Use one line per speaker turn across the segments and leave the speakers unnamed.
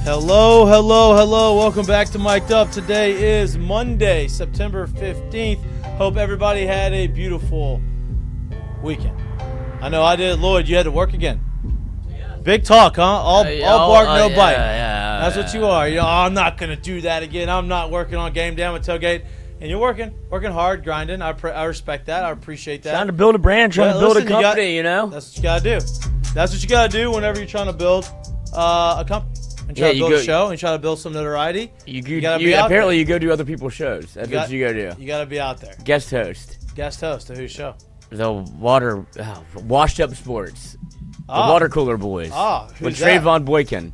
Hello, hello, hello. Welcome back to Mik'd. Today is Monday, September 15th. Hope everybody had a beautiful weekend. I know I did. Lloyd, you had to work again. Big talk, huh? All bark, no bite. That's what you are. I'm not going to do that again. I'm not working on game day. I'm a tailgate. And you're working hard, grinding. I respect that. I appreciate that.
Trying to build a brand, trying to build a company, you know?
That's what you got to do. That's what you got to do whenever you're trying to build a company. And try to build a show and try to build some notoriety. You gotta be out
apparently
there.
You go do other people's shows. That's what you go do.
You got to be out there.
Guest host.
Guest host to whose show?
The Washed Up Sports. The Water Cooler Boys. With Trayvon Boykin.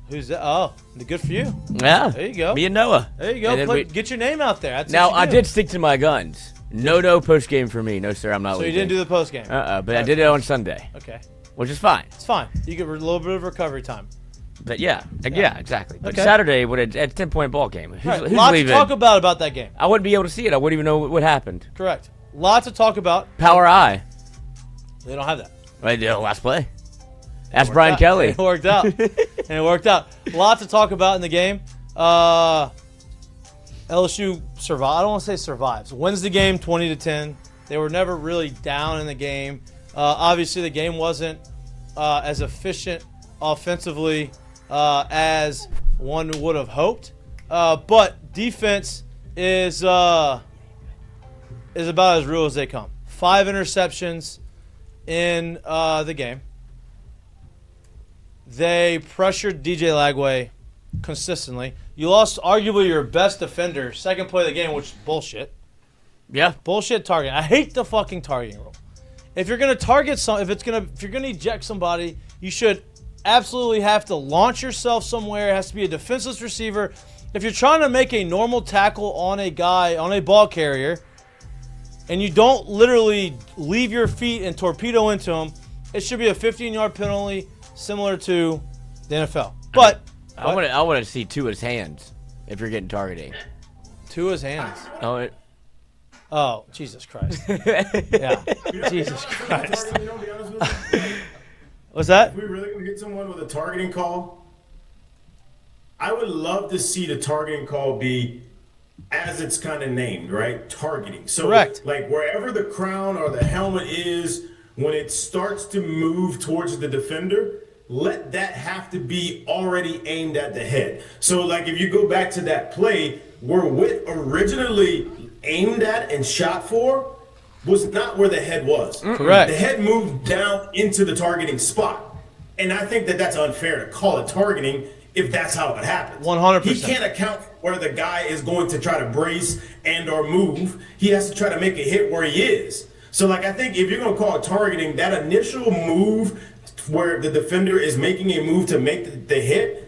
Who's that? Oh, good for you.
Yeah.
There you go.
Me and Noah.
There you go. Get your name out there. That's
now, I did stick to my guns. No post game for me. No, sir, I'm not leaving.
So you didn't do the post game?
But I did it on Sunday.
Okay.
Which is fine.
It's fine. You get a little bit of recovery time.
But yeah, exactly. But Saturday, with a 10-point ball game. Who's
Lots
leaving?
to talk about that game.
I wouldn't be able to see it. I wouldn't even know what happened.
Correct. Lots to talk about.
Power eye.
They don't have that.
Right, last play. Ask Brian Kelly.
It worked out. Lots to talk about in the game. LSU survive. I don't want to say survives. Wins the game 20-10. They were never really down in the game. Obviously, the game wasn't as efficient offensively as one would have hoped. But defense is about as real as they come. 5 interceptions in the game. They pressured DJ Lagway consistently. You lost arguably your best defender, second play of the game, which is bullshit.
Yeah.
Bullshit targeting. I hate the fucking targeting rule. If you're gonna target if you're gonna eject somebody, you should absolutely have to launch yourself somewhere. It has to be a defenseless receiver. If you're trying to make a normal tackle on a guy, on a ball carrier, and you don't literally leave your feet and torpedo into him, it should be a 15-yard penalty, similar to the NFL. But
I want to see Tua's hands if you're getting targeting.
Tua's hands.
Oh,
Jesus Christ. Yeah. Jesus Christ. What's that?
If we're really going to get someone with a targeting call, I would love to see the targeting call be as it's kind of named, right? Targeting. So,
correct.
Like wherever the crown or the helmet is, when it starts to move towards the defender, let that have to be already aimed at the head. So, like if you go back to that play, where Witt originally aimed at and shot for was not where the head was.
Correct.
The head moved down into the targeting spot. And I think that that's unfair to call it targeting if that's how it happens.
100%.
He can't account for where the guy is going to try to brace and or move. He has to try to make a hit where he is. So, like, I think if you're going to call it targeting, that initial move where the defender is making a move to make the hit,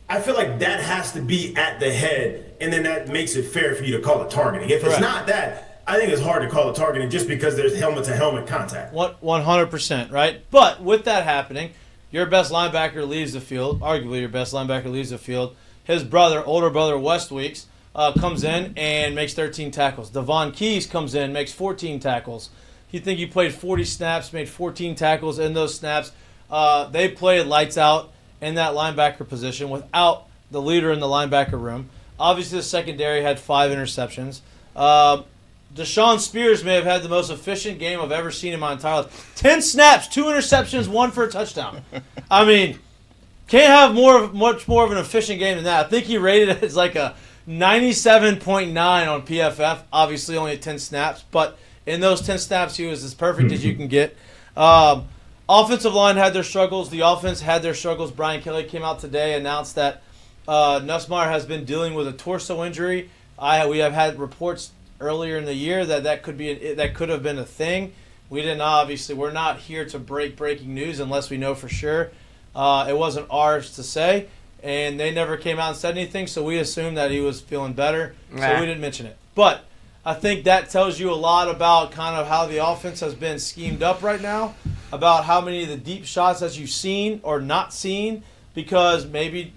I feel like that has to be at the head, and then that makes it fair for you to call it targeting. If Correct. It's not that, I think it's hard to call it targeting just because there's helmet-to-helmet contact.
100%, right? But with that happening, your best linebacker leaves the field, arguably your best linebacker leaves the field. His older brother, West Weeks, comes in and makes 13 tackles. Vaughn comes in, makes 14 tackles. You think he played 40 snaps, made 14 tackles in those snaps. They played lights out in that linebacker position without the leader in the linebacker room. Obviously, the secondary had 5 interceptions. Deshaun Spears may have had the most efficient game I've ever seen in my entire life. 10 snaps, 2 interceptions, 1 for a touchdown. I mean, can't have much more of an efficient game than that. I think he rated it as like a 97.9 on PFF. Obviously, only 10 snaps, but in those 10 snaps, he was as perfect as you can get. Offensive line had their struggles. The offense had their struggles. Brian Kelly came out today, announced that Nussmeier has been dealing with a torso injury. We have had reports earlier in the year that could have been a thing. We didn't, obviously. We're not here to breaking news unless we know for sure. It wasn't ours to say, and they never came out and said anything, so we assumed that he was feeling better, so we didn't mention it. But I think that tells you a lot about kind of how the offense has been schemed up right now, about how many of the deep shots that you've seen or not seen, because maybe,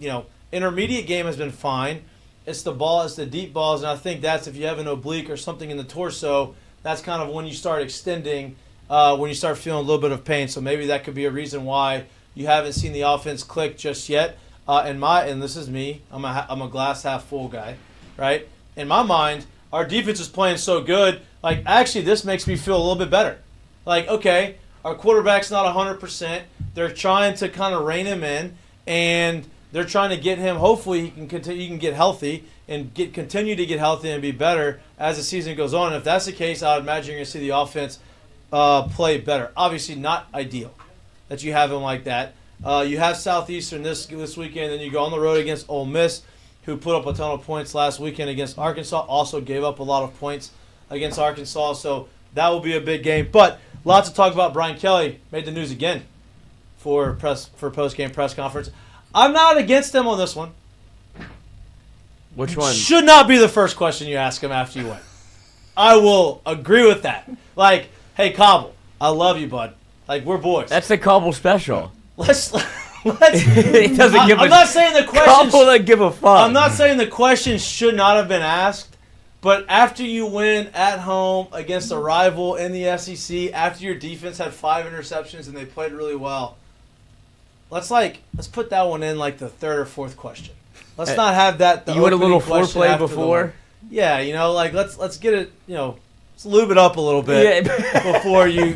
intermediate game has been fine. It's the deep balls, and I think that's if you have an oblique or something in the torso, that's kind of when you start extending, when you start feeling a little bit of pain. So maybe that could be a reason why you haven't seen the offense click just yet. And this is me. I'm a glass half full guy, right? In my mind, our defense is playing so good. Like, actually, this makes me feel a little bit better. Like, okay, our quarterback's not 100%. They're trying to kind of rein him in, and they're trying to get him. Hopefully, he can get healthy and continue to get healthy and be better as the season goes on. And if that's the case, I would imagine you're going to see the offense play better. Obviously, not ideal that you have him like that. You have Southeastern this weekend, and you go on the road against Ole Miss, who put up a ton of points last weekend against Arkansas. Also gave up a lot of points against Arkansas, so that will be a big game. But lots to talk about. Brian Kelly made the news again for post-game press conference. I'm not against him on this one.
Which one?
Should not be the first question you ask him after you win. I will agree with that. Like, hey, Cobble, I love you, bud. Like, we're boys.
That's the Cobble special.
Let's
He doesn't give
I'm not saying the question.
Cobble doesn't give a fuck.
I'm not saying the question should not have been asked, but after you win at home against a rival in the SEC, after your defense had 5 interceptions and they played really well, let's put that one in like the third or fourth question. Let's not have that.
You want a little foreplay before?
Yeah, like let's get it. Let's lube it up a little bit before you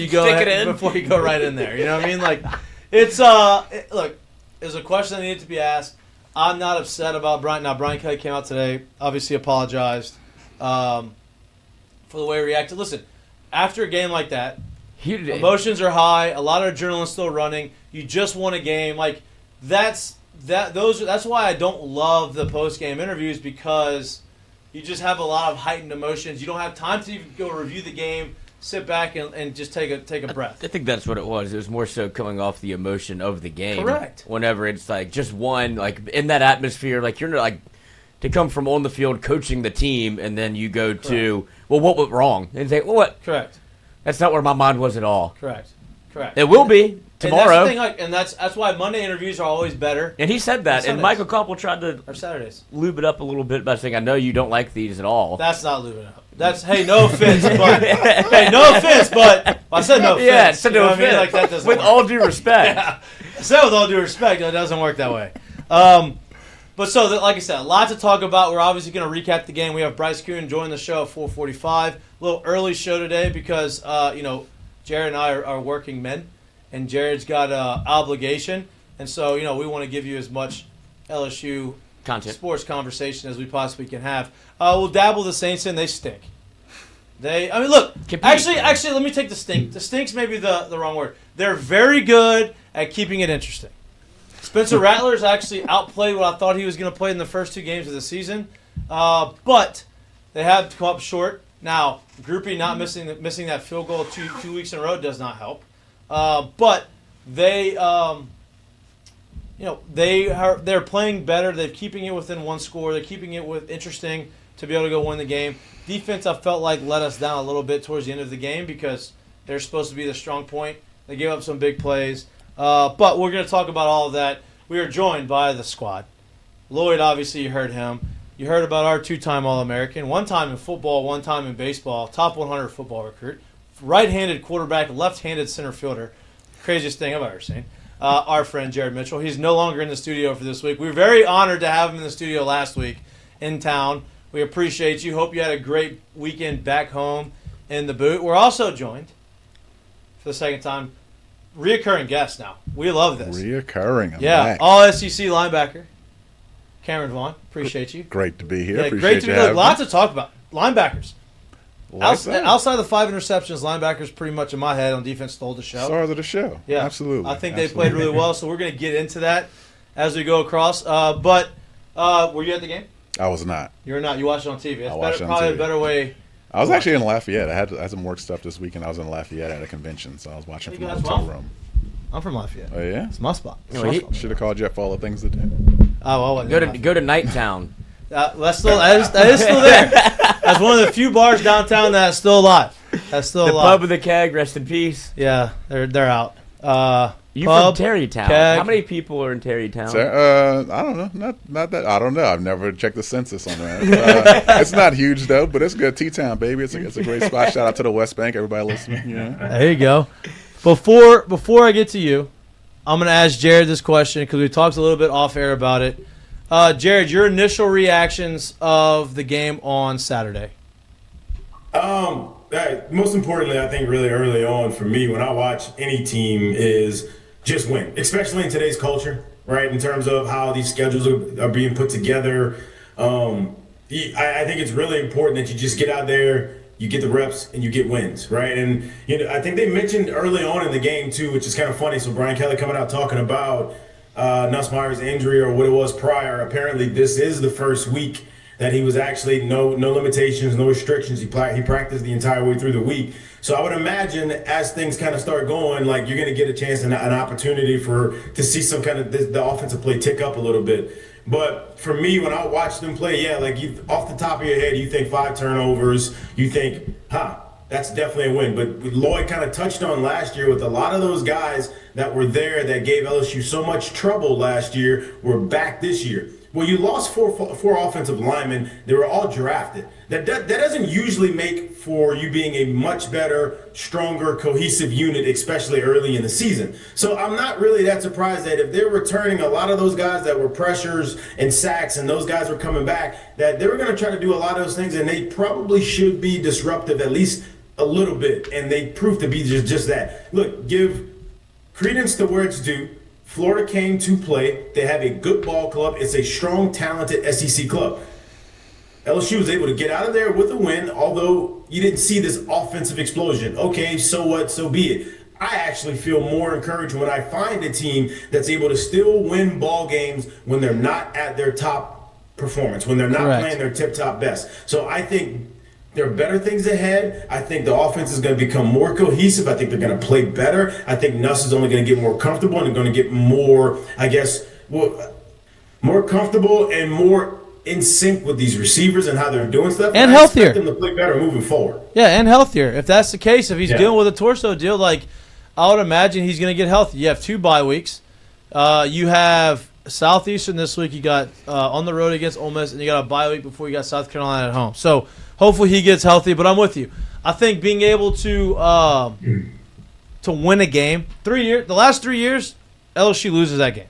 go right in there. You know what I mean? Like, it's look, there's a question that needed to be asked. I'm not upset about Brian. Now, Brian Kelly came out today, obviously apologized for the way he reacted. Listen, after a game like that, emotions are high. A lot of adrenaline still running. You just won a game. Like, that's why I don't love the post-game interviews, because you just have a lot of heightened emotions. You don't have time to even go review the game, sit back and just take a breath.
I think that's what it was. It was more so coming off the emotion of the game.
Correct.
Whenever it's like just one, like in that atmosphere, like you're not like to come from on the field coaching the team, and then you go to, well, what went wrong? And say, well, what?
Correct.
That's not where my mind was at all.
Correct.
It will be tomorrow.
And that's why Monday interviews are always better.
And he said that. And Michael Koppel tried to
Saturdays
lube it up a little bit by saying, I know you don't like these at all.
That's not lubing up. That's, hey, no offense, but I said no offense.
Yeah, said no offense.
I mean? Like, that doesn't
with
work.
all due respect.
Yeah. I said with all due respect, it doesn't work that way. But like I said, a lot to talk about. We're obviously going to recap the game. We have Bryce Koon join the show at 4:45. A little early show today because, Jared and I are working men, and Jared's got an obligation. And so, we want to give you as much LSU
content,
sports conversation as we possibly can have. We'll dabble the Saints in. They stink. Look,
compete,
actually, let me take the stink. The stink's maybe the wrong word. They're very good at keeping it interesting. Spencer Rattler's actually outplayed what I thought he was going to play in the first 2 games of the season. But they have come up short. Now, Groupie not missing that field goal two weeks in a row does not help. But they're playing better. They're keeping it within one score. They're keeping it interesting to be able to go win the game. Defense, I felt like, let us down a little bit towards the end of the game because they're supposed to be the strong point. They gave up some big plays. But we're going to talk about all of that. We are joined by the squad. Lloyd, obviously, you heard him. You heard about our 2-time All-American, 1 time in football, 1 time in baseball, top 100 football recruit, right-handed quarterback, left-handed center fielder. Craziest thing I've ever seen. Our friend Jared Mitchell. He's no longer in the studio for this week. We were very honored to have him in the studio last week in town. We appreciate you. Hope you had a great weekend back home in the boot. We're also joined, for the second time, reoccurring guest now. We love this.
Reoccurring. I'm
yeah,
back.
all SEC linebacker. Cameron Vaughn, appreciate you.
Great to be here.
Yeah,
appreciate
great to
you
be here.
having
Lots
me.
to talk about. Linebackers.
Like
Outside of the 5 interceptions, linebackers pretty much in my head on defense stole the show.
Stars of the show.
Yeah,
absolutely.
I think they played really well, so we're going to get into that as we go across. But were you at the game?
I was not.
You were not. You watched it on TV.
I watched it on
probably
TV.
a better way.
I was actually in Lafayette. I had some work stuff this weekend. I was in Lafayette at a convention, so I was watching from the hotel room.
I'm from Lafayette.
Oh yeah,
It's my spot.
Should have called you up for all the things to do.
Oh, well,
Go to Nighttown.
That is still there. That's one of the few bars downtown that's still alive. That's still
The
alive.
pub of the keg, rest in peace.
Yeah, they're out.
You
pub,
from Terrytown?
keg.
How many people are in Terrytown?
I don't know. Not that. I don't know. I've never checked the census on that. It's not huge though, but it's good. T-Town, baby. It's a great spot. Shout out to the West Bank. Everybody listening. Yeah.
There you go. Before I get to you, I'm going to ask Jared this question because we talked a little bit off air about it. Jared, your initial reactions of the game on Saturday?
Most importantly, I think really early on for me, when I watch any team, is just win, especially in today's culture, right? In terms of how these schedules are being put together. I think it's really important that you just get out there, you get the reps, and you get wins, right? And I think they mentioned early on in the game too, which is kind of funny. So Brian Kelly coming out talking about Nussmeier's injury or what it was prior. Apparently, this is the first week that he was actually no limitations, no restrictions. He practiced the entire way through the week. So I would imagine as things kind of start going, like you're going to get a chance and an opportunity to see some kind of the offensive play tick up a little bit. But for me, when I watch them play, like off the top of your head, you think 5 turnovers, you think, that's definitely a win. But Lloyd kind of touched on last year with a lot of those guys that were there that gave LSU so much trouble last year were back this year. Well, you lost four offensive linemen. They were all drafted. That doesn't usually make for you being a much better, stronger, cohesive unit, especially early in the season. So I'm not really that surprised that if they're returning a lot of those guys that were pressures and sacks and those guys were coming back, that they were going to try to do a lot of those things, and they probably should be disruptive at least a little bit, and they proved to be just that. Look, give credence to where it's due. Florida came to play. They have a good ball club. It's a strong, talented SEC club. LSU was able to get out of there with a win, although you didn't see this offensive explosion. Okay, so what? So be it. I actually feel more encouraged when I find a team that's able to still win ball games when they're not at their top performance, when they're not playing their tip-top best. So I think there are better things ahead. I think the offense is going to become more cohesive. I think they're going to play better. I think Nuss is only going to get more comfortable and they're going to get more, more comfortable and more in sync with these receivers and how they're doing stuff.
And healthier.
I expect them to play better moving forward.
Yeah, and healthier. If that's the case, if he's dealing with a torso deal, I would imagine he's going to get healthy. You have 2 bye weeks. You have Southeastern this week. You got on the road against Ole Miss, and you got a bye week before you got South Carolina at home. So hopefully he gets healthy, but I'm with you. I think being able to win a game, the last 3 years, LSU loses that game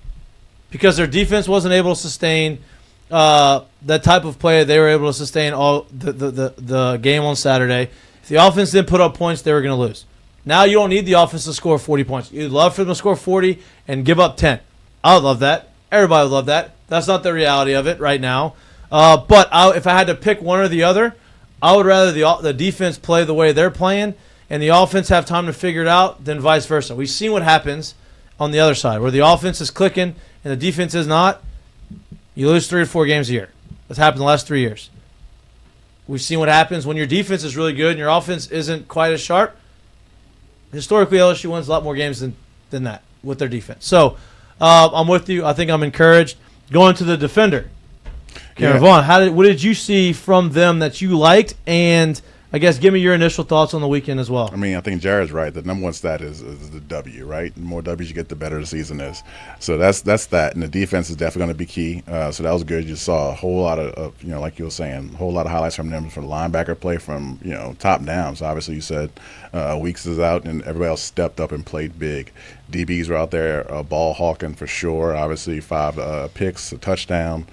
because their defense wasn't able to sustain that type of play. They were able to sustain all the game on Saturday. If the offense didn't put up points, they were going to lose. Now you don't need the offense to score 40 points. You'd love for them to score 40 and give up 10. I would love that. Everybody would love that. That's not the reality of it right now. But if I had to pick one or the other, I would rather the defense play the way they're playing and the offense have time to figure it out than vice versa. We've seen what happens on the other side, where the offense is clicking and the defense is not. You lose 3 or 4 games a year. That's happened the last 3 years. We've seen what happens when your defense is really good and your offense isn't quite as sharp. Historically, LSU wins a lot more games than that with their defense. So I'm with you. I think I'm encouraged. Going to the defender. Karen Vaughn, what did you see from them that you liked? And I guess give me your initial thoughts on the weekend as well.
I mean, I think Jared's right. The number one stat is the W, right? The more W's you get, the better the season is. So that's that. And the defense is definitely going to be key. So that was good. You saw a whole lot of like you were saying, a whole lot of highlights from them for the linebacker play from, top down. So obviously you said Weeks is out and everybody else stepped up and played big. DBs were out there, ball hawking for sure. Obviously 5 picks, a touchdown.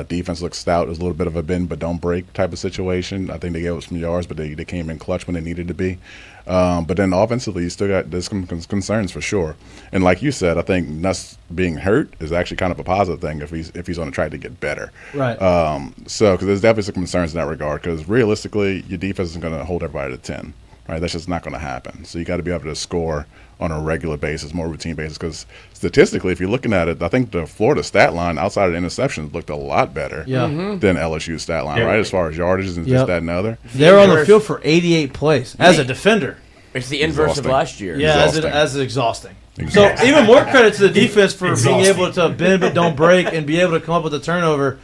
Defense looked stout. It was a little bit of a bend but don't break type of situation. I think they gave up some yards, but they came in clutch when they needed to be. But then offensively, you still got there's some concerns for sure. And like you said, I think Nuss being hurt is actually kind of a positive thing if he's on a try to get better.
Right.
So because there's definitely some concerns in that regard. Because realistically, your defense isn't going to hold everybody to 10. Right, that's just not going to happen. So you got to be able to score on a regular basis, more routine basis. Because statistically, if you're looking at it, I think the Florida stat line outside of the interceptions looked a lot better than LSU's stat line, right? As far as yardages and just that and other.
They were on the field for 88 plays as a defender.
It's the inverse of last year.
Yeah, as exhausting. So even more credit to the defense for being able to bend but don't break and be able to come up with a turnover.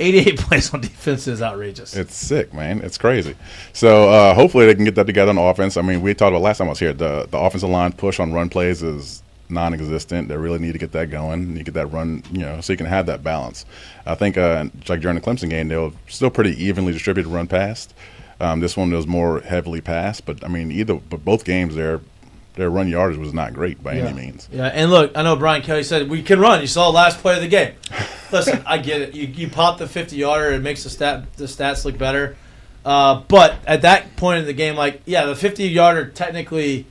88 plays on defense is outrageous.
It's sick, man. It's crazy. So hopefully they can get that together on offense. I mean, we talked about last time I was here, the offensive line push on run plays is non-existent. They really need to get that going. You get that run, so you can have that balance. I think like during the Clemson game, they were still pretty evenly distributed run past. This one was more heavily passed, but I mean, both games they're their run yardage was not great by any means.
Yeah, and look, I know Brian Kelly said we can run. You saw the last play of the game. Listen, I get it. You pop the 50-yarder, it makes the stats look better. But at that point in the game, the 50-yarder technically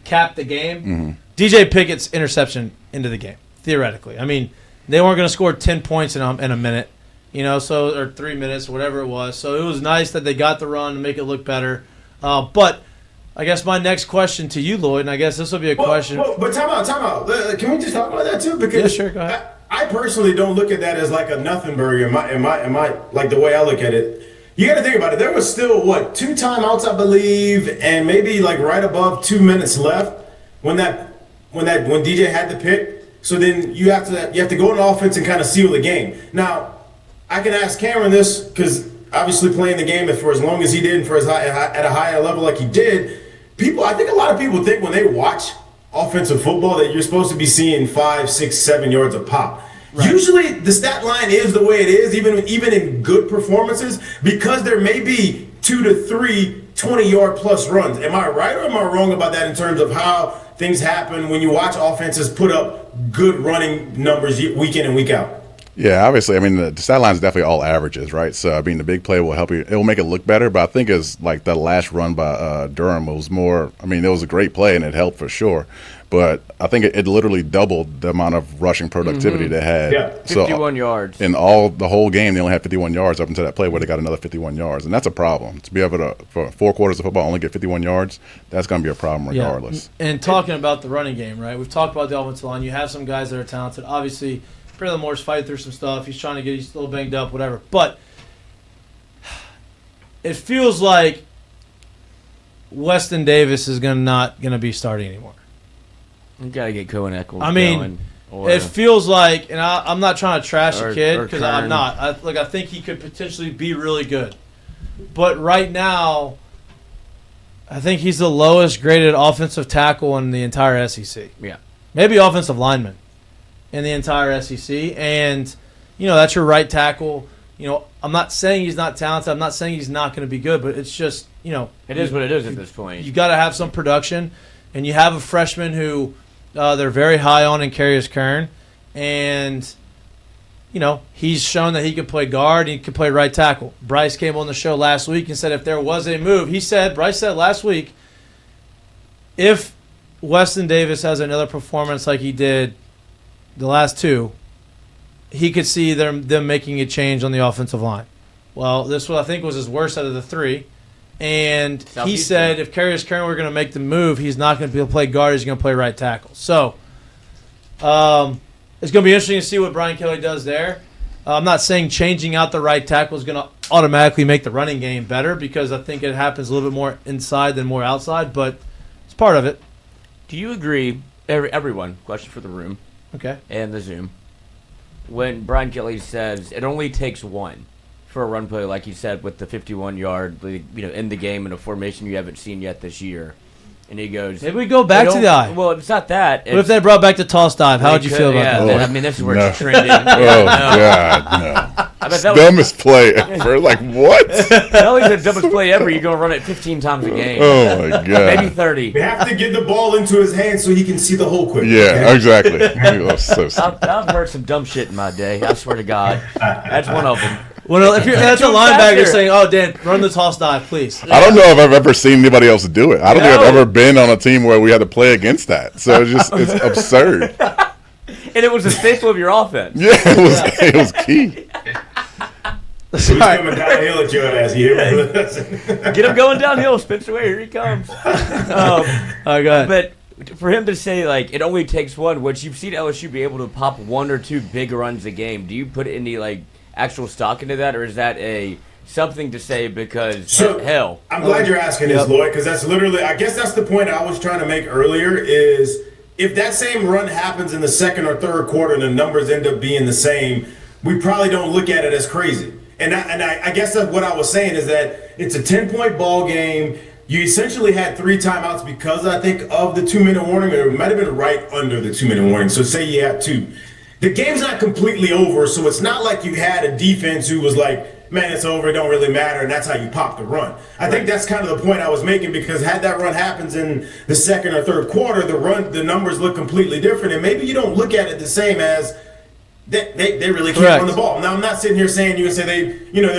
capped the game.
Mm-hmm.
DJ Pickett's interception into the game, theoretically. I mean, they weren't going to score 10 points in a minute, or 3 minutes, whatever it was. So it was nice that they got the run to make it look better. But I guess my next question to you, Lloyd, and I guess this will be a question.
But time out. Can we just talk about that too? Because
yeah, sure, go ahead.
I personally don't look at that as like a nothing burger. In my like the way I look at it. You got to think about it. There was still 2 timeouts, I believe, and maybe right above 2 minutes left when DJ had the pick. So then you have to go on offense and kind of seal the game. Now, I can ask Cameron this because obviously playing the game for as long as he did and for at a higher level like he did, I think a lot of people think when they watch offensive football that you're supposed to be seeing 5, 6, 7 yards a pop. Right. Usually the stat line is the way it is, even in good performances, because there may be 2 to 3 20-yard plus runs. Am I right or am I wrong about that in terms of how things happen when you watch offenses put up good running numbers week in and week out?
Yeah, obviously. I mean, the stat line is definitely all averages, right? So, I mean, the big play will help you. It will make it look better, but I think it's the last run by Durham was more. I mean, it was a great play and it helped for sure. But I think it literally doubled the amount of rushing productivity they had.
Yeah,
51 yards.
In the whole game, they only had 51 yards up until that play where they got another 51 yards. And that's a problem. To be able to, for 4 quarters of football, only get 51 yards, that's going to be a problem regardless.
Yeah. And talking about the running game, right? We've talked about the offensive line. You have some guys that are talented. Obviously, Braylon Moore's fighting through some stuff. He's trying to he's a little banged up, whatever. But it feels like Weston Davis is not going to be starting anymore.
You got to get Cohen Eccles
going. It feels like, and I'm not trying to trash a kid because I'm not. I think he could potentially be really good. But right now, I think he's the lowest graded offensive tackle in the entire SEC.
Yeah.
Maybe offensive lineman in the entire SEC. And, that's your right tackle. I'm not saying he's not talented. I'm not saying he's not going to be good, but it's just,
It is what it is at this point.
You got to have some production. And you have a freshman who they're very high on in Karius Kern. And, he's shown that he can play guard. He can play right tackle. Bryce came on the show last week and said if there was a move, Bryce said last week, if Weston Davis has another performance like he did the last 2, he could see them making a change on the offensive line. Well, this I think was his worst out of the 3. And he said if Karius Kern were going to make the move, he's not going to be able to play guard. He's going to play right tackle. So it's going to be interesting to see what Brian Kelly does there. I'm not saying changing out the right tackle is going to automatically make the running game better because I think it happens a little bit more inside than more outside, but it's part of it.
Do you agree, everyone, question for the room and the Zoom, when Brian Kelly says it only takes 1 for a run play, like you said, with the 51-yard, in the game in a formation you haven't seen yet this year. And he goes,
maybe we go back to the eye.
Well, it's not that.
What if they brought back the toss dive? How would you feel about that?
I mean, this is where it's trending.
God, no.
It's
dumbest play ever. Like, what?
Not only the dumbest play ever, you're going to run it 15 times a game.
Oh, my God.
Maybe 30.
We have to get the ball into his hands so he can see the hole quick.
Yeah, exactly.
I've heard some dumb shit in my day. I swear to God. That's one of them.
Well, if that's a linebacker saying, "Oh, Dan, run the toss dive, please."
I don't know if I've ever seen anybody else do it. I don't think I've ever been on a team where we had to play against that. So it's absurd.
And it was a staple of your offense.
Yeah, it was key.
He's coming downhill at your ass. You hear me?
Get him going downhill, Spencer Ware. Here he comes.
All right, go ahead.
But for him to say, it only takes 1, which you've seen LSU be able to pop 1 or 2 big runs a game, do you put any, actual stock into that, or is that something to say because hell?
I'm glad you're asking this, Lloyd, because that's literally, I guess that's the point I was trying to make earlier is if that same run happens in the second or third quarter and the numbers end up being the same, we probably don't look at it as crazy. And I guess that's what I was saying is that it's a 10-point ball game. You essentially had 3 timeouts because I think of the 2-minute warning, or it might have been right under the 2-minute warning. So say you had 2. The game's not completely over, so it's not like you had a defense who was man, it's over, it don't really matter, and that's how you pop the run. I think that's kind of the point I was making, because had that run happens in the second or third quarter, the numbers look completely different, and maybe you don't look at it the same as they really can't run the ball. Now, I'm not sitting here saying you can say they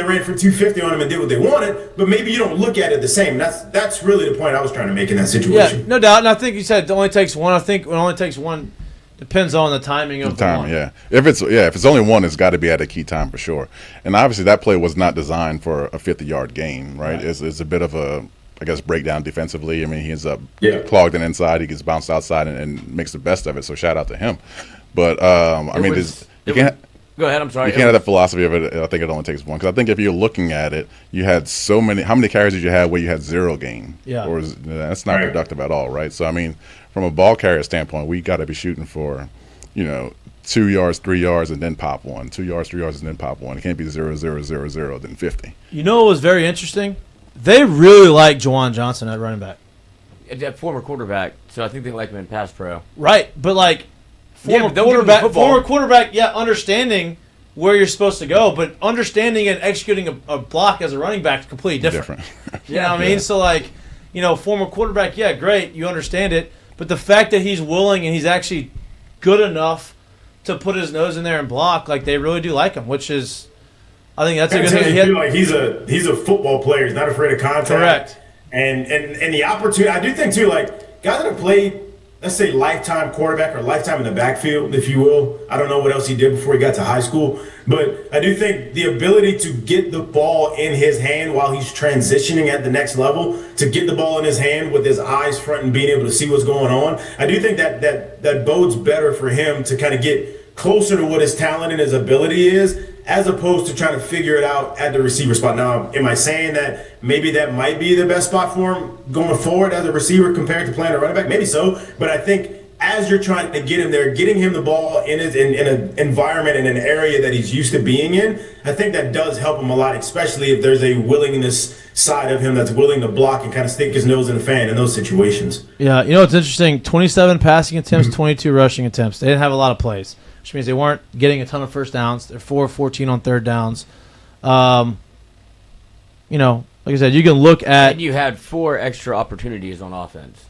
ran for 250 on him and did what they wanted, but maybe you don't look at it the same. That's really the point I was trying to make in that situation.
Yeah, no doubt. And I think you said it only takes one. I think it only takes one depends on the timing of the one.
Yeah. If it's only one, it's got to be at a key time for sure. And obviously that play was not designed for a 50-yard gain, right? It's a bit of a, I guess, breakdown defensively. I mean, he ends up clogged in inside. He gets bounced outside and makes the best of it. So shout out to him. But you can't.
Go ahead. I'm sorry.
You can't have that philosophy of it. I think it only takes one, because I think if you're looking at it, you had so many. How many carries did you have where you had 0 gain?
Yeah,
or that's not productive at all, right? So I mean, from a ball carrier standpoint, we got to be shooting for, 2 yards, 3 yards, and then pop one. 2 yards, 3 yards, and then pop one. It can't be 0, 0, 0, 0, then 50.
You know what was very interesting? They really like Juwan Johnson at running back.
At former quarterback, so I think they like him in pass pro.
Right, but like. Former quarterback, understanding where you're supposed to go, but understanding and executing a block as a running back is completely different. You know what I mean? So, former quarterback, great, you understand it, but the fact that he's willing and he's actually good enough to put his nose in there and block, they really do like him, which is, I think that's a good thing.
I feel like he's a football player. He's not afraid of contact.
Correct.
And the opportunity, I do think, too, guys that have played, let's say, lifetime quarterback or lifetime in the backfield, if you will. I don't know what else he did before he got to high school, but I do think the ability to get the ball in his hand while he's transitioning at the next level, to get the ball in his hand with his eyes front and being able to see what's going on, I do think that bodes better for him to kind of get closer to what his talent and his ability is, as opposed to trying to figure it out at the receiver spot. Now, am I saying that maybe that might be the best spot for him going forward as a receiver compared to playing a running back? Maybe so, but I think as you're trying to get him there, getting him the ball in an environment, in an area that he's used to being in, I think that does help him a lot, especially if there's a willingness side of him that's willing to block and kind of stick his nose in the fan in those situations.
Yeah, it's interesting. 27 passing attempts, 22 rushing attempts. They didn't have a lot of plays, which means they weren't getting a ton of first downs. They're 4 of 14 on third downs. Like I said, you can look at...
And you had 4 extra opportunities on offense.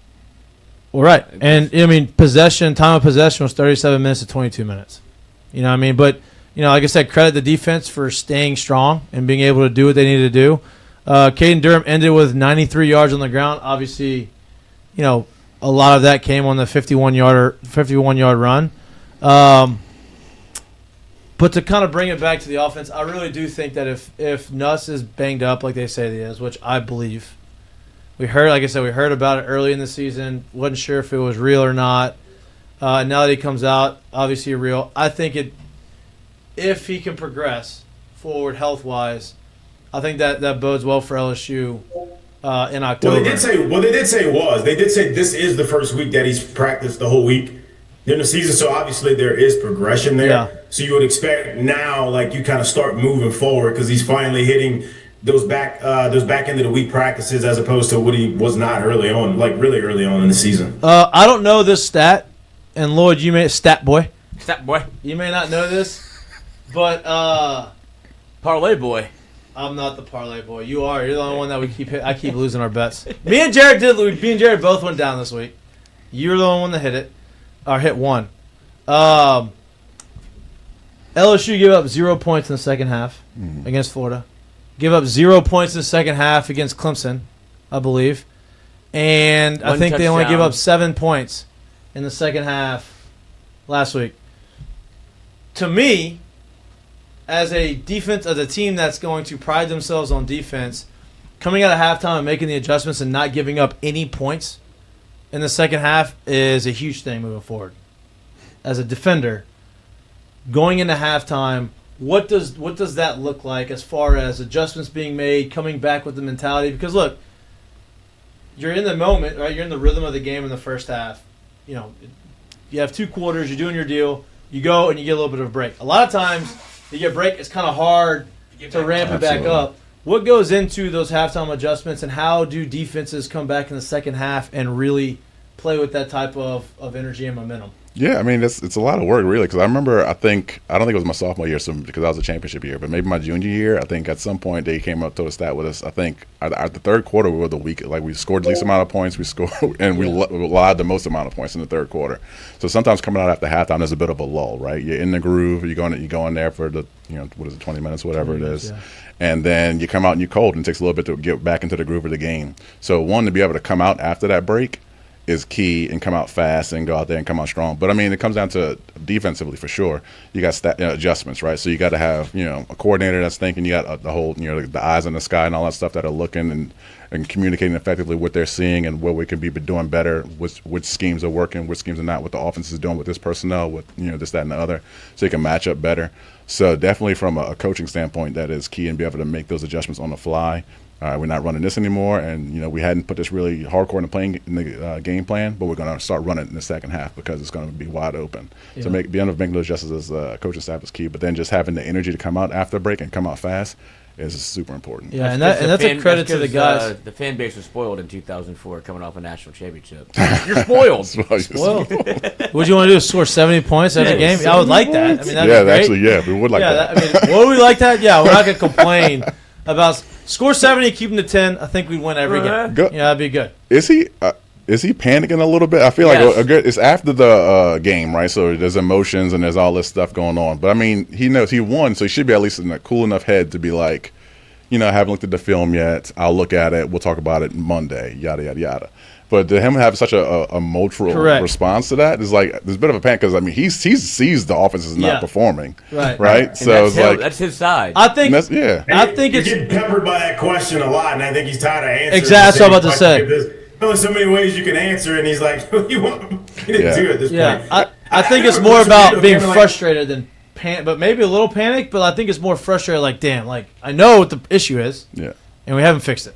Well, right. And, time of possession was 37 minutes to 22 minutes. You know what I mean? But, like I said, credit the defense for staying strong and being able to do what they needed to do. Caden Durham ended with 93 yards on the ground. Obviously, a lot of that came on the 51-yard run. But to kind of bring it back to the offense, I really do think that if Nuss is banged up like they say he is, which I believe, we heard about it early in the season, wasn't sure if it was real or not. Now that he comes out, obviously real. I think if he can progress forward health-wise, I think that bodes well for LSU in October.
They did say this is the first week that he's practiced the whole week in the season, so obviously there is progression there. Yeah. So you would expect now, you kind of start moving forward, because he's finally hitting those back end of the week practices, as opposed to what he was not early on, really early on in the season.
I don't know this stat, and Lloyd, stat boy, you may not know this, but
parlay boy.
I'm not the parlay boy. You are. You're the only one that I keep losing our bets. Me and Jared both went down this week. You're the only one that hit it. Or hit one. LSU gave up 0 points in the second half against Florida. Give up 0 points in the second half against Clemson, I believe. And I think they only gave up 7 points in the second half last week. To me, as a team that's going to pride themselves on defense, coming out of halftime and making the adjustments and not giving up any points in the second half is a huge thing moving forward. As a defender, going into halftime, what does that look like as far as adjustments being made, coming back with the mentality? Because look, you're in the moment, right? You're in the rhythm of the game in the first half. You have 2 quarters, you're doing your deal, you go and you get a little bit of a break. A lot of times, you get a break, it's kind of hard to ramp it back up. What goes into those halftime adjustments, and how do defenses come back in the second half and really play with that type of energy and momentum.
Yeah, I mean it's a lot of work really because I remember I don't think it was my sophomore year because that was a championship year, but maybe my junior year I think at some point they came up to a stat with us. I think at the third quarter we were the weak, like we scored the least amount of points, we scored and we allowed the most amount of points in the third quarter. So sometimes coming out after halftime there's a bit of a lull, right? You're in the groove, you go in there for the 20 minutes, whatever it is. Yeah. And then you come out and you're cold and it takes a little bit to get back into the groove of the game. So one, to be able to come out after that break is key and come out fast and go out there and come out strong. But I mean, it comes down to defensively for sure. You got adjustments, right? So you got to have a coordinator that's thinking. You got the whole the eyes in the sky and all that stuff that are looking and communicating effectively what they're seeing and what we can be doing better. Which schemes are working, which schemes are not. What the offense is doing with this personnel, with this, that, and the other, so you can match up better. So definitely from a coaching standpoint, that is key and be able to make those adjustments on the fly. We're not running this anymore, and we hadn't put this really hardcore in the game plan, but we're going to start running it in the second half because it's going to be wide open. Yeah. So being able to make those adjustments as coaching staff is key, but then just having the energy to come out after a break and come out fast is super important.
Yeah, and that's a credit to the guys.
The fan base was spoiled in 2004 coming off a national championship. You're spoiled.
Spoiled. What do you want to do? Score 70 points every game? I would like that. I mean, that'd be great.
Actually, we would like that.
I mean, would we like that? Yeah, we're not going to complain about score 70, keep them to 10. I think we'd win every game. Yeah, that'd be good.
Is he panicking a little bit? I feel like it's after the game, right? So there's emotions and there's all this stuff going on. But I mean, he knows he won, so he should be at least in a cool enough head to be like, I haven't looked at the film yet. I'll look at it. We'll talk about it Monday. Yada yada yada. But to him have such a emotional response to that is like there's a bit of a panic because I mean he sees the offense is not performing, right? So it's like
that's his side.
I think
it's getting peppered by that question a lot, and I think he's tired of answering.
Exactly, that's what I'm about to say.
There's only so many ways you can answer, and he's like, "You want me to do at this point?"
I think it's more about being frustrated than but maybe a little panic. But I think it's more frustrated. Like, damn, like I know what the issue is, and we haven't fixed it.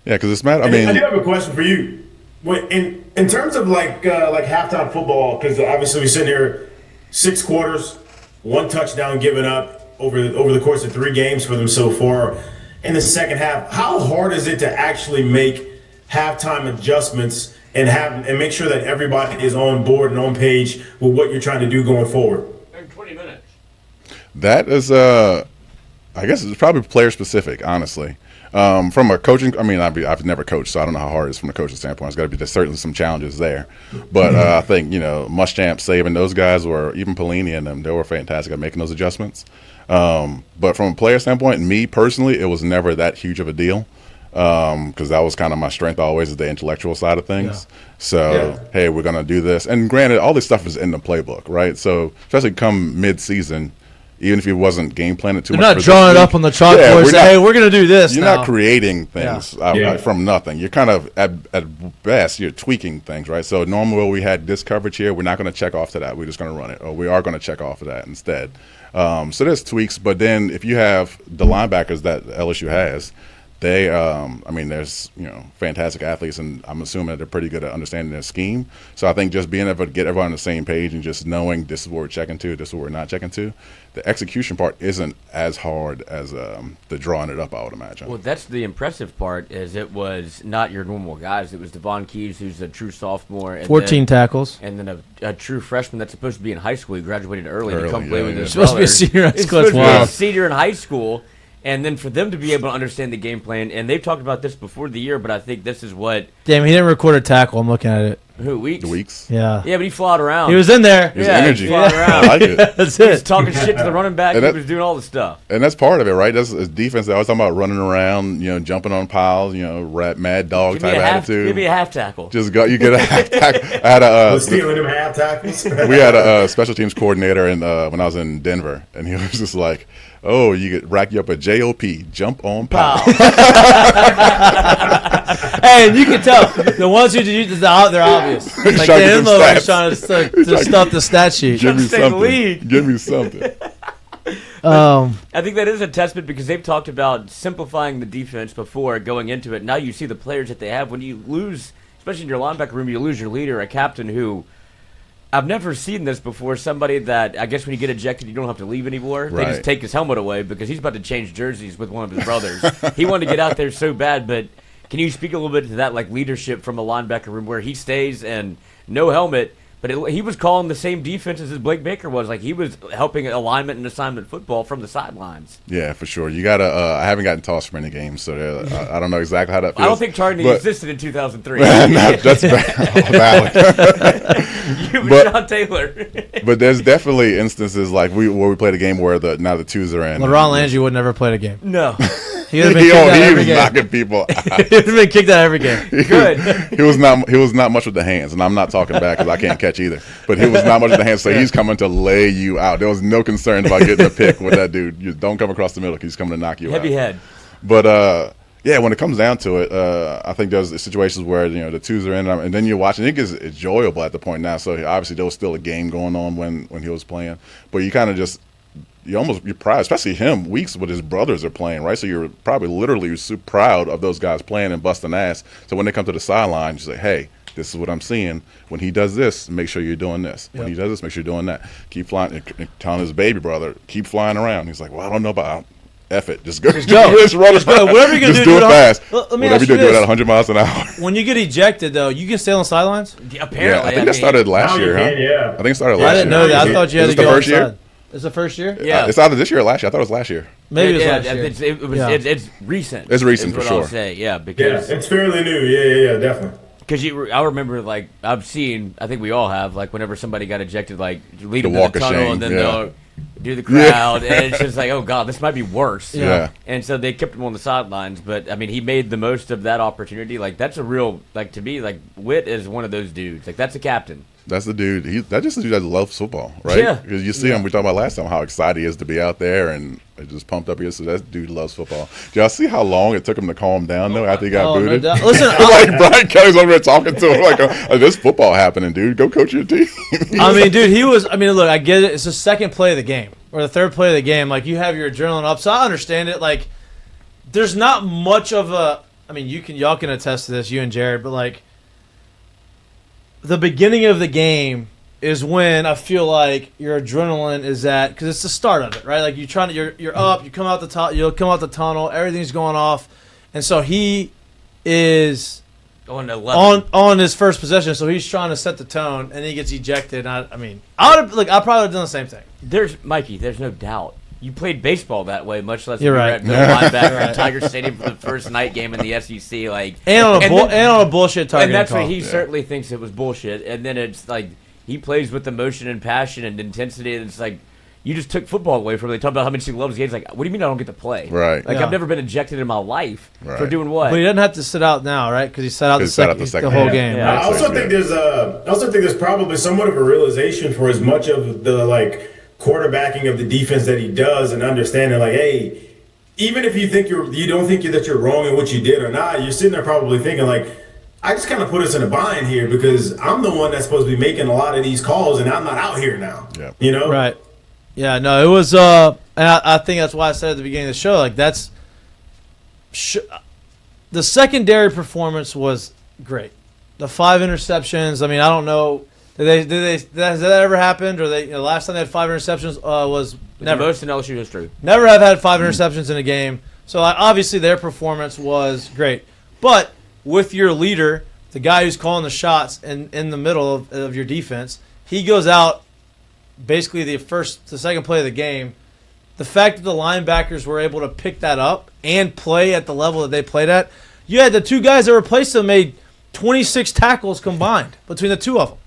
Yeah, because it's matter. I mean,
I do have a question for you. In terms of like halftime football, because obviously we sit here 6 quarters, 1 touchdown given up over the course of 3 games for them so far. In the second half, how hard is it to actually make halftime adjustments and make sure that everybody is on board and on page with what you're trying to do going forward?
In 20 minutes.
That is, I guess it's probably player specific, honestly. From a coaching, I mean, I've never coached, so I don't know how hard it is from a coaching standpoint. It's got to be, there's certainly some challenges there. But I think, Muschamp, Saban, those guys were, even Pelini and them, they were fantastic at making those adjustments. But from a player standpoint, me personally, it was never that huge of a deal because that was kind of my strength always is the intellectual side of things. Yeah. So, hey, we're going to do this. And granted, all this stuff is in the playbook, right? So especially come mid-season, even if he wasn't game planning too much.
You're not drawing it up on the chalkboard saying, hey, we're going to do this
You're not creating things from nothing. You're kind of, at best, you're tweaking things, right? So normally we had this coverage here. We're not going to check off to that. We're just going to run it. Or we are going to check off of that instead. So there's tweaks. But then if you have the linebackers that LSU has, they, there's, fantastic athletes, and I'm assuming that they're pretty good at understanding their scheme. So I think just being able to get everyone on the same page and just knowing this is what we're checking to, this is what we're not checking to, the execution part isn't as hard as the drawing it up, I would imagine.
Well, that's the impressive part, is it was not your normal guys. It was Vaughn, who's a true sophomore. And
14 tackles.
And then a true freshman that's supposed to be in high school. He graduated early to come play with his
brother. Supposed to be a senior in high school.
Supposed to be a senior in high school. And then for them to be able to understand the game plan, and they've talked about this before the year, but I think this is what...
Damn, he didn't record a tackle. I'm looking at it.
Who, Weeks?
Weeks.
Yeah.
Yeah, but he flawed around.
He was in there.
His energy.
He flawed around.
I like it.
That's
He
it.
was talking shit to the running back. He was doing all the stuff.
And that's part of it, right? That's defense. They're always talking about running around, jumping on piles, mad dog type attitude.
Give me a half tackle.
You get a half tackle.
Stealing them half tackles.
We had a special teams coordinator when I was in Denver, and he was just like, "Oh, you get rack you up a JOP, jump on pile."
Hey, and you can tell the ones who use they're obvious. Like they're trying to stuff the stat sheet.
Give me something. Give me something.
I think that is a testament because they've talked about simplifying the defense before going into it. Now you see the players that they have. When you lose, especially in your linebacker room, you lose your leader, a captain who I've never seen this before. Somebody that I guess when you get ejected, you don't have to leave anymore. Right. They just take his helmet away because he's about to change jerseys with one of his brothers. He wanted to get out there so bad, but Can you speak a little bit to that, like leadership from a linebacker room where he stays and no helmet, but he was calling the same defenses as Blake Baker was. Like he was helping alignment and assignment football from the sidelines.
Yeah, for sure. You gotta. I haven't gotten tossed for any games, so I don't know exactly how that feels.
I don't think targeting existed in 2003.
No, that's valid.
You and Sean Taylor.
But there's definitely instances like where we played a game where now the twos are in.
LaRon Landry would never played a game.
No.
He would have been kicked out every
was
game.
knocking people out.
He would have been kicked out every game.
Good.
He was not much with the hands, and I'm not talking back because I can't catch either. But he was not much with the hands, so he's coming to lay you out. There was no concern about getting a pick with that dude. You don't come across the middle; he's coming to knock you out.
Heavy head.
But yeah, when it comes down to it, I think there's situations where the twos are in, and then you're watching. It gets enjoyable at the point now. So obviously there was still a game going on when he was playing, but you kind of just. You're proud, especially him, weeks with his brothers are playing, right? So you're probably literally super proud of those guys playing and busting ass. So when they come to the sideline, you say, hey, this is what I'm seeing. When he does this, make sure you're doing this. When he does this, make sure you're doing that. Keep flying. And telling his baby brother, keep flying around. He's like, well, I don't know about F it. Just go. Just run around.
Whatever you're going to
just do it fast.
Let me
Whatever you do it at 100 miles an hour.
When you get ejected, though, you can stay on the sidelines?
Apparently.
Yeah, I think that started last year, huh?
Yeah.
I think it started last year.
I didn't know that. I thought you had to go
first year?
outside. It's the first year?
Yeah.
It's either this year or last year. I thought it was last year.
Maybe it was last year.
It's recent.
It's recent
is
for
what
sure.
I'll say. Yeah, because
it's fairly new. Yeah, definitely.
Because I remember, like, I've seen, I think we all have, like, whenever somebody got ejected, like, lead them to
walk
the
of
tunnel
shame,
and then
yeah.
they'll do the crowd, and it's just like, oh, God, this might be worse.
Yeah.
And so they kept him on the sidelines, but, I mean, he made the most of that opportunity. Like, that's a real, like, to me, like, Witt is one of those dudes. Like, that's a captain.
That's the dude. That's just the dude that loves football, right?
Yeah.
Because you see him. We talked about last time how excited he is to be out there and just pumped up. So that dude loves football. Did y'all see how long it took him to calm down though after he got booted?
No doubt. Listen,
like Brian Kelly's over there talking to him like, "This football happening, dude. Go coach your team."
I mean, dude, he was. I mean, look, I get it. It's the second play of the game or the third play of the game. Like you have your adrenaline up, so I understand it. Like, there's not much of a. I mean, y'all can attest to this, you and Jared, but like the beginning of the game is when I feel like your adrenaline is at, because it's the start of it, right? Like you're up, you come out the top, you'll come out the tunnel, everything's going off, and so he is on his first possession, so he's trying to set the tone, and he gets ejected. I probably would have done the same thing.
Mikey, there's no doubt. You played baseball that way, much less
you're right.
At middle linebacker at Tiger Stadium for the first night game in the SEC, like
and on a bullshit target.
And that's
call.
what he certainly thinks it was bullshit. And then it's like he plays with emotion and passion and intensity, and it's like you just took football away from him. They talk about how much he loves games. Like, what do you mean I don't get to play?
Right.
Like I've never been ejected in my life for doing what?
But he doesn't have to sit out now, right? Because he sat out the whole game.
Yeah.
I also think there's probably somewhat of a realization for as much of the like quarterbacking of the defense that he does, and understanding like, hey, even if you don't think that you're wrong in what you did or not, you're sitting there probably thinking like, I just kind of put us in a bind here because I'm the one that's supposed to be making a lot of these calls, and I'm not out here now.
Yeah.
You know?
Right. Yeah. No, it was. And I think that's why I said at the beginning of the show, like that's the secondary performance was great. The 5 interceptions. I mean, I don't know. Has that ever happened? Or last time they had 5 interceptions was never.
The most in LSU history.
Never have had 5 interceptions in a game. So obviously their performance was great. But with your leader, the guy who's calling the shots in the middle of your defense, he goes out basically the second play of the game. The fact that the linebackers were able to pick that up and play at the level that they played at, you had the two guys that replaced them made 26 tackles combined between the two of them.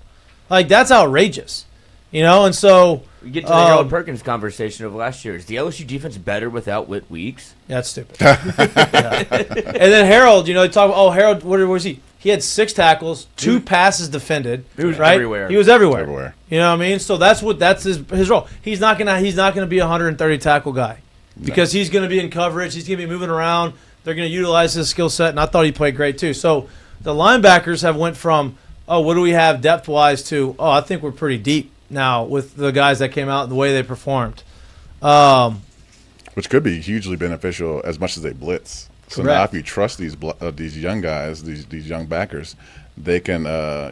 Like, that's outrageous, and so
we get to the Harold Perkins conversation of last year. Is the LSU defense better without Witt Weeks?
Yeah, that's stupid. Yeah. And then Harold, they talk about, Harold, where was he? He had 6 tackles, 2 passes defended.
He was
right?
everywhere.
He was everywhere.
Everywhere.
You know what I mean? So that's his role. He's not gonna be a 130 tackle guy because he's gonna be in coverage. He's gonna be moving around. They're gonna utilize his skill set, and I thought he played great too. So the linebackers have went from, oh, what do we have depth-wise to, oh, I think we're pretty deep now with the guys that came out and the way they performed.
Which could be hugely beneficial as much as they blitz. So
Correct.
now if you trust these young guys, these young backers, they can,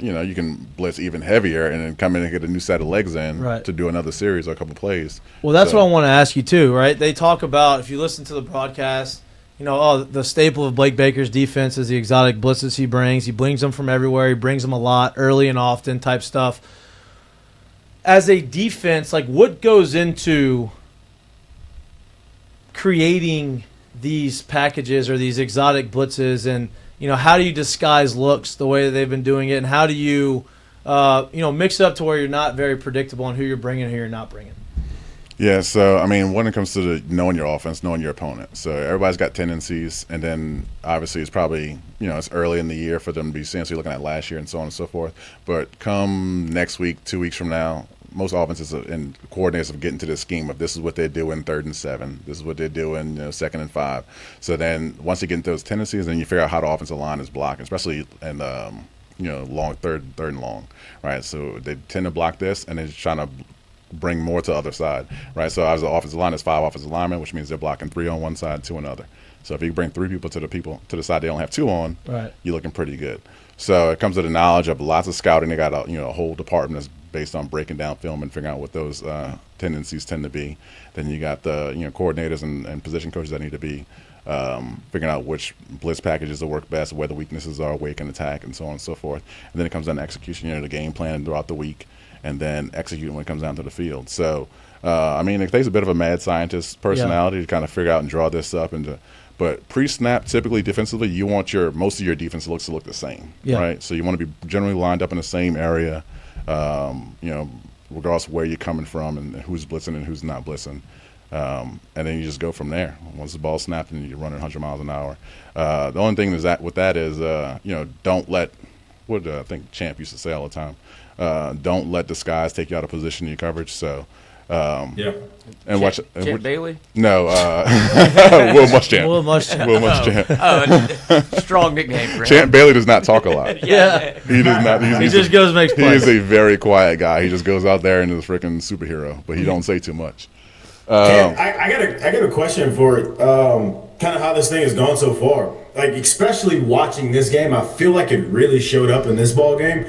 you can blitz even heavier and then come in and get a new set of legs in to do another series or a couple plays.
Well, that's what I want to ask you too, right? They talk about, if you listen to the broadcast the staple of Blake Baker's defense is the exotic blitzes he brings. He brings them from everywhere. He brings them a lot, early and often type stuff. As a defense, like what goes into creating these packages or these exotic blitzes, and how do you disguise looks the way that they've been doing it, and how do you mix it up to where you're not very predictable on who you're bringing and who you're not bringing?
Yeah, so when it comes to knowing your offense, knowing your opponent, so everybody's got tendencies, and then obviously it's probably it's early in the year for them to be seeing. So you're looking at last year and so on and so forth. But come next week, 2 weeks from now, most offenses and coordinators are getting to this scheme of this is what they do in 3rd and 7, this is what they do in 2nd and 5. So then once you get into those tendencies, then you figure out how the offensive line is blocking, especially in long third and long, right? So they tend to block this, and they're trying to bring more to the other side, right? So as the offensive line is 5 offensive linemen, which means they're blocking 3 on one side, 2 on the other. So if you bring 3 people to the side they only have 2 on,
right,
you're looking pretty good. So it comes to the knowledge of lots of scouting. They got a whole department that's based on breaking down film and figuring out what those tendencies tend to be. Then you got the coordinators and position coaches that need to be figuring out which blitz packages will work best, where the weaknesses are, where you can attack, and so on and so forth. And then it comes down to execution, the game plan throughout the week, and then executing when it comes down to the field. So, it takes a bit of a mad scientist personality to kind of figure out and draw this up. But pre-snap, typically defensively, you want most of your defense looks to look the same, right? So you want to be generally lined up in the same area, regardless of where you're coming from and who's blitzing and who's not blitzing. And then you just go from there. Once the ball's snapped and you're running 100 miles an hour. The only thing is don't let – what I think Champ used to say all the time, don't let the skies take you out of position in your coverage. So and watch
Champ Bailey?
No, Will Muschamp.
Will Muschamp.
Will Muschamp.
Strong nickname for him.
Champ Bailey does not talk a lot.
Yeah,
he does not.
He just goes and makes plays.
He is a very quiet guy. He just goes out there and is a freaking superhero, but he don't say too much.
I got a question for kind of how this thing has gone so far. Like, especially watching this game, I feel like it really showed up in this ball game.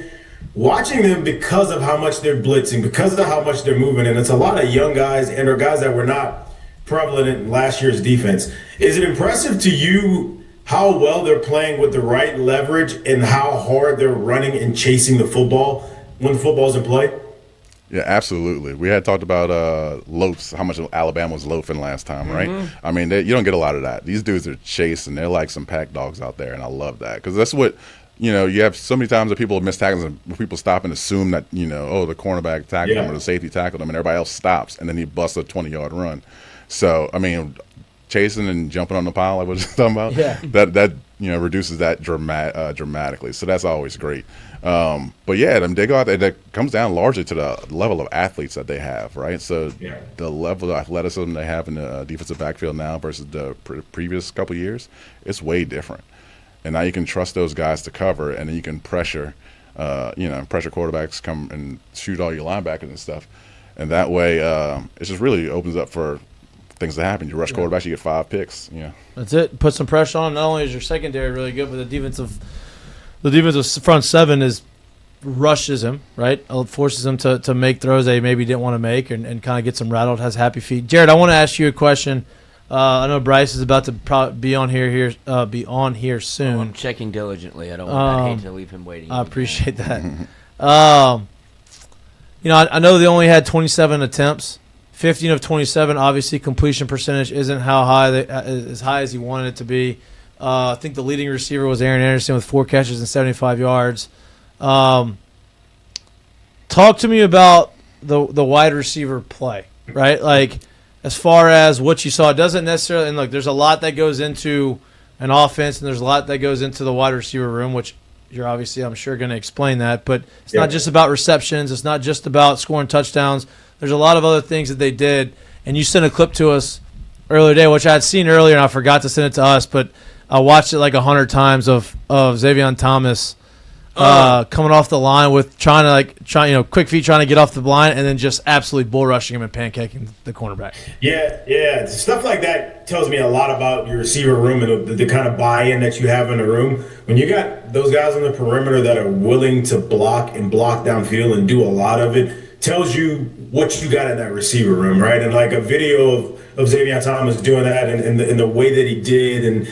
Watching them because of how much they're blitzing, because of how much they're moving, and it's a lot of young guys and or guys that were not prevalent in last year's defense. Is it impressive to you how well they're playing with the right leverage and how hard they're running and chasing the football when the football's in play?
Yeah, absolutely. We had talked about loafs, how much Alabama was loafing last time, right?
Mm-hmm.
You don't get a lot of that. These dudes are chasing. They're like some pack dogs out there, and I love that because that's what – you have so many times that people miss tackles and people stop and assume that, the cornerback tackled them or the safety tackled them, and everybody else stops, and then he busts a 20-yard run. So, chasing and jumping on the pile, like what you're talking about, that reduces that dramatically. So that's always great. But yeah, they go out there. That comes down largely to the level of athletes that they have, right? So the level of athleticism they have in the defensive backfield now versus the previous couple of years, it's way different. And now you can trust those guys to cover, and then you can pressure quarterbacks, come and shoot all your linebackers and stuff. And that way, it just really opens up for things to happen. You rush quarterbacks, you get 5 picks. Yeah,
that's it. Put some pressure on. Not only is your secondary really good, but the defensive front 7 rushes him, right? Forces him to make throws they maybe didn't want to make, and kind of gets him rattled. Has happy feet. Jared, I want to ask you a question. I know Bryce is about to be on here soon.
I'm checking diligently. I hate to leave him waiting.
I appreciate that. I know they only had 27 attempts, 15 of 27. Obviously, completion percentage isn't as high as he wanted it to be. I think the leading receiver was Aaron Anderson with 4 catches and 75 yards. Talk to me about the wide receiver play, right? Like, as far as what you saw, it doesn't necessarily – and look, there's a lot that goes into an offense and there's a lot that goes into the wide receiver room, which you're obviously, I'm sure, going to explain that. But it's not just about receptions. It's not just about scoring touchdowns. There's a lot of other things that they did. And you sent a clip to us earlier today, which I had seen earlier and I forgot to send it to us, but I watched it like 100 times of Xavier Thomas coming off the line with quick feet trying to get off the line and then just absolutely bull rushing him and pancaking the cornerback.
Yeah. Stuff like that tells me a lot about your receiver room and the kind of buy-in that you have in the room. When you got those guys on the perimeter that are willing to block and block downfield and do a lot of it, tells you what you got in that receiver room, right? And like a video of Xavier Thomas doing that and the way that he did. And,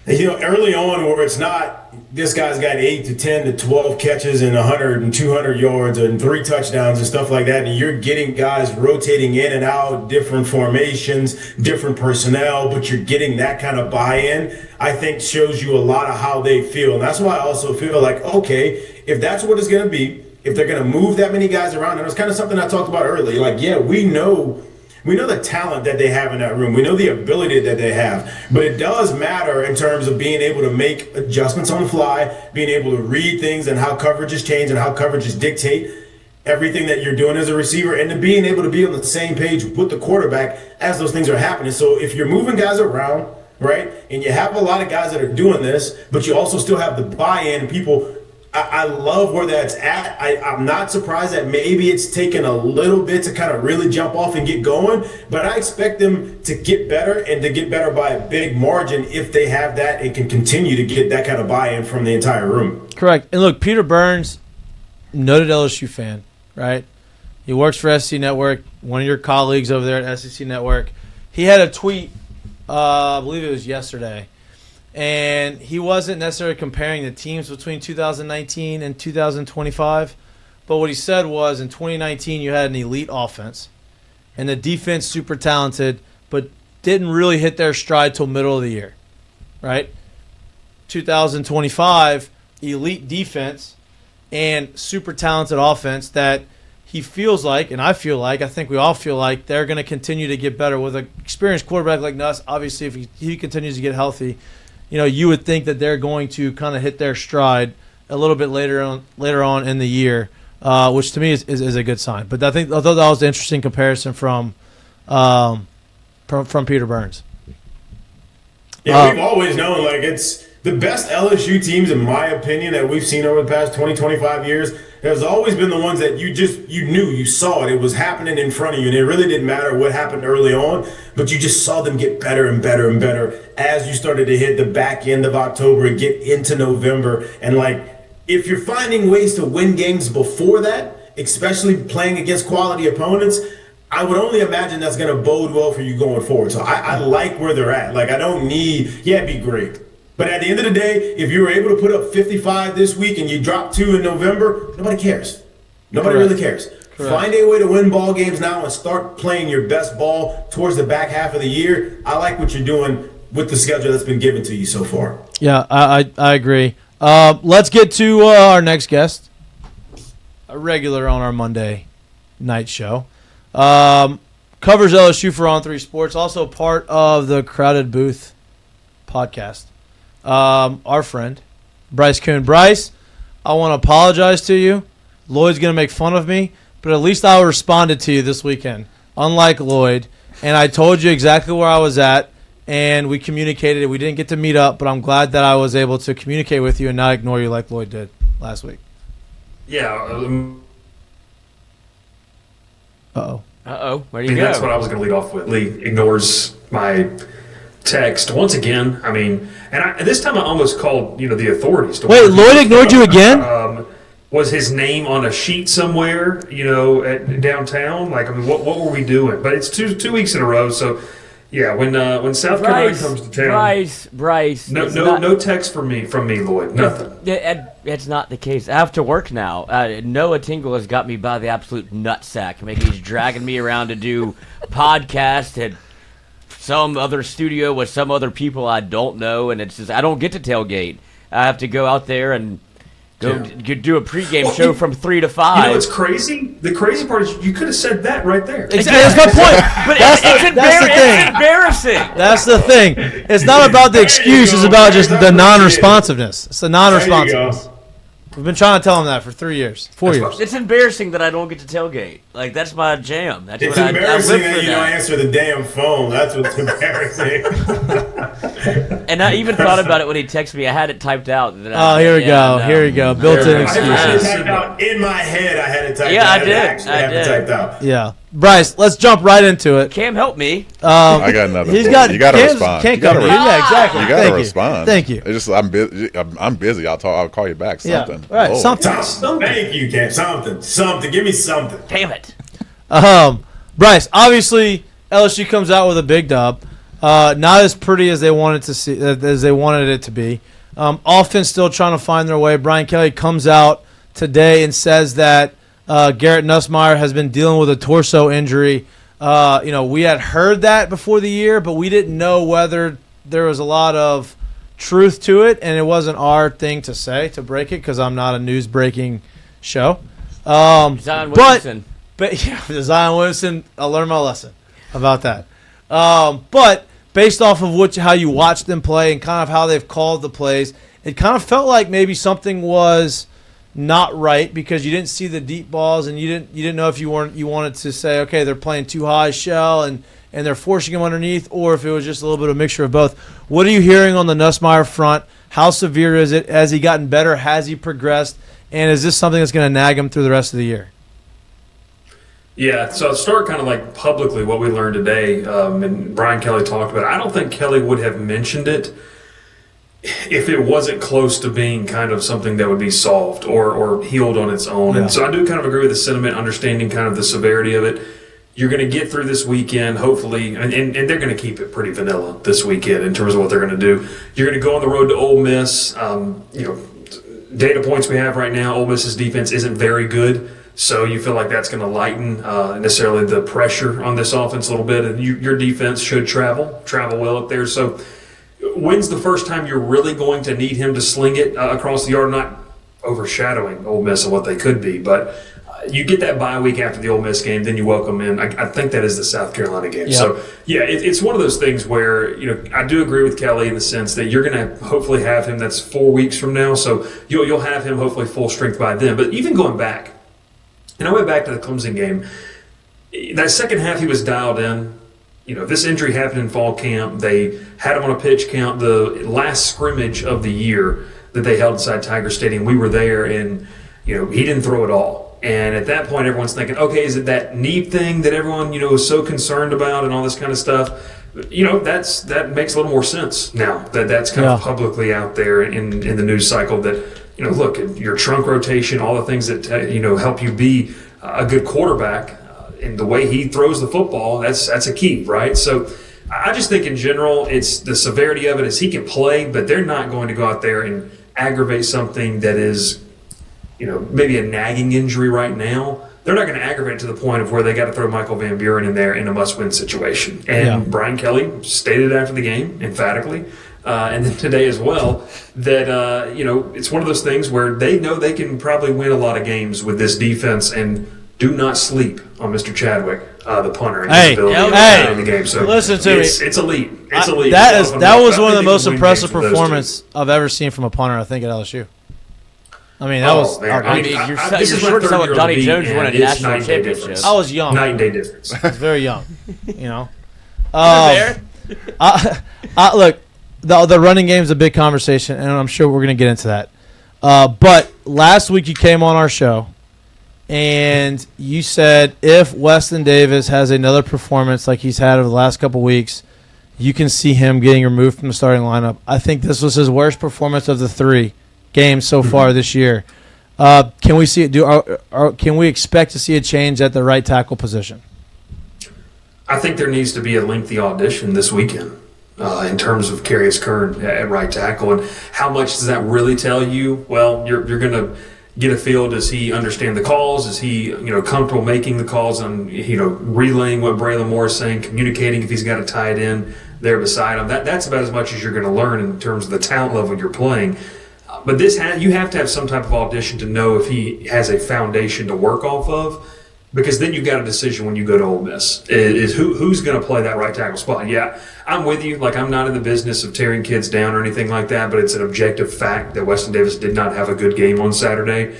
early on where it's not, this guy's got 8 to 10 to 12 catches and 100 and 200 yards and 3 touchdowns and stuff like that. And you're getting guys rotating in and out, different formations, different personnel, but you're getting that kind of buy-in, I think shows you a lot of how they feel. And that's why I also feel like, okay, if that's what it's going to be, if they're going to move that many guys around, and it was kind of something I talked about earlier, like, yeah, we know the talent that they have in that room. We know the ability that they have. But it does matter in terms of being able to make adjustments on the fly, being able to read things and how coverages change and how coverages dictate everything that you're doing as a receiver, and to being able to be on the same page with the quarterback as those things are happening. So if you're moving guys around, right, and you have a lot of guys that are doing this, but you also still have the buy-in, people – I love where that's at. I'm not surprised that maybe it's taken a little bit to kind of really jump off and get going, but I expect them to get better and to get better by a big margin if they have that and can continue to get that kind of buy-in from the entire room.
Correct. And look, Peter Burns, noted LSU fan, right? He works for SEC Network, one of your colleagues over there at SEC Network. He had a tweet, I believe it was yesterday, and he wasn't necessarily comparing the teams between 2019 and 2025, but what he said was in 2019 you had an elite offense, and the defense super talented, but didn't really hit their stride till middle of the year, right? 2025, elite defense and super talented offense that he feels like, and I feel like, I think we all feel like they're going to continue to get better with an experienced quarterback like Nuss. Obviously, if he continues to get healthy, you would think that they're going to kind of hit their stride a little bit later on in the year, which to me is a good sign. But I thought that was an interesting comparison from Peter Burns.
Yeah, we've always known, like, it's the best LSU teams, in my opinion, that we've seen over the past 20, 25 years. There's always been the ones that you knew, you saw it. It was happening in front of you, and it really didn't matter what happened early on, but you just saw them get better and better and better as you started to hit the back end of October and get into November. And, like, if you're finding ways to win games before that, especially playing against quality opponents, I would only imagine that's going to bode well for you going forward. So I like where they're at. Like, I don't need, it'd be great. But at the end of the day, if you were able to put up 55 this week and you drop 2 in November, nobody cares. Nobody really cares. Correct. Find a way to win ball games now and start playing your best ball towards the back half of the year. I like what you're doing with the schedule that's been given to you so far.
Yeah, I agree. Let's get to our next guest, a regular on our Monday night show. Covers LSU for On3 Sports, also part of the Crowded Booth podcast. Our friend, Bryce Koon. Bryce, I want to apologize to you. Lloyd's going to make fun of me, but at least I responded to you this weekend, unlike Lloyd, and I told you exactly where I was at, and we communicated. We didn't get to meet up, but I'm glad that I was able to communicate with you and not ignore you like Lloyd did last week.
Yeah.
Uh-oh. Where do you
I mean,
go?
that's what I was going to lead off with. Lee ignores my text once again. I mean, and this time I almost called, the authorities.
Wait, Lloyd ignored you again?
Was his name on a sheet somewhere, at downtown? Like, I mean, what were we doing? But it's two weeks in a row, so yeah. When South Carolina comes to town,
Bryce,
no text from me, Lloyd, nothing.
It's not the case. I have to work now. Noah Tingle has got me by the absolute nutsack. He's dragging me around to do podcasts at some other studio with some other people I don't know, and it's just I don't get to tailgate. I have to go out there and go do a pregame show from 3 to 5.
You know what's crazy? The crazy part is you could have said that right there.
Exactly. That's my point.
But
that's
it's embarrassing.
That's the thing. It's not about the excuse. It's about just the non-responsiveness. It's the non-responsiveness. We've been trying to tell him that for 3 years, 4 years.
It's embarrassing that I don't get to tailgate. Like, that's my jam. It's
embarrassing that you don't answer the damn phone. That's what's embarrassing.
And I even thought about it when he texted me. I had it typed out.
Here we go. No. Here we go. Built-in excuses.
I had it typed out in my head. I had it typed out.
Yeah, I did.
It typed out.
Yeah. Bryce, let's jump right into it.
Cam, help me.
I got another. You got to respond.
Can't come to you. Yeah, exactly.
You got to respond.
Thank you.
It's just I'm busy. I'll call you back. Something.
Yeah. Right. Something.
Thank you, Cam. Something. Give me something.
Damn it.
Bryce, obviously LSU comes out with a big dub. Not as pretty as they wanted it to be. Offense still trying to find their way. Brian Kelly comes out today and says that Garrett Nussmeier has been dealing with a torso injury. We had heard that before the year, but we didn't know whether there was a lot of truth to it, and it wasn't our thing to say, to break it, because I'm not a news-breaking show.
Zion Williamson.
But yeah, Zion Williamson, I learned my lesson about that. But based off of how you watch them play and kind of how they've called the plays, it kind of felt like maybe something was not right, because you didn't see the deep balls, and you didn't know if you wanted to say, okay, they're playing too high shell and they're forcing him underneath, or if it was just a little bit of a mixture of both. What are you hearing on the Nussmeier front? How severe is it? Has he gotten better? Has he progressed? And is this something that's going to nag him through the rest of the year?
Yeah, so I'll start kind of like publicly what we learned today, and Brian Kelly talked about it. I don't think Kelly would have mentioned it if it wasn't close to being kind of something that would be solved or healed on its own.
Yeah.
And so I do kind of agree with the sentiment, understanding kind of the severity of it. You're going to get through this weekend, hopefully, and they're going to keep it pretty vanilla this weekend in terms of what they're going to do. You're going to go on the road to Ole Miss. Data points we have right now, Ole Miss's defense isn't very good. So you feel like that's going to lighten necessarily the pressure on this offense a little bit, and your defense should travel well up there. So when's the first time you're really going to need him to sling it across the yard? Not overshadowing Ole Miss and what they could be, but you get that bye week after the Ole Miss game, then you welcome in. I think that is the South Carolina game.
Yep.
So yeah, it's one of those things where I do agree with Kelly in the sense that you're going to hopefully have him. That's 4 weeks from now, so you'll have him hopefully full strength by then. But even going back. And I went back to the Clemson game. That second half, he was dialed in. This injury happened in fall camp. They had him on a pitch count. The last scrimmage of the year that they held inside Tiger Stadium, we were there, and he didn't throw it all. And at that point, everyone's thinking, okay, is it that knee thing that everyone is so concerned about and all this kind of stuff? That makes a little more sense now that's kind of publicly out there in the news cycle that. Look, your trunk rotation, all the things that help you be a good quarterback, and the way he throws the football, that's a key, right? So I just think in general, it's the severity of it is he can play, but they're not going to go out there and aggravate something that is, maybe a nagging injury right now. They're not going to aggravate it to the point of where they got to throw Michael Van Buren in there in a must-win situation. And Brian Kelly stated after the game emphatically. And then today as well, that, it's one of those things where they know they can probably win a lot of games with this defense, and do not sleep on Mr. Chadwick, the punter, and his ability in the game. So
listen to me.
It's elite. It's elite.
That was one of the most impressive performances I've ever seen from a punter, I think, at LSU. I mean, that was.
You're short selling Johnny Jones winning a national championship.
I was young.
Night and day difference.
I was very young. Look. The running game is a big conversation, and I'm sure we're going to get into that. But last week you came on our show, and you said if Weston Davis has another performance like he's had over the last couple weeks, you can see him getting removed from the starting lineup. I think this was his worst performance of the 3 games so far this year. Can we see it? Can we expect to see a change at the right tackle position?
I think there needs to be a lengthy audition this weekend. In terms of Karius Kern at right tackle, and how much does that really tell you? Well, you're going to get a feel. Does he understand the calls? Is he comfortable making the calls and relaying what Braylon Moore is saying, communicating if he's got a tight end there beside him? That's about as much as you're going to learn in terms of the talent level you're playing. But you have to have some type of audition to know if he has a foundation to work off of. Because then you've got a decision when you go to Ole Miss is who's going to play that right tackle spot. Yeah, I'm with you. Like, I'm not in the business of tearing kids down or anything like that, but it's an objective fact that Weston Davis did not have a good game on Saturday.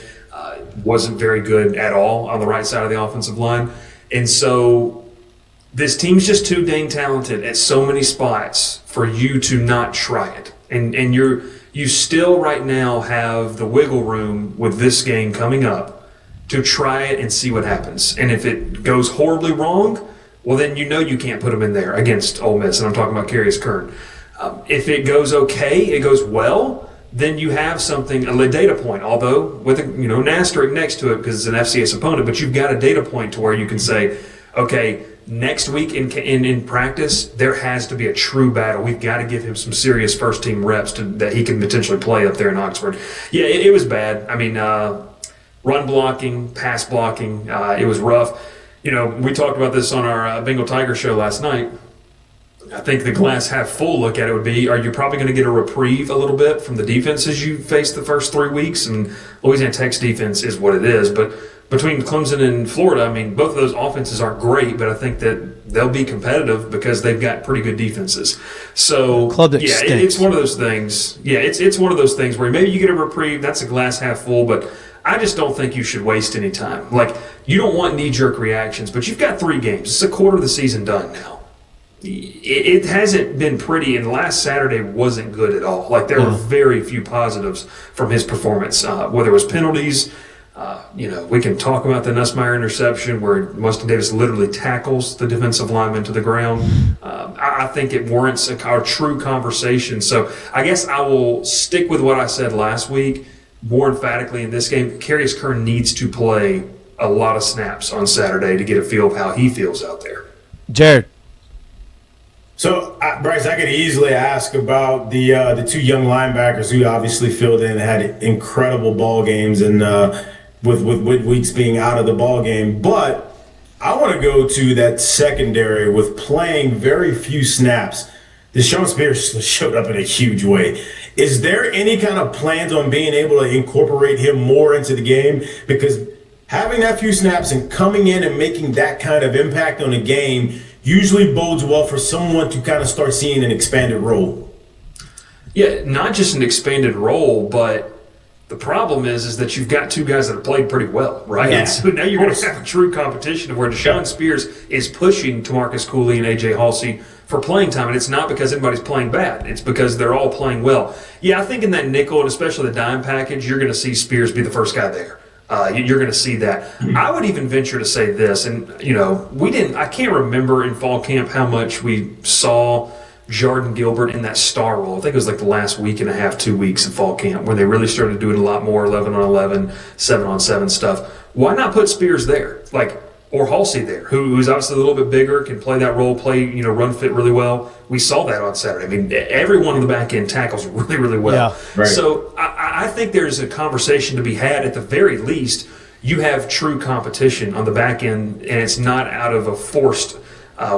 Wasn't very good at all on the right side of the offensive line. And so this team's just too dang talented at so many spots for you to not try it. And you still right now have the wiggle room with this game coming up to try it and see what happens. And if it goes horribly wrong, well, then you can't put them in there against Ole Miss. And I'm talking about Bryce Koon. If it goes okay, it goes well, then you have something, a data point, although with an asterisk next to it because it's an FCS opponent, but you've got a data point to where you can say, okay, next week in practice, there has to be a true battle. We've got to give him some serious first-team reps that he can potentially play up there in Oxford. Yeah, it was bad. I mean, run blocking, pass blocking, it was rough. We talked about this on our Bengal Tiger show last night. I think the glass half full look at it would be, are you probably going to get a reprieve a little bit from the defenses you faced the first 3 weeks? And Louisiana Tech's defense is what it is. But between Clemson and Florida, I mean, both of those offenses aren't great, but I think that they'll be competitive because they've got pretty good defenses. So, it's one of those things. Yeah, it's one of those things where maybe you get a reprieve. That's a glass half full, but I just don't think you should waste any time. Like, you don't want knee-jerk reactions, but you've got 3 games. It's a quarter of the season done now. It hasn't been pretty, and last Saturday wasn't good at all. Like, there were very few positives from his performance. Whether it was penalties, we can talk about the Nussmeier interception where Mustang Davis literally tackles the defensive lineman to the ground. I think it warrants a true conversation. So I guess I will stick with what I said last week more emphatically in this game. Bryce Koon needs to play a lot of snaps on Saturday to get a feel of how he feels out there.
Jared.
So, Bryce, I could easily ask about the 2 young linebackers who obviously filled in and had incredible ball games, and with Weeks being out of the ball game. But I want to go to that secondary with playing very few snaps. Deshaun Spears showed up in a huge way. Is there any kind of plans on being able to incorporate him more into the game? Because having that few snaps and coming in and making that kind of impact on the game usually bodes well for someone to kind of start seeing an expanded role.
Yeah, not just an expanded role, but the problem is that you've got 2 guys that have played pretty well, right?
Yeah,
so now you're going to have a true competition of where Deshaun Spears is pushing Tamarcus Cooley and A.J. Halsey for playing time, and it's not because anybody's playing bad. It's because they're all playing well. Yeah, I think in that nickel and especially the dime package, you're going to see Spears be the first guy there. You're going to see that. I would even venture to say this, and I can't remember in fall camp how much we saw Jordan Gilbert in that star role. I think it was like the last week and a half, 2 weeks of fall camp where they really started doing a lot more 11-on-11, 7-on-7 stuff. Why not put Spears there? Or Halsey there, who's obviously a little bit bigger, can play that role, run fit really well. We saw that on Saturday. I mean, everyone on the back end tackles really, really well.
Yeah, right.
So I think there's a conversation to be had. At the very least, you have true competition on the back end, and it's not out of a forced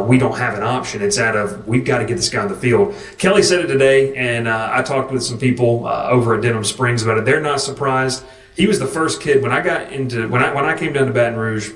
we don't have an option. It's out of we've got to get this guy on the field. Kelly said it today, and I talked with some people over at Denham Springs about it. They're not surprised. He was the first kid when I came down to Baton Rouge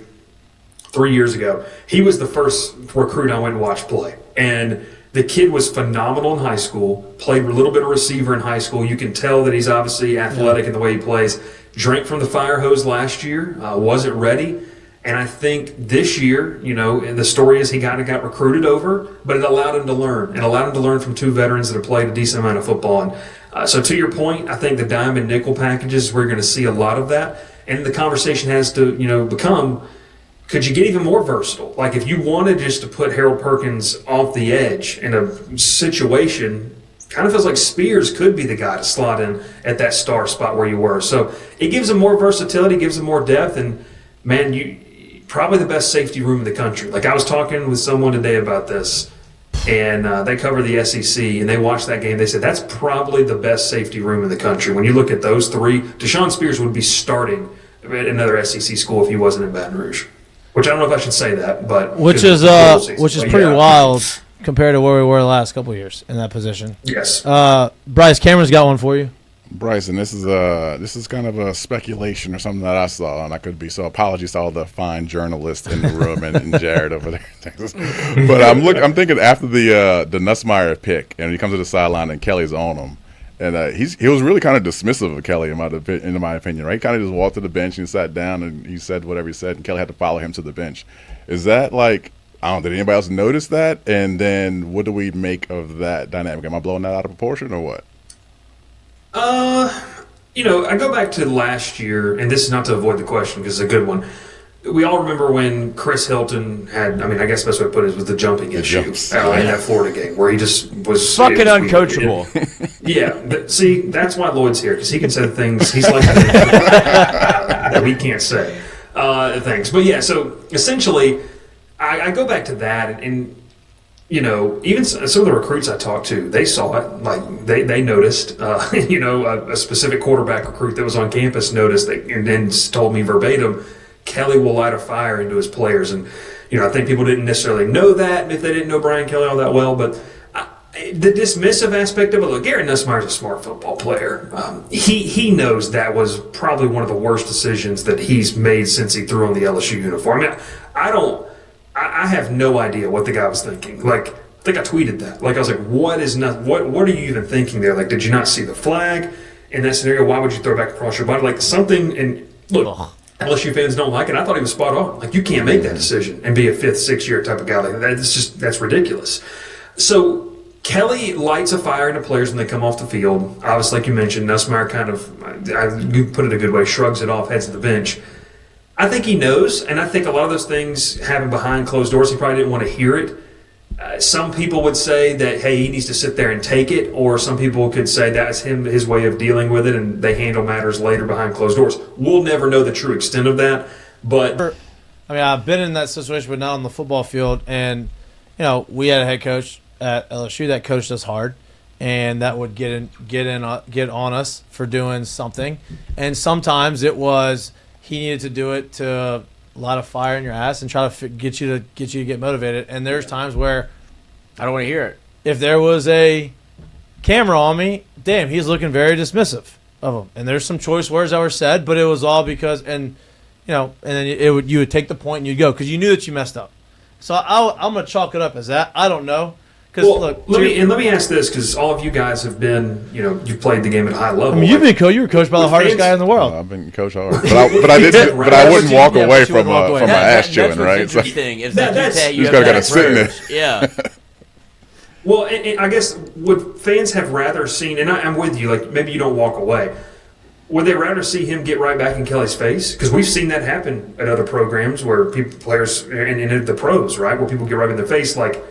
3 years ago. He was the first recruit I went and watched play. And the kid was phenomenal in high school, played a little bit of receiver in high school. You can tell that he's obviously athletic in the way he plays. Drank from the fire hose last year, wasn't ready. And I think this year, the story is he got recruited over, but it allowed him to learn. It allowed him to learn from 2 veterans that have played a decent amount of football. And so to your point, I think the dime and nickel packages, we're going to see a lot of that. And the conversation has to, become, could you get even more versatile? Like if you wanted just to put Harold Perkins off the edge in a situation, kind of feels like Spears could be the guy to slot in at that star spot where you were. So it gives him more versatility, gives him more depth, and man, you probably the best safety room in the country. Like I was talking with someone today about this, and they cover the SEC, and they watched that game. They said that's probably the best safety room in the country. When you look at those 3, Deshaun Spears would be starting at another SEC school if he wasn't in Baton Rouge. Which I don't know if I should say that, but
which is pretty wild compared to where we were the last couple of years in that position.
Yes.
Bryce, Cameron's got one for you.
Bryce, and this is kind of a speculation or something that I saw, and I could be, so apologies to all the fine journalists in the room and Jared over there in Texas. But I'm thinking after the Nussmeier pick, and he comes to the sideline and Kelly's on him, and he was really kind of dismissive of Kelly in my opinion, right? He kind of just walked to the bench and sat down and he said whatever he said, and Kelly had to follow him to the bench. Is that like I don't. Did anybody else notice that? And then what do we make of that dynamic? Am I blowing that out of proportion or what?
I go back to last year, and this is not to avoid the question because it's a good one. We all remember when Chris Hilton had, I guess the best way to put it was the jumping issue in that Florida game where he just was
fucking uncoachable.
See, that's why Lloyd's here, because he can say things he's like that we can't say things. But yeah, so essentially, I go back to that, and even some of the recruits I talked to, they saw it. Like they noticed. A specific quarterback recruit that was on campus noticed, and then told me verbatim, Kelly will light a fire into his players. And I think people didn't necessarily know that if they didn't know Brian Kelly all that well. But the dismissive aspect of it, look, Garrett Nussmeier's a smart football player. He knows that was probably one of the worst decisions that he's made since he threw on the LSU uniform. I have no idea what the guy was thinking. Like, I think I tweeted that. Like, I was like, what are you even thinking there? Like, did you not see the flag in that scenario? Why would you throw back across your body? Like, something, and look, LSU fans don't like it. I thought he was spot on. Like, you can't make that decision and be a 5th, 6th year type of guy like that. That's ridiculous. So, Kelly lights a fire into players when they come off the field. Obviously, like you mentioned, Nussmeier kind of, you put it a good way, shrugs it off, heads to the bench. I think he knows, and I think a lot of those things happen behind closed doors. He probably didn't want to hear it. Some people would say that, hey, he needs to sit there and take it, or some people could say that's his way of dealing with it, and they handle matters later behind closed doors. We'll never know the true extent of that, but...
I've been in that situation, but not on the football field, and, we had a head coach at LSU that coached us hard, and that would get on us for doing something, and sometimes it was he needed to do it to light a fire in your ass and try to get you to get motivated. And there's times where
I don't want to hear it.
If there was a camera on me, damn, he's looking very dismissive of him. And there's some choice words that were said, but it was all because, and then you would take the point and you'd go because you knew that you messed up. So I'm gonna chalk it up as that. I don't know.
Well, let me ask this, because all of you guys have been, you've played the game at a high level.
You were coached by the hardest guy in the world.
I've been coached hard, but I wouldn't walk away from my ass chewing, right?
That's interesting. Is
you just gotta sit in there.
Yeah.
Well, and I guess would fans have rather seen, and I'm with you, like maybe you don't walk away. Would they rather see him get right back in Kelly's face? Because we've seen that happen at other programs where players and the pros, right, where people get right in their face, like.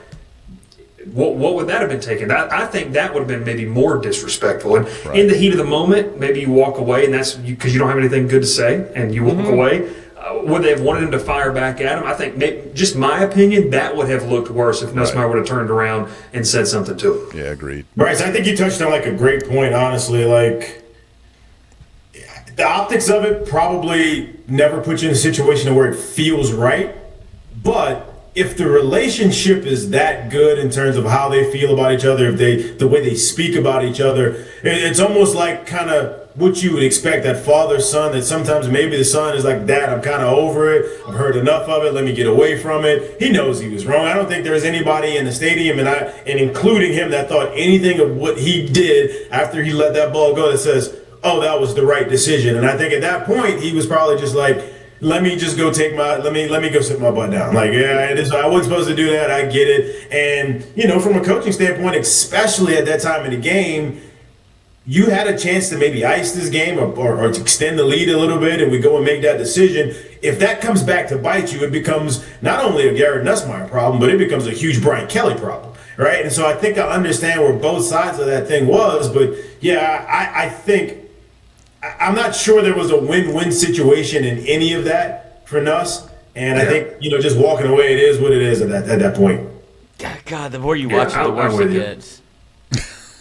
What would that have been taken? I think that would have been maybe more disrespectful. And in the heat of the moment, maybe you walk away, and that's because you don't have anything good to say, and you walk away. Would they have wanted him to fire back at him? I think, just my opinion, that would have looked worse if Nussmeier would have turned around and said something to him.
Yeah, agreed.
Bryce, I think you touched on like a great point, honestly. Like, the optics of it probably never put you in a situation where it feels right, but if the relationship is that good in terms of how they feel about each other, the way they speak about each other, it's almost like kind of what you would expect, that father-son, that sometimes maybe the son is like, Dad, I'm kind of over it. I've heard enough of it. Let me get away from it. He knows he was wrong. I don't think there's anybody in the stadium, and including him, that thought anything of what he did after he let that ball go that says, oh, that was the right decision. And I think at that point, he was probably just like, let me just go let me go sit my butt down. Like, I wasn't supposed to do that. I get it. And, from a coaching standpoint, especially at that time in the game, you had a chance to maybe ice this game or to extend the lead a little bit, and we go and make that decision. If that comes back to bite you, it becomes not only a Garrett Nussmeier problem, but it becomes a huge Brian Kelly problem, right? And so I think I understand where both sides of that thing was, but yeah, I think I'm not sure there was a win-win situation in any of that for Nuss, and I think just walking away, it is what it is at that point.
God, the more you watch it, the worse it gets.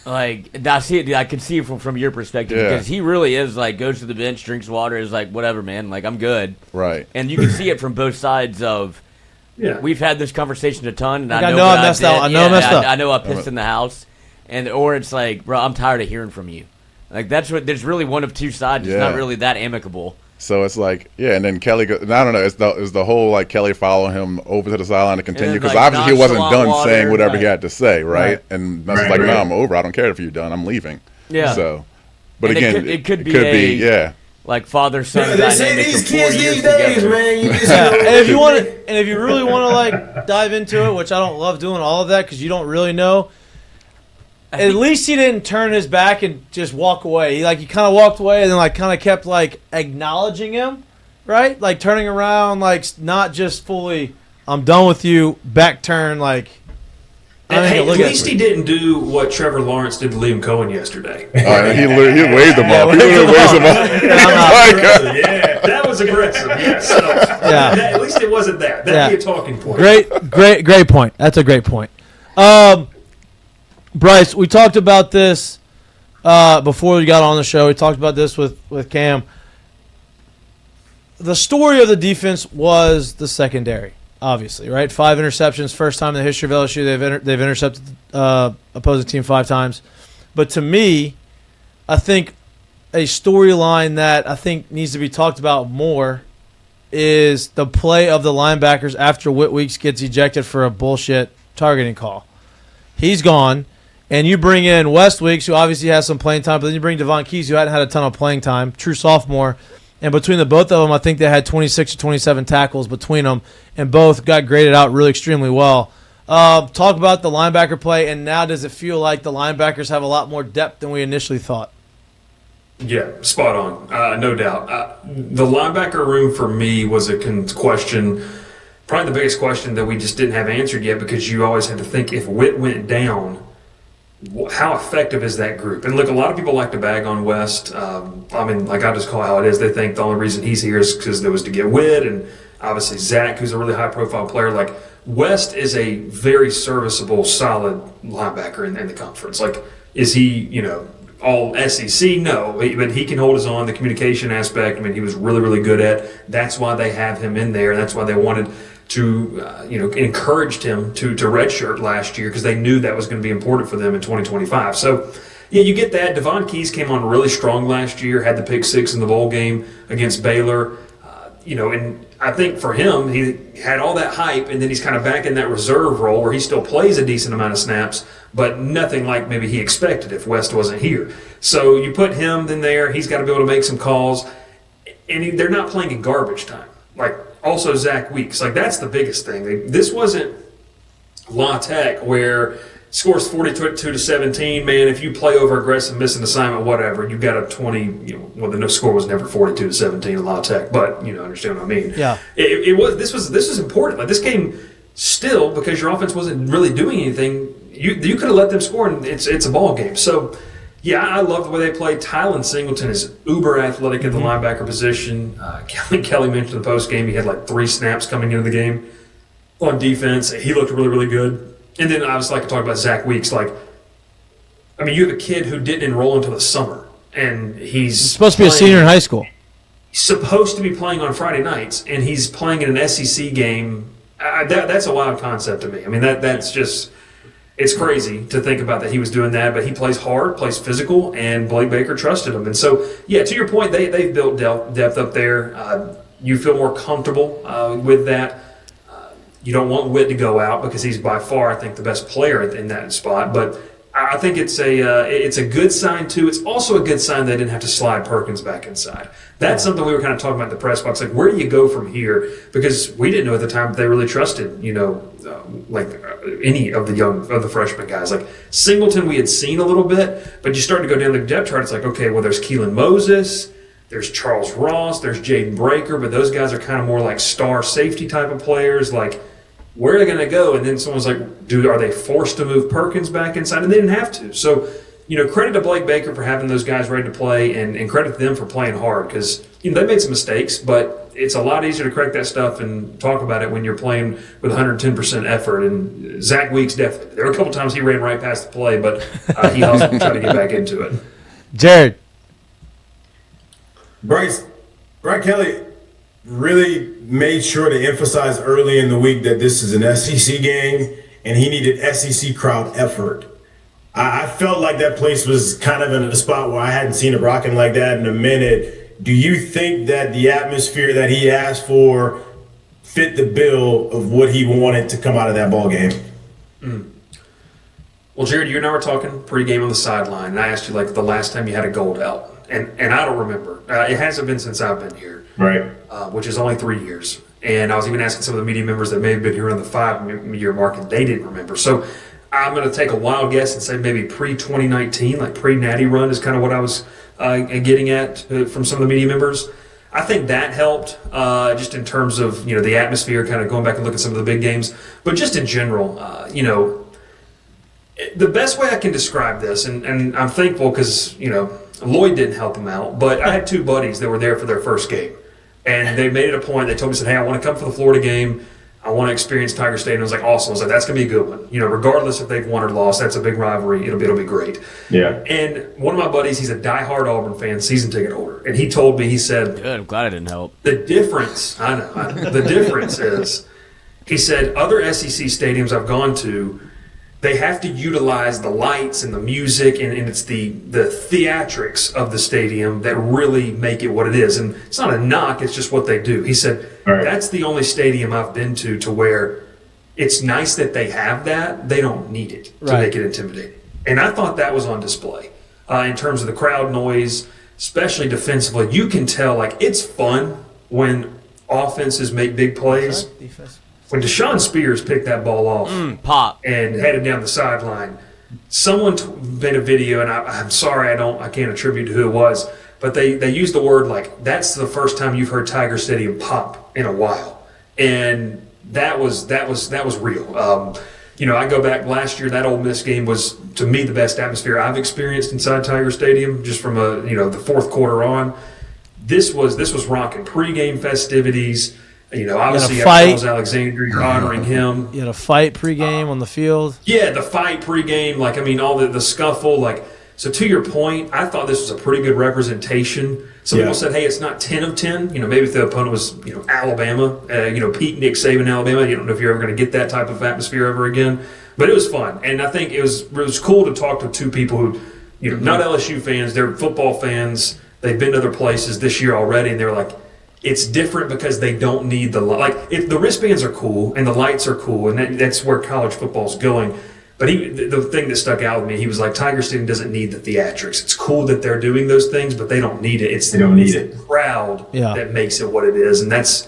Like, I can see it from your perspective because he really is like goes to the bench, drinks water, is like whatever, man. Like, I'm good,
right?
And you can see it from both sides of. Yeah, we've had this conversation a ton, and I
know I messed up.
I know I pissed in the house, or it's like, bro, I'm tired of hearing from you. Like, there's really one of two sides. It's not really that amicable.
So it's like, and then Kelly, I don't know, it's the whole, like, Kelly following him over to the sideline to continue, because obviously he wasn't done saying whatever he had to say, right? And Nuss is like, no, I'm over. I don't care if you're done. I'm leaving.
Yeah.
So, but
and
again,
it could be like father-son
They
dynamic
say
of
these
4
kids
years
these days,
together.
man. You just
And if you really want to like dive into it, which I don't love doing all of that because you don't really know. At least he didn't turn his back and just walk away. He kind of walked away and then like kind of kept like acknowledging him, right? Like turning around, like not just fully, I'm done with you, back turn, like.
At least he didn't do what Trevor Lawrence did to Liam Cohen yesterday.
He waved him off. He literally waved him off.
Yeah, that was aggressive. Yes. So, at least it wasn't that. That'd be a talking point.
Great point. That's a great point. Bryce, we talked about this before we got on the show. We talked about this with Cam. The story of the defense was the secondary, obviously, right? 5 interceptions, first time in the history of LSU they've intercepted opposing team 5 times. But to me, I think a storyline that I think needs to be talked about more is the play of the linebackers after Whit Weeks gets ejected for a bullshit targeting call. He's gone. And you bring in West Weeks, who obviously has some playing time, but then you bring Vaughn, who hadn't had a ton of playing time, true sophomore. And between the both of them, I think they had 26 or 27 tackles between them, and both got graded out really extremely well. Talk about the linebacker play, and now does it feel like the linebackers have a lot more depth than we initially thought?
Yeah, spot on, no doubt. The linebacker room for me was a question, probably the biggest question that we just didn't have answered yet, because you always had to think if Whit went down, how effective is that group? And look, a lot of people like to bag on West. I just call it how it is. They think the only reason he's here is because there was to get Whit, and obviously Zach, who's a really high-profile player. Like, West is a very serviceable, solid linebacker in the conference. Like, is he, all SEC? No, but he can hold his own. The communication aspect, he was really, really good at. That's why they have him in there. That's why they wanted to, encouraged him to redshirt last year, because they knew that was going to be important for them in 2025. So, yeah, you get that. Devon Keys came on really strong last year, had the pick 6 in the bowl game against Baylor. And I think for him, he had all that hype, and then he's kind of back in that reserve role where he still plays a decent amount of snaps, but nothing like maybe he expected if West wasn't here. So you put him in there, he's got to be able to make some calls, and they're not playing in garbage time. Like, also Zach Weeks. Like, that's the biggest thing. This wasn't La Tech where scores 42-17. Man, if you play over aggressive, miss an assignment, whatever, you got a 20. The score was never 42-17 in La Tech, but understand what I mean.
Yeah.
It was. This was important. Like, this game still, because your offense wasn't really doing anything. You could have let them score, and it's a ball game. So. Yeah, I love the way they play. Tylen Singleton is uber athletic at the linebacker position. Kelly mentioned in the post game he had like 3 snaps coming into the game on defense. He looked really, really good. And then I was like to talk about Zach Weeks. You have a kid who didn't enroll until the summer, and he's
supposed to be a senior in high school.
He's supposed to be playing on Friday nights, and he's playing in an SEC game. That's a wild concept to me. That's just. It's crazy to think about that he was doing that, but he plays hard, plays physical, and Blake Baker trusted him. And so, yeah, to your point, they've built depth up there. You feel more comfortable with that. You don't want Whit to go out because he's by far, I think, the best player in that spot. But I think it's a good sign, too. It's also a good sign they didn't have to slide Perkins back inside. That's something we were kind of talking about in the press box. Like, where do you go from here? Because we didn't know at the time if they really trusted, any of the freshman guys. Like, Singleton we had seen a little bit, but you start to go down the depth chart, it's like, okay, well, there's Keelan Moses, there's Charles Ross, there's Jaden Breaker, but those guys are kind of more like star safety type of players. Like, where are they going to go? And then someone's like, are they forced to move Perkins back inside? And they didn't have to. So, credit to Blake Baker for having those guys ready to play, and credit to them for playing hard, because, they made some mistakes, but it's a lot easier to correct that stuff and talk about it when you're playing with 110% effort. And Zach Weeks, definitely. There were a couple times he ran right past the play, but he also tried to get back into it.
Jared.
Bryce Kelly really made sure to emphasize early in the week that this is an SEC game and he needed SEC crowd effort. I felt like that place was kind of in a spot where I hadn't seen it rocking like that in a minute. Do you think that the atmosphere that he asked for fit the bill of what he wanted to come out of that ball game?
Well, Jared, you and I were talking pregame on the sideline, and I asked you, the last time you had a gold out. and I don't remember. It hasn't been since I've been here,
Right.
Which is only 3 years. And I was even asking some of the media members that may have been here on the 5-year mark, and they didn't remember. So I'm going to take a wild guess and say maybe pre-2019, like pre-Natty run is kind of what I was getting at from some of the media members. I think that helped just in terms of, the atmosphere, kind of going back and looking at some of the big games. But just in general, the best way I can describe this, and I'm thankful because, Lloyd didn't help him out, but I had 2 buddies that were there for their first game. And they made it a point. They told me, hey, I want to come for the Florida game. I want to experience Tiger Stadium. I was like, awesome. I was like, that's going to be a good one. Regardless if they've won or lost, that's a big rivalry. It'll be great.
Yeah.
And one of my buddies, he's a diehard Auburn fan, season ticket holder. And he told me, he said,
good, I'm glad I didn't help.
The difference, the difference is, he said, other SEC stadiums I've gone to, they have to utilize the lights and the music, and it's the theatrics of the stadium that really make it what it is. And it's not a knock, it's just what they do. He said, That's the only stadium I've been to where it's nice that they have that. They don't need it to make it intimidating. And I thought that was on display in terms of the crowd noise, especially defensively. You can tell, it's fun when offenses make big plays. When Deshaun Spears picked that ball off
pop
and headed down the sideline, someone made a video, and I'm sorry I can't attribute to who it was, but they used the word that's the first time you've heard Tiger Stadium pop in a while, and that was real. I go back last year. That Ole Miss game was, to me, the best atmosphere I've experienced inside Tiger Stadium, just from the fourth quarter on. This was rocking pregame festivities. Obviously, Charles Alexander, you're honoring him.
You had a fight pregame on the field.
Yeah, the fight pregame, all the scuffle. So to your point, I thought this was a pretty good representation. Some people said, hey, it's not 10 of 10. Maybe if the opponent was, Alabama, Pete Nick Saban, Alabama. You don't know if you're ever going to get that type of atmosphere ever again. But it was fun. And I think it was cool to talk to 2 people who, not LSU fans, they're football fans. They've been to other places this year already, and they're like, it's different because they don't need if the wristbands are cool and the lights are cool, and that's where college football's going. But the thing that stuck out with me, he was like, Tiger Stadium doesn't need the theatrics. It's cool that they're doing those things, but they don't need it. The crowd that makes it what it is, and that's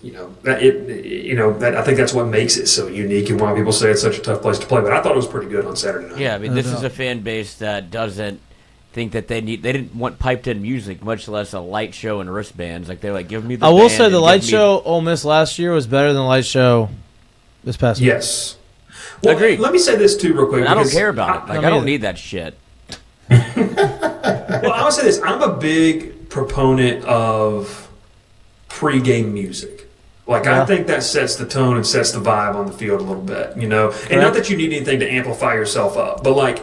I think that's what makes it so unique and why people say it's such a tough place to play. But I thought it was pretty good on Saturday night.
Yeah, this is a fan base that doesn't think that they didn't want piped in music, much less a light show and wristbands. They're give me the
I will say the light show Ole Miss last year was better than the light show this past week.
Yes. Well,
agreed.
Let me say this too real quick.
I don't care about it. I don't need that shit.
Well, I would say this. I'm a big proponent of pregame music. I think that sets the tone and sets the vibe on the field a little bit, And not that you need anything to amplify yourself up, but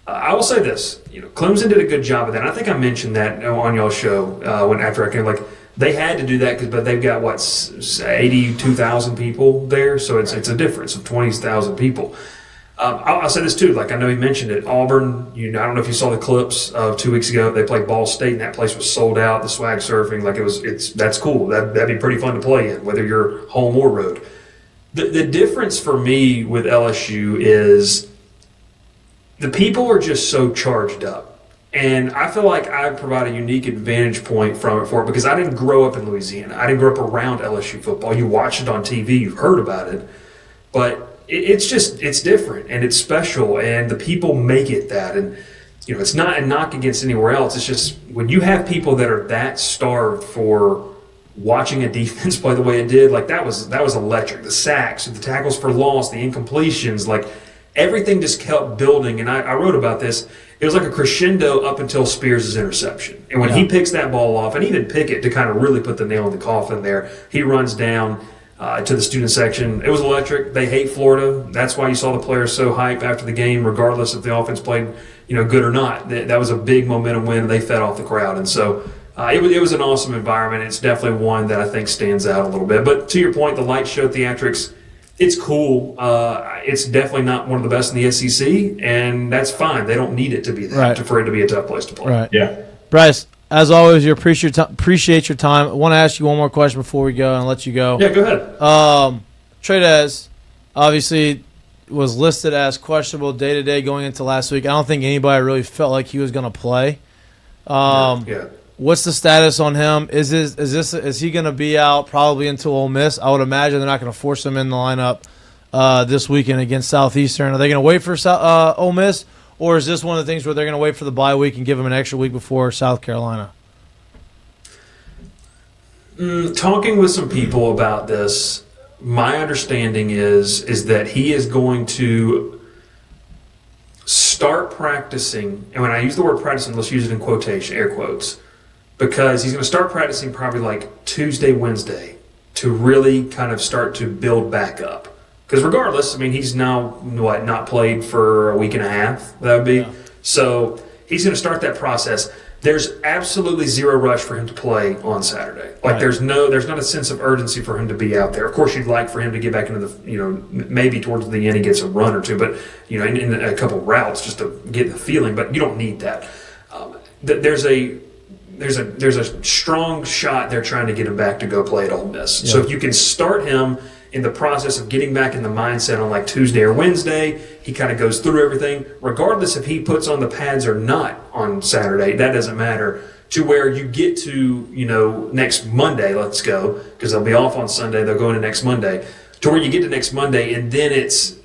I will say this, Clemson did a good job of that. And I think I mentioned that on y'all's show after I came. They had to do that but they've got 82,000 people there, so it's a difference of 20,000 people. I'll say this too. I know he mentioned it. Auburn. I don't know if you saw the clips of 2 weeks ago. They played Ball State, and that place was sold out. The swag surfing, that's cool. That'd be pretty fun to play in, whether you're home or road. The difference for me with LSU is the people are just so charged up. And I feel like I provide a unique advantage point for it because I didn't grow up in Louisiana. I didn't grow up around LSU football. You watch it on TV, you've heard about it. But it's different and it's special, and the people make it that. And, it's not a knock against anywhere else. It's just when you have people that are that starved for watching a defense play the way it did, that was electric. The sacks, the tackles for loss, the incompletions, everything just kept building, and I wrote about this. It was like a crescendo up until Spears' interception. And when he picks that ball off, and even Pickett to kind of really put the nail in the coffin there, he runs down to the student section. It was electric. They hate Florida. That's why you saw the players so hype after the game, regardless if the offense played good or not. That was a big momentum win. They fed off the crowd. And so it was an awesome environment. It's definitely one that I think stands out a little bit. But to your point, the light show theatrics, it's cool. It's definitely not one of the best in the SEC, and that's fine. They don't need it to be that for it to be a tough place to play.
Right.
Yeah.
Bryce, as always, you appreciate your time. I want to ask you one more question before we go and let you go.
Yeah, go ahead.
Trades obviously was listed as questionable day-to-day going into last week. I don't think anybody really felt like he was going to play. What's the status on him? Is he going to be out probably until Ole Miss? I would imagine they're not going to force him in the lineup this weekend against Southeastern. Are they going to wait for Ole Miss, or is this one of the things where they're going to wait for the bye week and give him an extra week before South Carolina?
Talking with some people about this, my understanding is that he is going to start practicing, and when I use the word practicing, let's use it in quotation, air quotes, because he's going to start practicing probably like Tuesday, Wednesday to really kind of start to build back up. Because regardless, I mean, he's now, not played for a week and a half, that would be. Yeah. So he's going to start that process. There's absolutely zero rush for him to play on Saturday. Like right. there's not a sense of urgency for him to be out there. Of course, you'd like for him to get back into the, maybe towards the end he gets a run or two, but in a couple routes just to get the feeling. But you don't need that. There's a strong shot they're trying to get him back to go play at Ole Miss. Yeah. So if you can start him in the process of getting back in the mindset on like Tuesday or Wednesday, he kind of goes through everything, regardless if he puts on the pads or not on Saturday, that doesn't matter, to where you get to, next Monday, let's go, because they'll be off on Sunday, they'll go into next Monday, to where you get to next Monday and then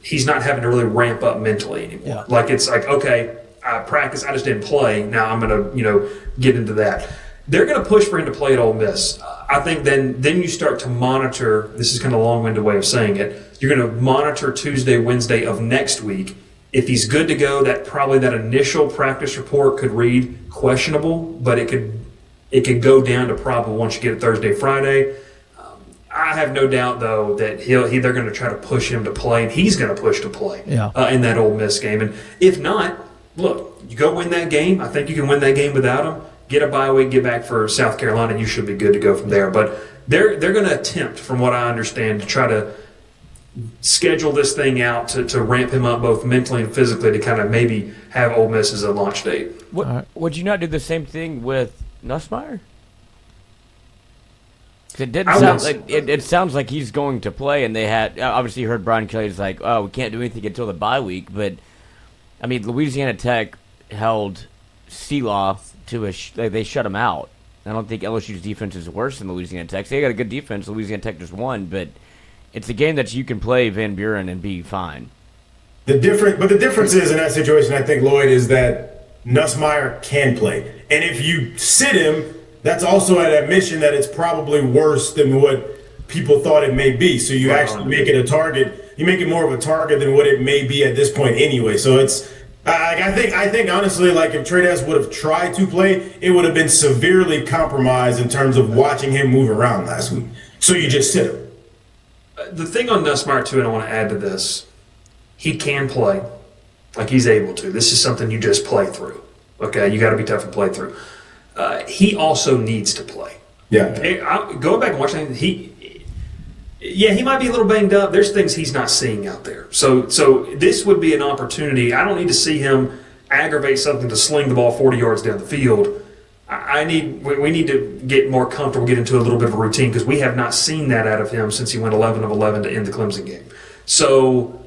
he's not having to really ramp up mentally anymore. Yeah. Like it's like, okay, I practice, I just didn't play, now I'm going to, get into that. They're going to push for him to play at Ole Miss. I think then you start to monitor, this is kind of a long-winded way of saying it, you're going to monitor Tuesday, Wednesday of next week. If he's good to go, that initial practice report could read questionable, but it could go down to probable once you get it Thursday, Friday. I have no doubt, though, that they're going to try to push him to play, and he's going to push to play in that Ole Miss game. And if not, look, you go win that game. I think you can win that game without him. Get a bye week, get back for South Carolina, and you should be good to go from there. But they're going to attempt, from what I understand, to try to schedule this thing out to ramp him up both mentally and physically to kind of maybe have Ole Miss as a launch date.
Would you not do the same thing with Nussmeier? It didn't sound like it sounds like he's going to play, and they had obviously you heard Brian Kelly's like, oh, we can't do anything until the bye week. But I mean, Louisiana Tech held Seelaw to they shut him out. I don't think LSU's defense is worse than Louisiana Tech. They got a good defense. Louisiana Tech just won, but it's a game that you can play Van Buren and be fine.
But the difference is in that situation, I think, Lloyd, is that Nussmeier can play, and if you sit him, that's also an admission that it's probably worse than what people thought it may be. So you actually make it a target. You make it more of a target than what it may be at this point anyway. So it's. I think honestly, like if Trey Davis would have tried to play, it would have been severely compromised in terms of watching him move around last week. So you just sit him.
The thing on Nussmeier too, and I want to add to this, he can play, like he's able to. This is something you just play through. Okay, you got to be tough to play through. He also needs to play.
Yeah.
Going back and watching, he might be a little banged up. There's things he's not seeing out there. So this would be an opportunity. I don't need to see him aggravate something to sling the ball 40 yards down the field. We need to get more comfortable, get into a little bit of a routine, because we have not seen that out of him since he went 11 of 11 to end the Clemson game. So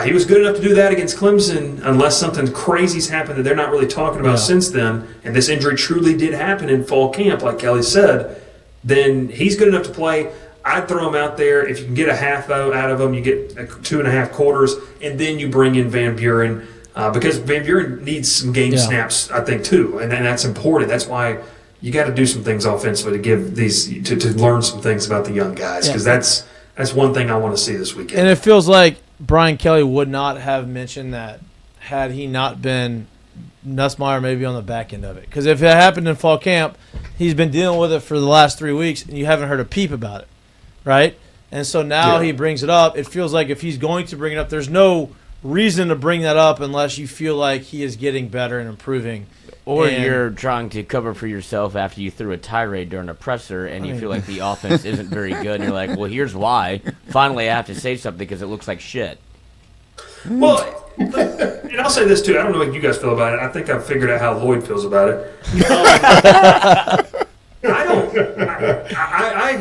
he was good enough to do that against Clemson, unless something crazy's happened that they're not really talking about since then, and this injury truly did happen in fall camp, like Kelly said, then he's good enough to play. I'd throw him out there. If you can get a half out of him, you get 2.5 quarters, and then you bring in Van Buren, because Van Buren needs some game snaps, I think, too, and that's important. That's why you got to do some things offensively to give to learn some things about the young guys, because that's one thing I want to see this weekend.
And it feels like Brian Kelly would not have mentioned that had he not been Nussmeier maybe on the back end of it. Because if it happened in fall camp, he's been dealing with it for the last 3 weeks, and you haven't heard a peep about it. Right? And so now he brings it up. It feels like if he's going to bring it up, there's no reason to bring that up unless you feel like he is getting better and improving.
Or you're trying to cover for yourself after you threw a tirade during a presser and you feel like the offense isn't very good. And you're like, well, here's why. Finally, I have to say something because it looks like shit.
Well, and I'll say this, too. I don't know what you guys feel about it. I think I've figured out how Lloyd feels about it.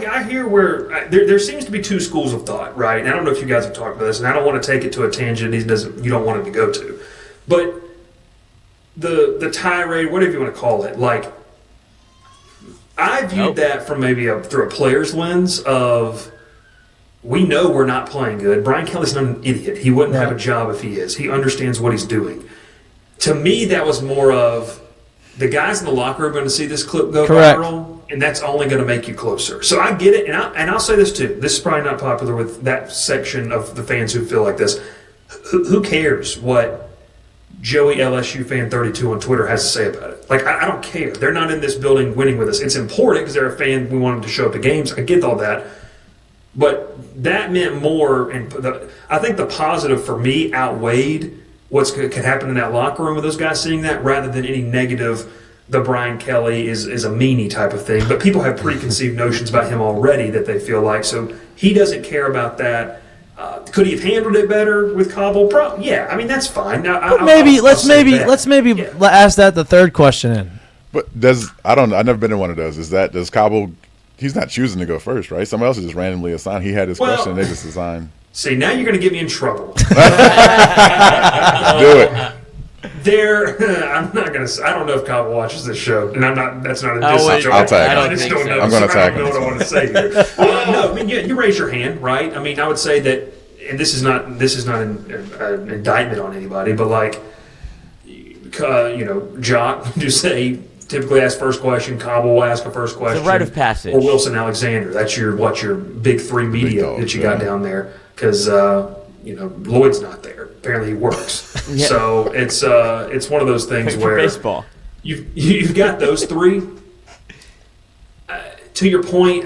I hear where there seems to be two schools of thought, right? And I don't know if you guys have talked about this, and I don't want to take it to a tangent you don't want it to go to. But the tirade, whatever you want to call it, like I viewed that from maybe through a player's lens of we know we're not playing good. Brian Kelly's not an idiot. He wouldn't have a job if he is. He understands what he's doing. To me, that was more of the guys in the locker room are going to see this clip go viral, and that's only going to make you closer. So I get it, and I'll say this too. This is probably not popular with that section of the fans who feel like this. Who cares what Joey LSU fan 32 on Twitter has to say about it? Like, I don't care. They're not in this building winning with us. It's important because they're a fan. We want them to show up to games. I get all that. But that meant more, and I think the positive for me outweighed what could happen in that locker room with those guys seeing that, rather than any negative, the Brian Kelly is a meanie type of thing. But people have preconceived notions about him already that they feel like. So he doesn't care about that. Could he have handled it better with Cobble? Yeah, I mean, that's fine. Now,
let's maybe ask that the third question in.
But I've never been in one of those. Does Cobble? He's not choosing to go first, right? Someone else is just randomly assigned. He had his question, and they just assigned.
See, now you're going to get me in trouble.
Do it.
I'm not going to. I don't know if Cobble watches this show, and I'm not. That's not a diss.
I'll tag him.
I just don't know.
I'm going to tag him.
I don't know what I want to say here. No, I mean, you raise your hand, right? I mean, I would say that, and this is not an indictment on anybody, but like, Jock just say. Typically ask first question. Cobble will ask a first question.
It's a rite of passage.
Or Wilson Alexander. That's your big three media that you got down there. Because Lloyd's not there. Apparently he works. Yeah. So it's one of those things where
baseball.
You've got those three. To your point,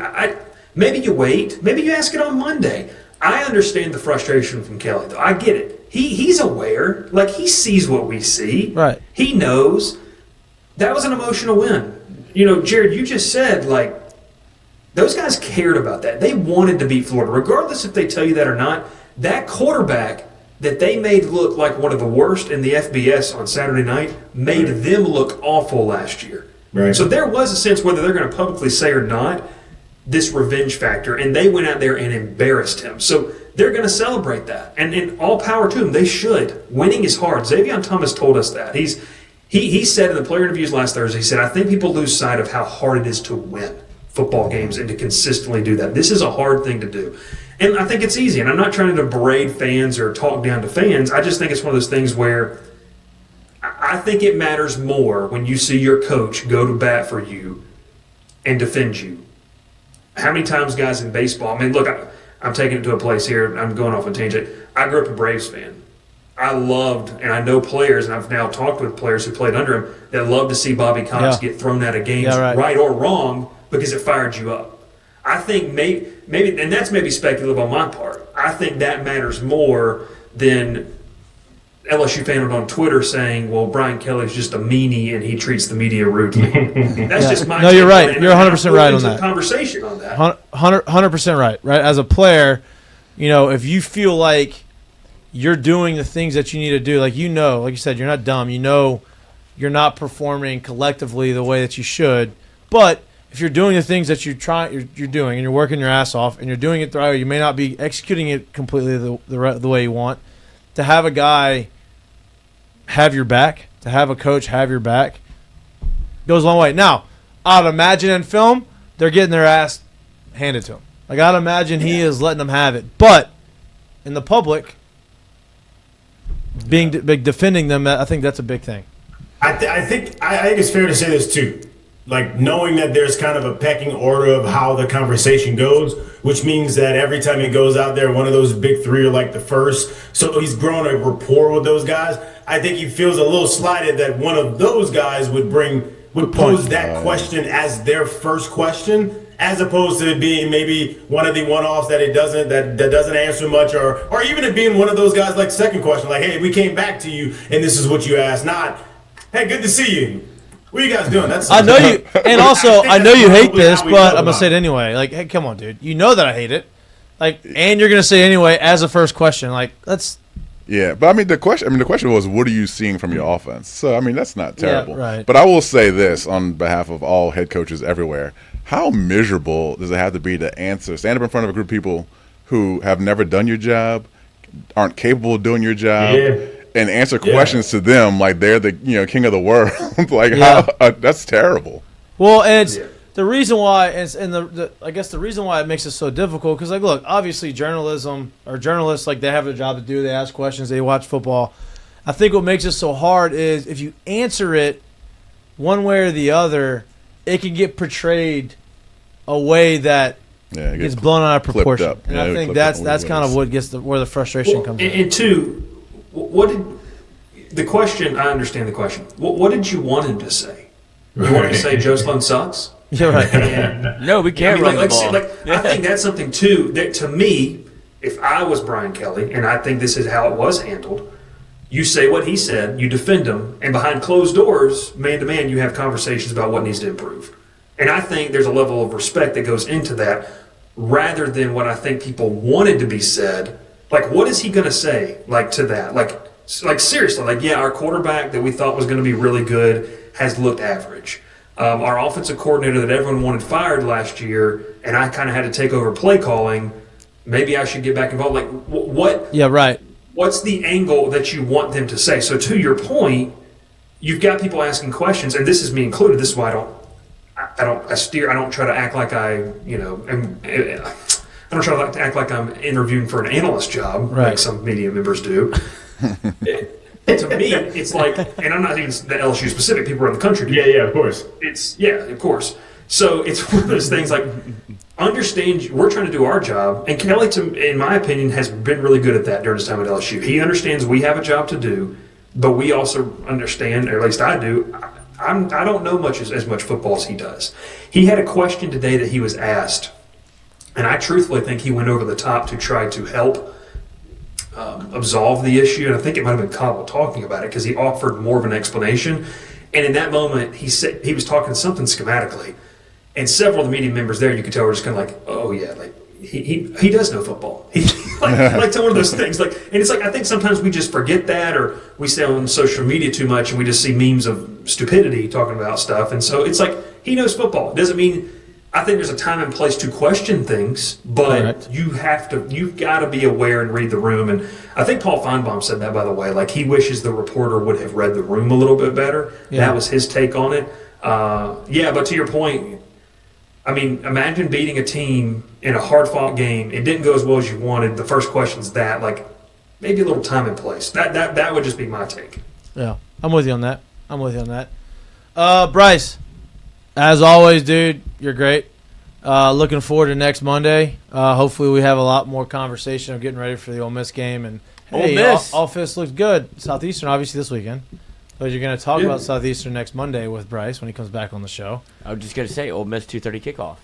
maybe you wait. Maybe you ask it on Monday. I understand the frustration from Kelly, though. I get it. He's aware. Like, he sees what we see.
Right.
He knows. That was an emotional win. Jared, you just said, like, those guys cared about that. They wanted to beat Florida. Regardless if they tell you that or not, that quarterback that they made look like one of the worst in the FBS on Saturday night made them look awful last year.
Right.
So there was a sense, whether they're going to publicly say or not, this revenge factor, and they went out there and embarrassed him. So they're going to celebrate that. And all power to them. They should. Winning is hard. Xavier Thomas told us that. He said in the player interviews last Thursday, he said, I think people lose sight of how hard it is to win football games and to consistently do that. This is a hard thing to do. And I think it's easy. And I'm not trying to berate fans or talk down to fans. I just think it's one of those things where I think it matters more when you see your coach go to bat for you and defend you. How many times guys in baseball, I mean, look, I'm taking it to a place here. I'm going off on a tangent. I grew up a Braves fan. I loved, and I know players, and I've now talked with players who played under him that love to see Bobby Cox get thrown out of games, right or wrong, because it fired you up. I think maybe, and that's maybe speculative on my part. I think that matters more than LSU fan on Twitter saying, "Well, Brian Kelly's just a meanie and he treats the media rudely." That's just my.
No, you're right. You're 100% right on that.
Conversation on that.
100% right. Right, as a player, if you feel like you're doing the things that you need to do. Like you said, you're not dumb. You're not performing collectively the way that you should. But if you're doing the things that you're doing, and you're working your ass off, and you're doing it the right way, you may not be executing it completely the way you want. To have a guy have your back, to have a coach have your back, goes a long way. Now, I'd imagine in film, they're getting their ass handed to them. Like, I'd imagine he is letting them have it. But in the public, defending them, I think that's a big thing.
I think it's fair to say this too. Like, knowing that there's kind of a pecking order of how the conversation goes, which means that every time he goes out there, one of those big three are like the first. So he's grown a rapport with those guys. I think he feels a little slighted that one of those guys would pose that question as their first question, as opposed to it being maybe one of the one-offs that doesn't answer much, or even it being one of those guys like second question, like, hey, we came back to you and this is what you asked, not, hey, good to see you. What are you guys doing?
I know you, and also I know you hate this, but I'm gonna say it anyway. Like, hey, come on, dude. You know that I hate it. Like, and you're gonna say it anyway as a first question. Like, that's.
Yeah, but the question was, what are you seeing from your offense? So that's not terrible.
Yeah, right.
But I will say this on behalf of all head coaches everywhere: how miserable does it have to be to stand up in front of a group of people who have never done your job, aren't capable of doing your job?
Yeah.
and answer questions to them like they're the king of the world. Like that's terrible.
Well, and it's the reason why, I guess the reason why it makes it so difficult, because, like, look, obviously journalism or journalists, like, they have a job to do. They ask questions. They watch football. I think what makes it so hard is if you answer it one way or the other, it can get portrayed a way that gets blown out of proportion. And I think that's kind of what gets where the frustration comes in.
And two, what did the question? I understand the question. What did you want him to say? You wanted to say Joe Sloan sucks?
You're right.
No, we can't run the ball.
I think that's something too that, to me, if I was Brian Kelly, and I think this is how it was handled, you say what he said, you defend him, and behind closed doors, man to man, you have conversations about what needs to improve. And I think there's a level of respect that goes into that, rather than what I think people wanted to be said. Like, what is he going to say, like, to that? Like seriously, like, yeah, our quarterback that we thought was going to be really good has looked average. Our offensive coordinator that everyone wanted fired last year, and I kind of had to take over play calling, maybe I should get back involved. Like, what?
Yeah, right.
What's the angle that you want them to say? So to your point, you've got people asking questions, and this is me included. This is why I don't try to act like I don't try to act like I'm interviewing for an analyst job, like some media members do. To me, it's like, and I'm not even the LSU specific, people around the country do.
Yeah, of course.
Of course. So it's one of those things like, understand we're trying to do our job, and Kelly, in my opinion, has been really good at that during his time at LSU. He understands we have a job to do, but we also understand, or at least I do, I don't know as much football as he does. He had a question today that he was asked, and I truthfully think he went over the top to try to help absolve the issue, and I think it might have been Cobble talking about it because he offered more of an explanation. And in that moment, he said he was talking something schematically, and several of the media members there, you could tell, were just kind of like, "Oh yeah, like he does know football." Like to one of those things, like, and it's like I think sometimes we just forget that, or we stay on social media too much, and we just see memes of stupidity talking about stuff, and so it's like he knows football. It doesn't mean. I think there's a time and place to question things, but you've got to be aware and read the room. And I think Paul Feinbaum said that, by the way, like he wishes the reporter would have read the room a little bit better. Yeah. That was his take on it. But to your point, I mean, imagine beating a team in a hard-fought game. It didn't go as well as you wanted. The first question's that, like, maybe a little time and place. That would just be my take.
Yeah, I'm with you on that. Bryce, as always, dude, you're great. Looking forward to next Monday. Hopefully we have a lot more conversation of getting ready for the Ole Miss game. And hey, Ole Miss looks good. Southeastern, obviously, this weekend. But you're going to talk about Southeastern next Monday with Bryce when he comes back on the show.
I was just going to say, Ole Miss 2:30 kickoff.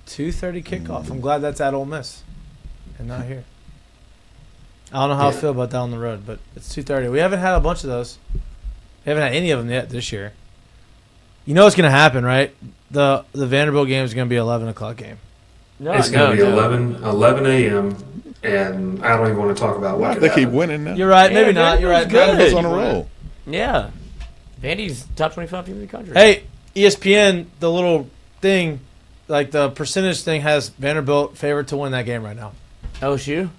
2:30 kickoff. I'm glad that's at Ole Miss and not here. I don't know how I feel about that on the road, but it's 2:30. We haven't had a bunch of those. We haven't had any of them yet this year. You know what's going to happen, right? The Vanderbilt game is going to be 11 o'clock game.
No, it's going to be 11 a.m., and I don't even want to talk about what
they keep winning now.
You're right. Maybe not. You're right.
Vanderbilt's on a roll.
Yeah. Vandy's top 25 team in the country.
Hey, ESPN, the little thing, like the percentage thing, has Vanderbilt favored to win that game right now.
LSU?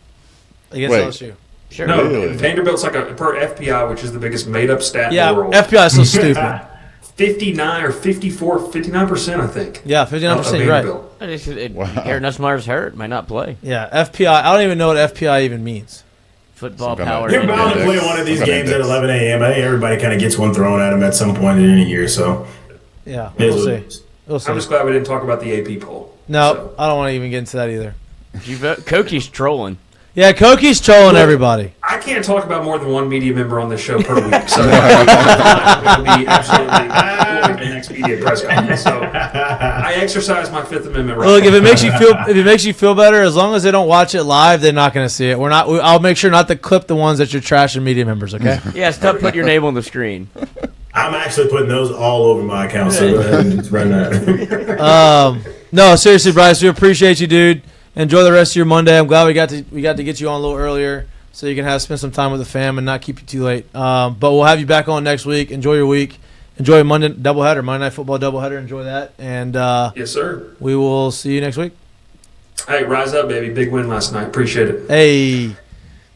Against LSU.
Sure.
No, Vanderbilt's like per FPI, which is the biggest made-up stat in the world.
Yeah, FPI is so stupid.
59 or 59%, I think.
Yeah, 59%, you're
right. Aaron Nussmeier's hurt, might not play.
Yeah, FPI, I don't even know what FPI even means.
Football power.
You're bound to play one of these games at 11 a.m. I think everybody kind of gets one thrown at them at some point in any year, so.
Yeah, we'll see.
I'm just glad we didn't talk about the AP poll.
No, I don't want to even get into that either.
Koki's trolling.
Yeah, Koki's trolling everybody.
I can't talk about more than one media member on this show per week, so it would be absolutely the next media press conference. So I exercise my Fifth Amendment right.
Look, if it makes you feel better, as long as they don't watch it live, they're not going to see it. I'll make sure not to clip the ones that you're trashing media members. Okay?
Yeah, stop putting your name on the screen.
I'm actually putting those all over my account, so go ahead and just run that.
No, seriously, Bryce, we appreciate you, dude. Enjoy the rest of your Monday. I'm glad we got to get you on a little earlier so you can spend some time with the fam and not keep you too late. But we'll have you back on next week. Enjoy your week. Enjoy Monday Night Football doubleheader. Enjoy that. And
yes, sir.
We will see you next week.
Hey, rise up, baby. Big win last night. Appreciate it.
Hey,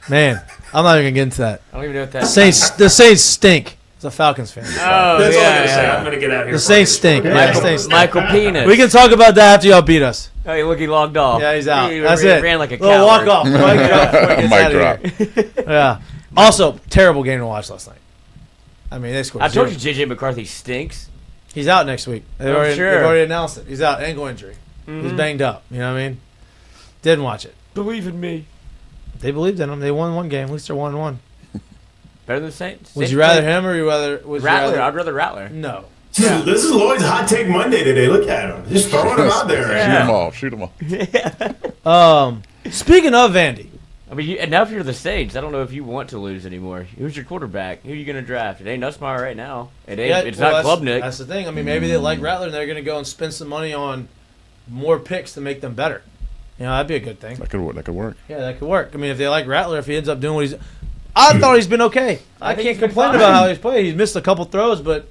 man. I'm not even gonna get into that.
I don't even know what that.
The Saints stink. It's a Falcons fan.
Oh,
That's all I gotta say. I'm gonna get out of here.
The Saints stink.
Michael Penis.
We can talk about that after y'all beat us.
Hey, look, he logged off.
Yeah, he's out.
He
That's
ran
it.
like a
Little
coward.
walk off. Mic drop before he gets
Mic
out of here. Yeah. Also, terrible game to watch last night. I mean, they scored.
I told you
0.
JJ McCarthy stinks.
He's out next week. They've
I'm
already
sure.
announced it. He's out. Ankle injury. He's banged up. You know what I mean? Didn't watch it.
Believe in me.
They believed in him. They won one game. At least they're 1-1.
Better than the Saints.
Would you rather him or
Rattler? I'd rather Rattler.
No.
This is Lloyd's hot take Monday today. Look at him, just throwing them out there.
Shoot them all.
Speaking of Vandy,
I mean, and now if you're the Saints, I don't know if you want to lose anymore. Who's your quarterback? Who are you going to draft? It ain't Nussmeier right now. It's not Klubnik.
That's the thing. I mean, maybe they like Rattler and they're going to go and spend some money on more picks to make them better. You know, that'd be a good thing.
That could work.
Yeah, that could work. I mean, if they like Rattler, if he ends up doing what he's... I thought he's been okay. I can't complain about how he's played. He's missed a couple throws, but...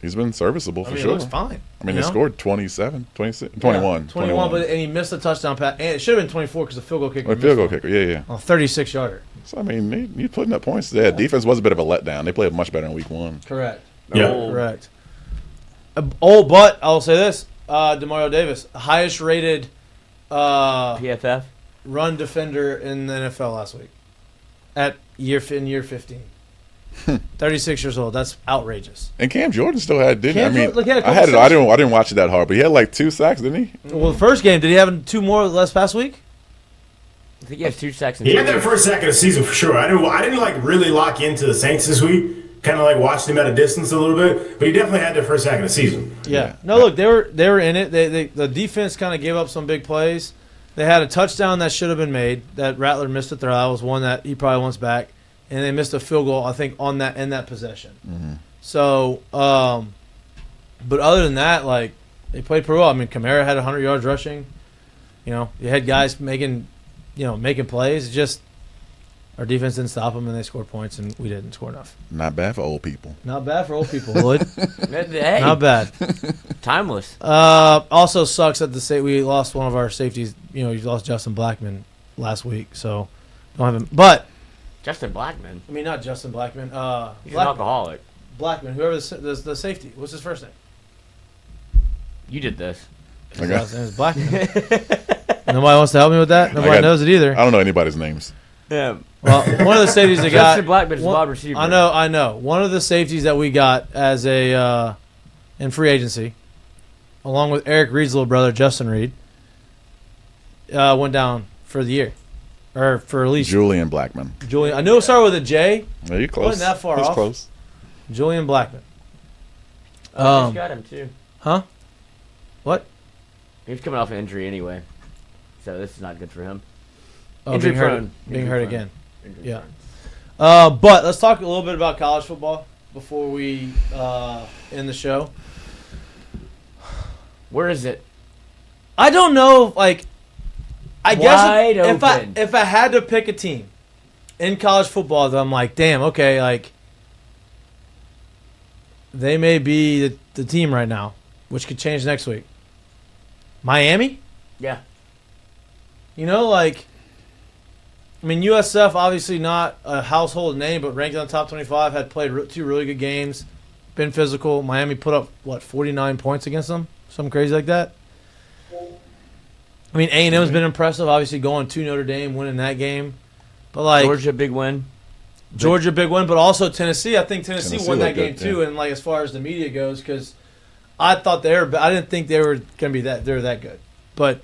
He's been serviceable for
I mean,
sure.
He looks fine.
I mean, they scored 27, 26, 21.
21, and he missed a touchdown pass. And it should have been 24 because the field goal kicker.
Field goal kicker, yeah.
On a 36-yarder.
So, I mean, you putting up points there. Defense was a bit of a letdown. They played much better in week 1.
Correct.
Yeah.
Correct. But I'll say this. DeMario Davis, highest rated
PFF
run defender in the NFL last week at year 15. 36 years old. That's outrageous.
And Cam Jordan still had, didn't
Cam
he? I mean,
Jordan,
I had it. I didn't watch it that hard, but he had like 2 sacks, didn't he?
Well, the first game, did he have 2 more last past week?
I think he has 2 sacks.
He had that first sack of the season for sure. I didn't like really lock into the Saints this week. Kind of like watched him at a distance a little bit, but he definitely had the first sack of the season.
Yeah. No, look, they were in it. The defense kind of gave up some big plays. They had a touchdown that should have been made that Rattler missed a throw. That was one that he probably wants back, and they missed a field goal, I think, in that possession. Mm-hmm. So, but other than that, like, they played pretty well. I mean, Kamara had 100 yards rushing. You know, you had guys making plays. It's just our defense didn't stop them, and they scored points, and we didn't score enough.
Not bad for old people.
Not bad for old people, Lloyd.
Hey,
not bad.
Timeless.
Also sucks that we lost one of our safeties. You know, you lost Justin Blackman last week, so don't have him. But
Justin Blackman.
I mean, not Justin Blackman.
He's an alcoholic.
Blackman, whoever the safety. What's his first name?
You did this.
His last name is Blackman. Nobody wants to help me with that. Nobody knows it either.
I don't know anybody's names.
Yeah.
Well, one of the safeties they got.
Justin Blackman's wide receiver.
I know. One of the safeties that we got as in free agency, along with Eric Reed's little brother, Justin Reed, went down for the year. Or for at least
Julian Blackman.
I knew it started with a J.
Are you close?
Wasn't that far off.
Close.
Julian Blackman.
He's got him too.
Huh? What?
He's coming off an injury anyway, so this is not good for him.
Oh,
Injury
being hurt,
prone.
being hurt again.
Injury
Yeah.
prone.
But let's talk a little bit about college football before we end the show.
Where is it?
I don't know. Like, I
Wide
guess
open.
if I had to pick a team in college football, that I'm like, damn, okay, like they may be the team right now, which could change next week. Miami?
Yeah.
You know, like, I mean, USF obviously not a household name, but ranked in the top 25, had played 2 really good games, been physical. Miami put up, 49 points against them? Something crazy like that. I mean, A&M's been impressive, obviously going to Notre Dame, winning that game. But like
Georgia, big win.
Georgia, big win, but also Tennessee. I think Tennessee won that game
good,
too.
yeah.
And like as far as the media goes, because I thought I didn't think they were going to be that. They're that good, but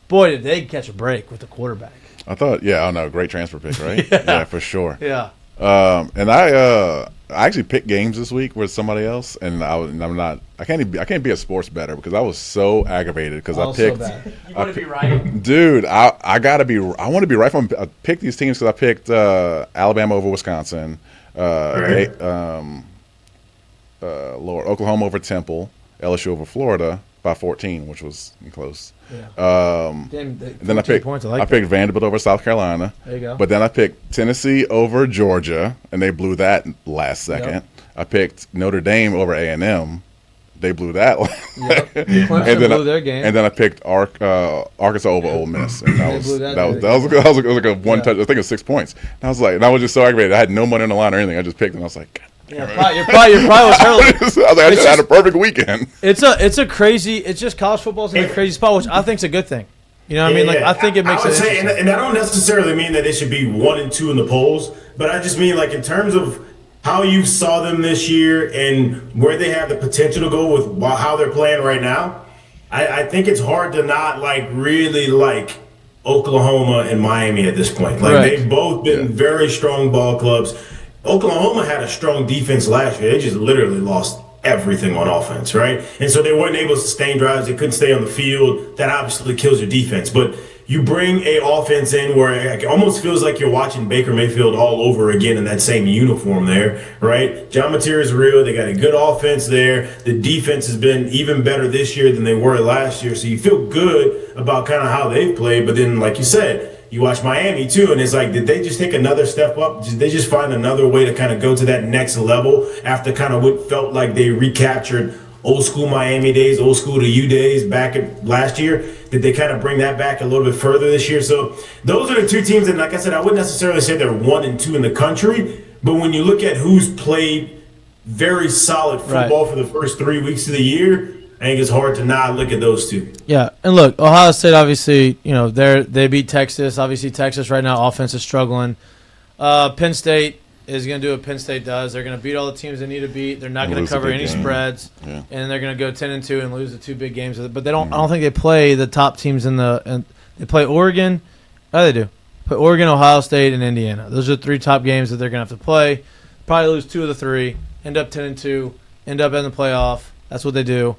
boy, did they catch a break with the quarterback.
I thought, I don't know, great transfer pick, right?
Yeah.
For sure.
Yeah.
And I actually picked games this week with somebody else, and I can't be a sports bettor because I was so aggravated because I picked.
You want to be right,
dude. I want to be right. I picked these teams because I picked Alabama over Wisconsin, Oklahoma over Temple, LSU over Florida by 14, which was close.
Yeah.
Then I picked Vanderbilt over South Carolina.
There you go.
But then I picked Tennessee over Georgia, and they blew that last second.
Yep.
I picked Notre Dame over A&M. They blew that.
Yep. Clemson blew their game.
And then I picked Arkansas over Ole Miss. And that was like a one touch. I think it was 6 points. And I was just so aggravated. I had no money on the line or anything. I just picked, and I was like,
your pride was hurling.
I was like, I just had a perfect weekend.
It's a crazy. It's just college football's in a crazy spot, which I think is a good thing. You know what I mean? Like I think it makes it interesting.
And I don't necessarily mean that they should be 1 and 2 in the polls, but I just mean like in terms of how you saw them this year and where they have the potential to go with how they're playing right now. I think it's hard to not like really like Oklahoma and Miami at this point. Like they've both been very strong ball clubs. Oklahoma had a strong defense last year. They just literally lost everything on offense, right? And so they weren't able to sustain drives. They couldn't stay on the field. That obviously kills your defense. But you bring a offense in where it almost feels like you're watching Baker Mayfield all over again in that same uniform there, right? John Mateer is real. They got a good offense there. The defense has been even better this year than they were last year. So you feel good about kind of how they've played. But then, like you said, you watch Miami too, and it's like, did they just take another step up? Did they just find another way to kind of go to that next level after kind of what felt like they recaptured old school Miami days, old school to you days back at last year? Did they kind of bring that back a little bit further this year? So those are the two teams, and like I said, I wouldn't necessarily say they're 1 and 2 in the country, but when you look at who's played very solid football for the first 3 weeks of the year, I think it's hard to not look at those two.
Yeah, and look, Ohio State obviously, you know, they beat Texas. Obviously, Texas right now offense is struggling. Penn State is going to do what Penn State does. They're going to beat all the teams they need to beat. They're not going to cover any spreads, and they're going to go 10-2 and lose the 2 big games. But they don't. I don't think they play the top teams in the. And they play Oregon. Oh, they do. Play Oregon, Ohio State, and Indiana. Those are the 3 top games that they're going to have to play. Probably lose 2 of the 3. End up 10-2. End up in the playoff. That's what they do.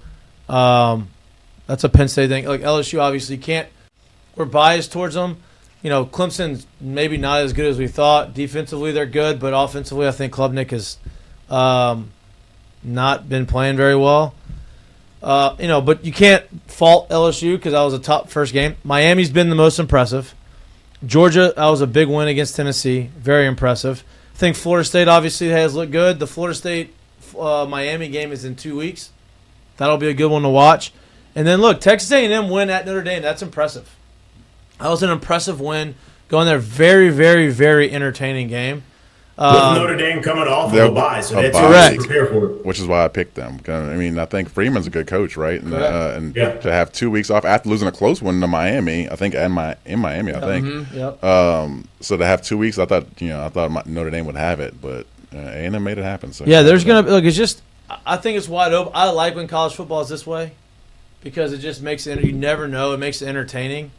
That's a Penn State thing. Like LSU, obviously can't. We're biased towards them. You know, Clemson's maybe not as good as we thought. Defensively, they're good, but offensively, I think Klubnik has not been playing very well. You know, but you can't fault LSU because that was a top first game. Miami's been the most impressive. Georgia, that was a big win against Tennessee. Very impressive. I think Florida State obviously has looked good. The Florida State Miami game is in 2 weeks. That'll be a good one to watch. And then, look, Texas A&M win at Notre Dame. That's impressive. That was an impressive win. Going there, very, very, very entertaining game.
With Notre Dame coming off of a bye, so that's
correct.
to prepare for it.
Which is why I picked them. I mean, I think Freeman's a good coach, right? And to have 2 weeks off after losing a close one to Miami, I think, in Miami, I think.
Mm-hmm. Yep.
So to have 2 weeks, I thought Notre Dame would have it, but A&M made it happen. So
yeah, there's gonna look. It's just, I think it's wide open. I like when college football is this way because it just makes it. You never know. It makes it entertaining.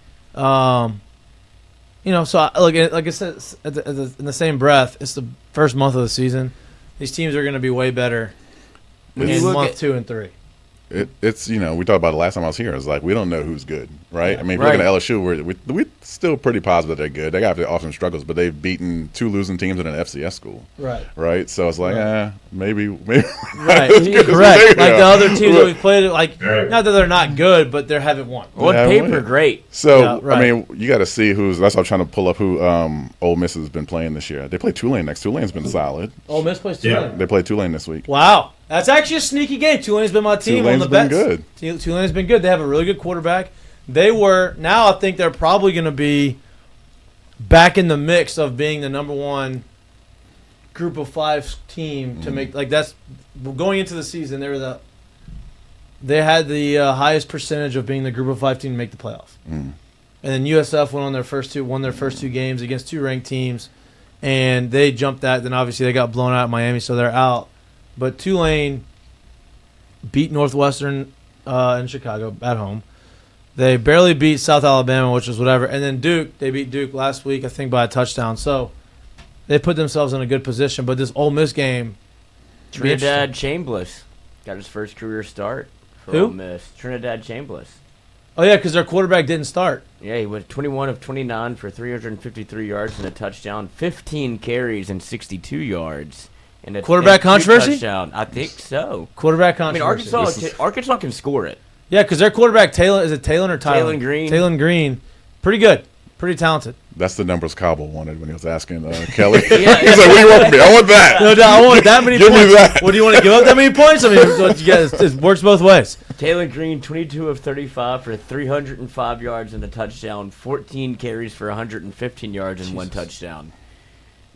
You know, so like I said, in the same breath, it's the first month of the season. These teams are going to be way better in month 2 and 3.
It's we talked about it last time I was here. It's like we don't know who's good, right? I mean, if you're looking at LSU, we're still pretty positive they're good. They got often struggles, but they've beaten 2 losing teams in an FCS school, right? So it's like, maybe, right?
Correct. Like the other teams that we've played, like not that they're not good, but they haven't won.
On paper, great.
So I mean, you got to see who's. That's why I'm trying to pull up who Ole Miss has been playing this year. They play Tulane next. Tulane's been solid.
Ole Miss plays Tulane.
They play Tulane this week.
Wow. That's actually a sneaky game. Tulane's been my team on the bets. Tulane's been good. They have a really good quarterback. Now I think they're probably going to be back in the mix of being the number 1 group of 5 team to make, like that's going into the season. They had the highest percentage of being the group of 5 team to make the playoff. And then USF won their first 2 games against 2 ranked teams, and they jumped that. Then obviously they got blown out in Miami, so they're out. But Tulane beat Northwestern in Chicago at home. They barely beat South Alabama, which was whatever. And then Duke, they beat Duke last week, I think, by a touchdown. So they put themselves in a good position. But this Ole Miss game,
Trinidad Chambliss got his first career start for Ole Miss. Trinidad Chambliss.
Oh, yeah, because their quarterback didn't start.
Yeah, he went 21 of 29 for 353 yards and a touchdown, 15 carries and 62 yards. And a
quarterback controversy?
Touchdown. I think so.
Quarterback controversy.
I mean, Arkansas can score it.
Yeah, because their quarterback, Talon or Tyler?
Green.
Talon Green. Pretty good. Pretty talented.
That's the numbers Cabo wanted when he was asking Kelly. He's like, "What do you want from me? I want that.
No doubt, I want that many
Give
points.
me that.
What do you want to give up that many points? I mean, you guys, it works both ways.
Taylor Green, 22 of 35 for 305 yards and a touchdown, 14 carries for 115 yards and 1 touchdown.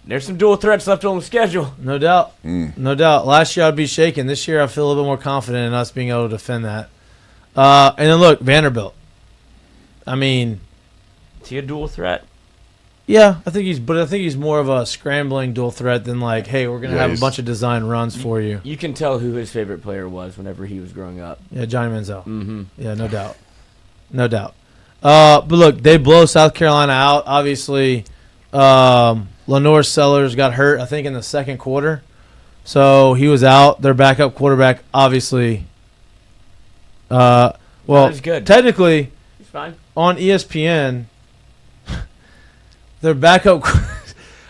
There's some dual threats left on the schedule.
No doubt. No doubt. Last year I'd be shaken. This year I feel a little bit more confident in us being able to defend that. And then look, Vanderbilt. I mean,
is he a dual threat?
Yeah, I think he's more of a scrambling dual threat than like, hey, we're gonna have a bunch of design runs for you.
You can tell who his favorite player was whenever he was growing up.
Yeah, Johnny Manziel. Mm-hmm. Yeah, no doubt, no doubt. But look, they blow South Carolina out. Obviously, Lenore Sellers got hurt, I think, in the second quarter, so he was out. Their backup quarterback, obviously. Well,
good.
Technically,
he's fine.
On ESPN. Their backup,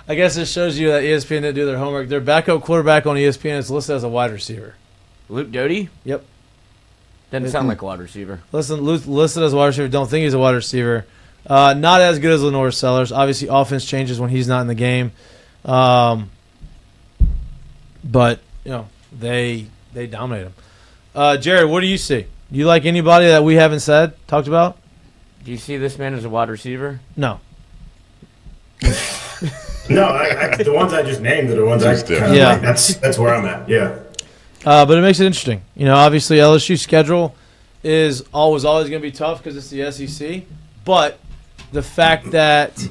I guess it shows you that ESPN didn't do their homework. Their backup quarterback on ESPN is listed as a wide receiver.
Luke Doty?
Yep.
Doesn't sound like a wide receiver.
Listed as a wide receiver. Don't think he's a wide receiver. Not as good as Lenore Sellers. Obviously, offense changes when he's not in the game. But, they dominate him. Jared, what do you see? Do you like anybody that we haven't talked about?
Do you see this man as a wide receiver?
No.
No, the ones I just named are the ones I kind of like. That's where I'm at. Yeah.
But it makes it interesting. Obviously LSU schedule was always going to be tough because it's the SEC. But the fact that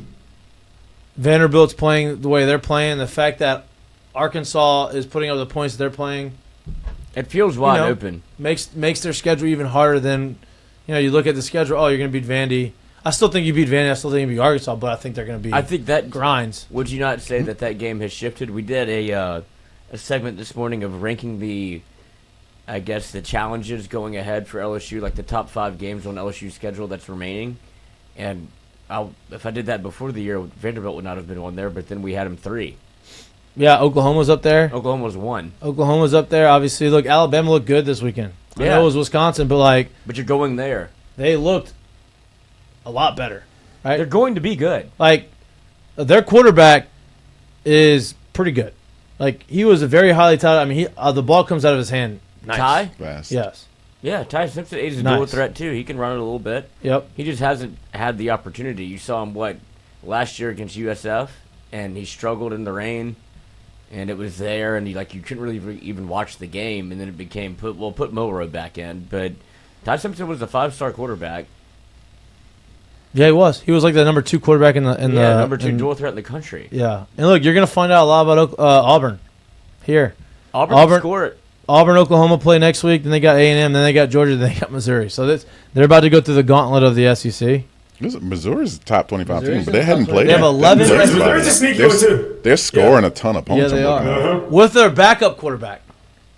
Vanderbilt's playing the way they're playing, the fact that Arkansas is putting up the points that they're playing,
it feels wide open.
Makes their schedule even harder than you look at the schedule. Oh, you're going to beat Vandy. I still think you beat Vandy. I still think you beat Arkansas, but I think they're going to be.
I think that
grinds.
Would you not say that game has shifted? We did a segment this morning of ranking the challenges going ahead for LSU, like the top 5 games on LSU's schedule that's remaining. And if I did that before the year, Vanderbilt would not have been on there. But then we had them 3.
Yeah, Oklahoma's up there.
Oklahoma's 1.
Oklahoma's up there. Obviously, look, Alabama looked good this weekend. Yeah. I know it was Wisconsin, but
you're going there.
They looked a lot better, right?
They're going to be good.
Their quarterback is pretty good. He was a very highly touted. I mean, the ball comes out of his hand. Nice.
Ty?
Fast.
Yes.
Yeah, Ty Simpson is a dual threat too. He can run it a little bit.
Yep.
He just hasn't had the opportunity. You saw him last year against USF, and he struggled in the rain, and it was there, and you couldn't really even watch the game, and then it became put Milroe back in, but Ty Simpson was a 5-star quarterback.
Yeah, he was. He was the number 2 quarterback in the
number 2 dual threat in the country.
Yeah, and look, you're gonna find out a lot about Auburn here.
Auburn score it.
Auburn, Oklahoma play next week. Then they got A&M. Then they got Georgia. Then they got Missouri. So they're about to go through the gauntlet of the SEC.
Missouri's a top 25 team, but they hadn't played.
They have 11.
Missouri's a sneaky one too.
They're scoring a ton of points.
Yeah, they are with their backup quarterback.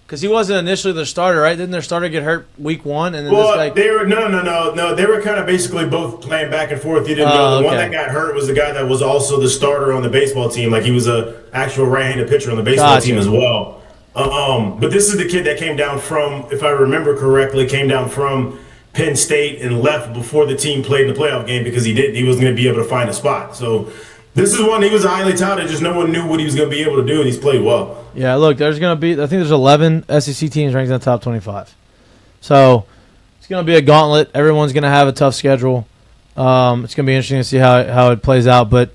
Because he wasn't initially their starter, right? Didn't their starter get hurt week 1? And then this guy...
they were no. They were kind of basically both playing back and forth. You didn't know. The one that got hurt was the guy that was also the starter on the baseball team. He was a actual right-handed pitcher on the baseball team as well. But this is the kid that came down from, if I remember correctly, Penn State and left before the team played in the playoff game because he wasn't going to be able to find a spot. So this is one he was highly touted. Just no one knew what he was going to be able to do, and he's played well. Yeah,
look, I think there's 11 SEC teams ranked in the top 25. So it's going to be a gauntlet. Everyone's going to have a tough schedule. It's going to be interesting to see how it plays out. But,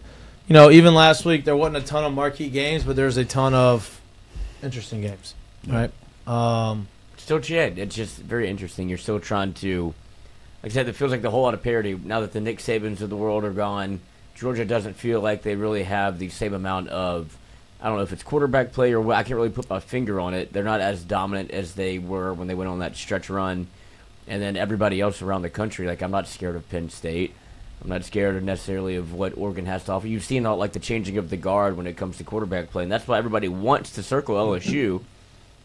even last week there wasn't a ton of marquee games, but there's a ton of interesting games, right?
Still, Chad, it's just very interesting. You're still trying to, like I said, it feels like the whole lot of parity. Now that the Nick Sabans of the world are gone, Georgia doesn't feel like they really have the same amount of, I don't know if it's quarterback play or what. I can't really put my finger on it. They're not as dominant as they were when they went on that stretch run. And then everybody else around the country, I'm not scared of Penn State. I'm not scared necessarily of what Oregon has to offer. You've seen the changing of the guard when it comes to quarterback play, and that's why everybody wants to circle LSU,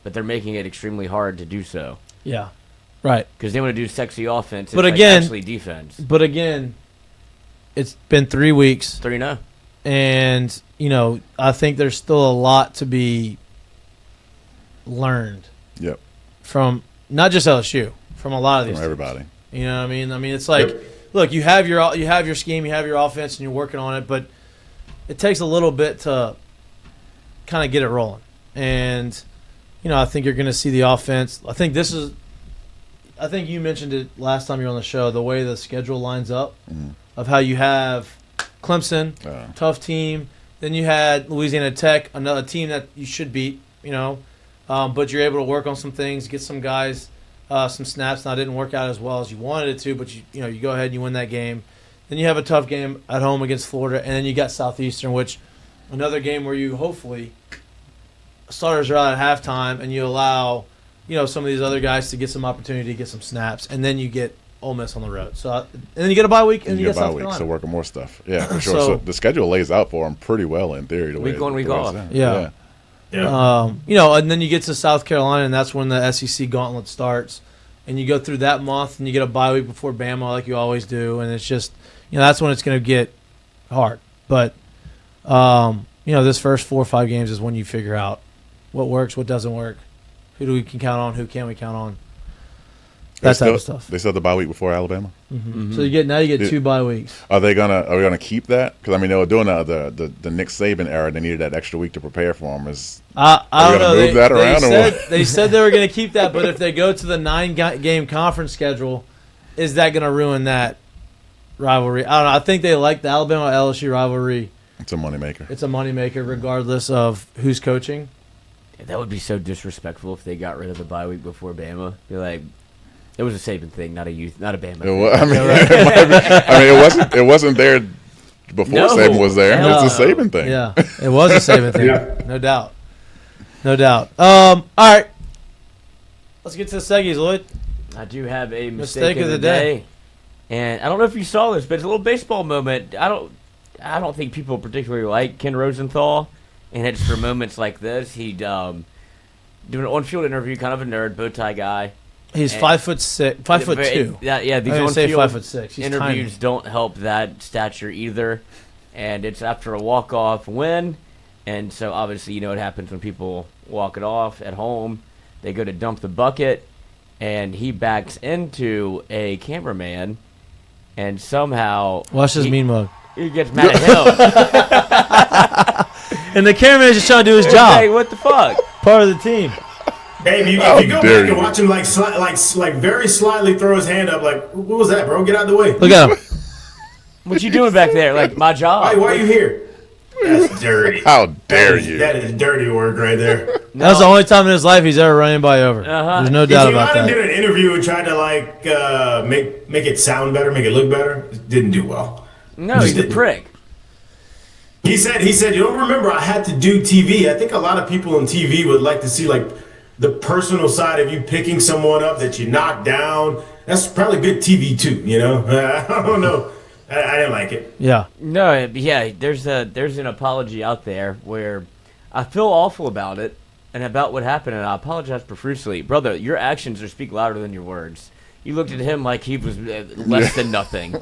but they're making it extremely hard to do so.
Yeah, right.
Because they want to do sexy offense.
But again,
actually defense.
But again, it's been 3 weeks.
3-0.
And, I think there's still a lot to be learned. Yep. From not just LSU, from a lot of these
everybody.
You know what I mean? I mean, it's look, you have your scheme, you have your offense, and you're working on it, but it takes a little bit to kind of get it rolling. And I think you're going to see the offense. I think you mentioned it last time you were on the show, the way the schedule lines up of how you have Clemson, tough team. Then you had Louisiana Tech, another team that you should beat, but you're able to work on some things, get some guys some snaps. Now, it didn't work out as well as you wanted it to, but you go ahead and you win that game. Then you have a tough game at home against Florida, and then you got Southeastern, which another game where you hopefully starters are out at halftime and you allow some of these other guys to get some opportunity to get some snaps, and then you get Ole Miss on the road. So and then you get a bye week, and you get South Carolina.
So working more stuff. Yeah, for sure. So the schedule lays out for them pretty well in theory.
Week on, week off.
Yeah. And then you get to South Carolina, and that's when the SEC gauntlet starts. And you go through that month, and you get a bye week before Bama, like you always do. And it's just, that's when it's going to get hard. But, this first 4 or 5 games is when you figure out what works, what doesn't work, who do we can count on, who can't we count on. That type of stuff.
They still have the bye week before Alabama.
Mm-hmm. So you get 2 bye weeks.
Are we gonna keep that? Because they were doing the Nick Saban era. They needed that extra week to prepare for him.
I don't know.
Move that around or what?
They said they were going to keep that, but if they go to the 9-game conference schedule, is that going to ruin that rivalry? I don't know. I think they like the Alabama LSU rivalry.
It's a moneymaker.
It's a moneymaker, regardless of who's coaching.
Yeah, that would be so disrespectful if they got rid of the bye week before Bama. Be like. It was a Saban thing, not a Bama thing.
It wasn't there before Saban was there.
No.
It was a Saban thing.
Yeah, it was a Saban thing. No doubt. All right, let's get to the seggies, Lloyd.
I do have a mistake of the day, and I don't know if you saw this, but it's a little baseball moment. I don't think people particularly like Ken Rosenthal, and it's for moments like this. He doing an on-field interview, kind of a nerd, bow tie guy.
He's 5'6", 5'2".
Yeah. These
on-field 5'6".
Interviews
tiny.
don't help that stature either, and it's after a walk-off win, and so obviously what happens when people walk it off at home. They go to dump the bucket, and he backs into a cameraman, and somehow
watch this mean mug.
He gets mad at him,
and the cameraman is just trying to do his job.
Hey, what the fuck?
Part of the team.
Hey, if you go back and watch him like very slightly throw his hand up, like, what was that, bro? Get out of the way.
Look at him.
What you doing back there? Like, my job.
Why are you here? That's dirty.
How dare you?
That is dirty work right there.
That was the only time in his life he's ever run anybody over. There's no doubt about that.
He did an interview and tried to make it sound better, make it look better. It didn't do well.
No, he's a prick.
He said, you don't remember I had to do TV. I think a lot of people on TV would like to see the personal side of you picking someone up that you knocked down. That's probably good TV too, I don't know. I didn't like it.
Yeah.
No, yeah, there's an apology out there where I feel awful about it and about what happened, and I apologize profusely. Brother, your actions speak louder than your words. You looked at him like he was less than nothing.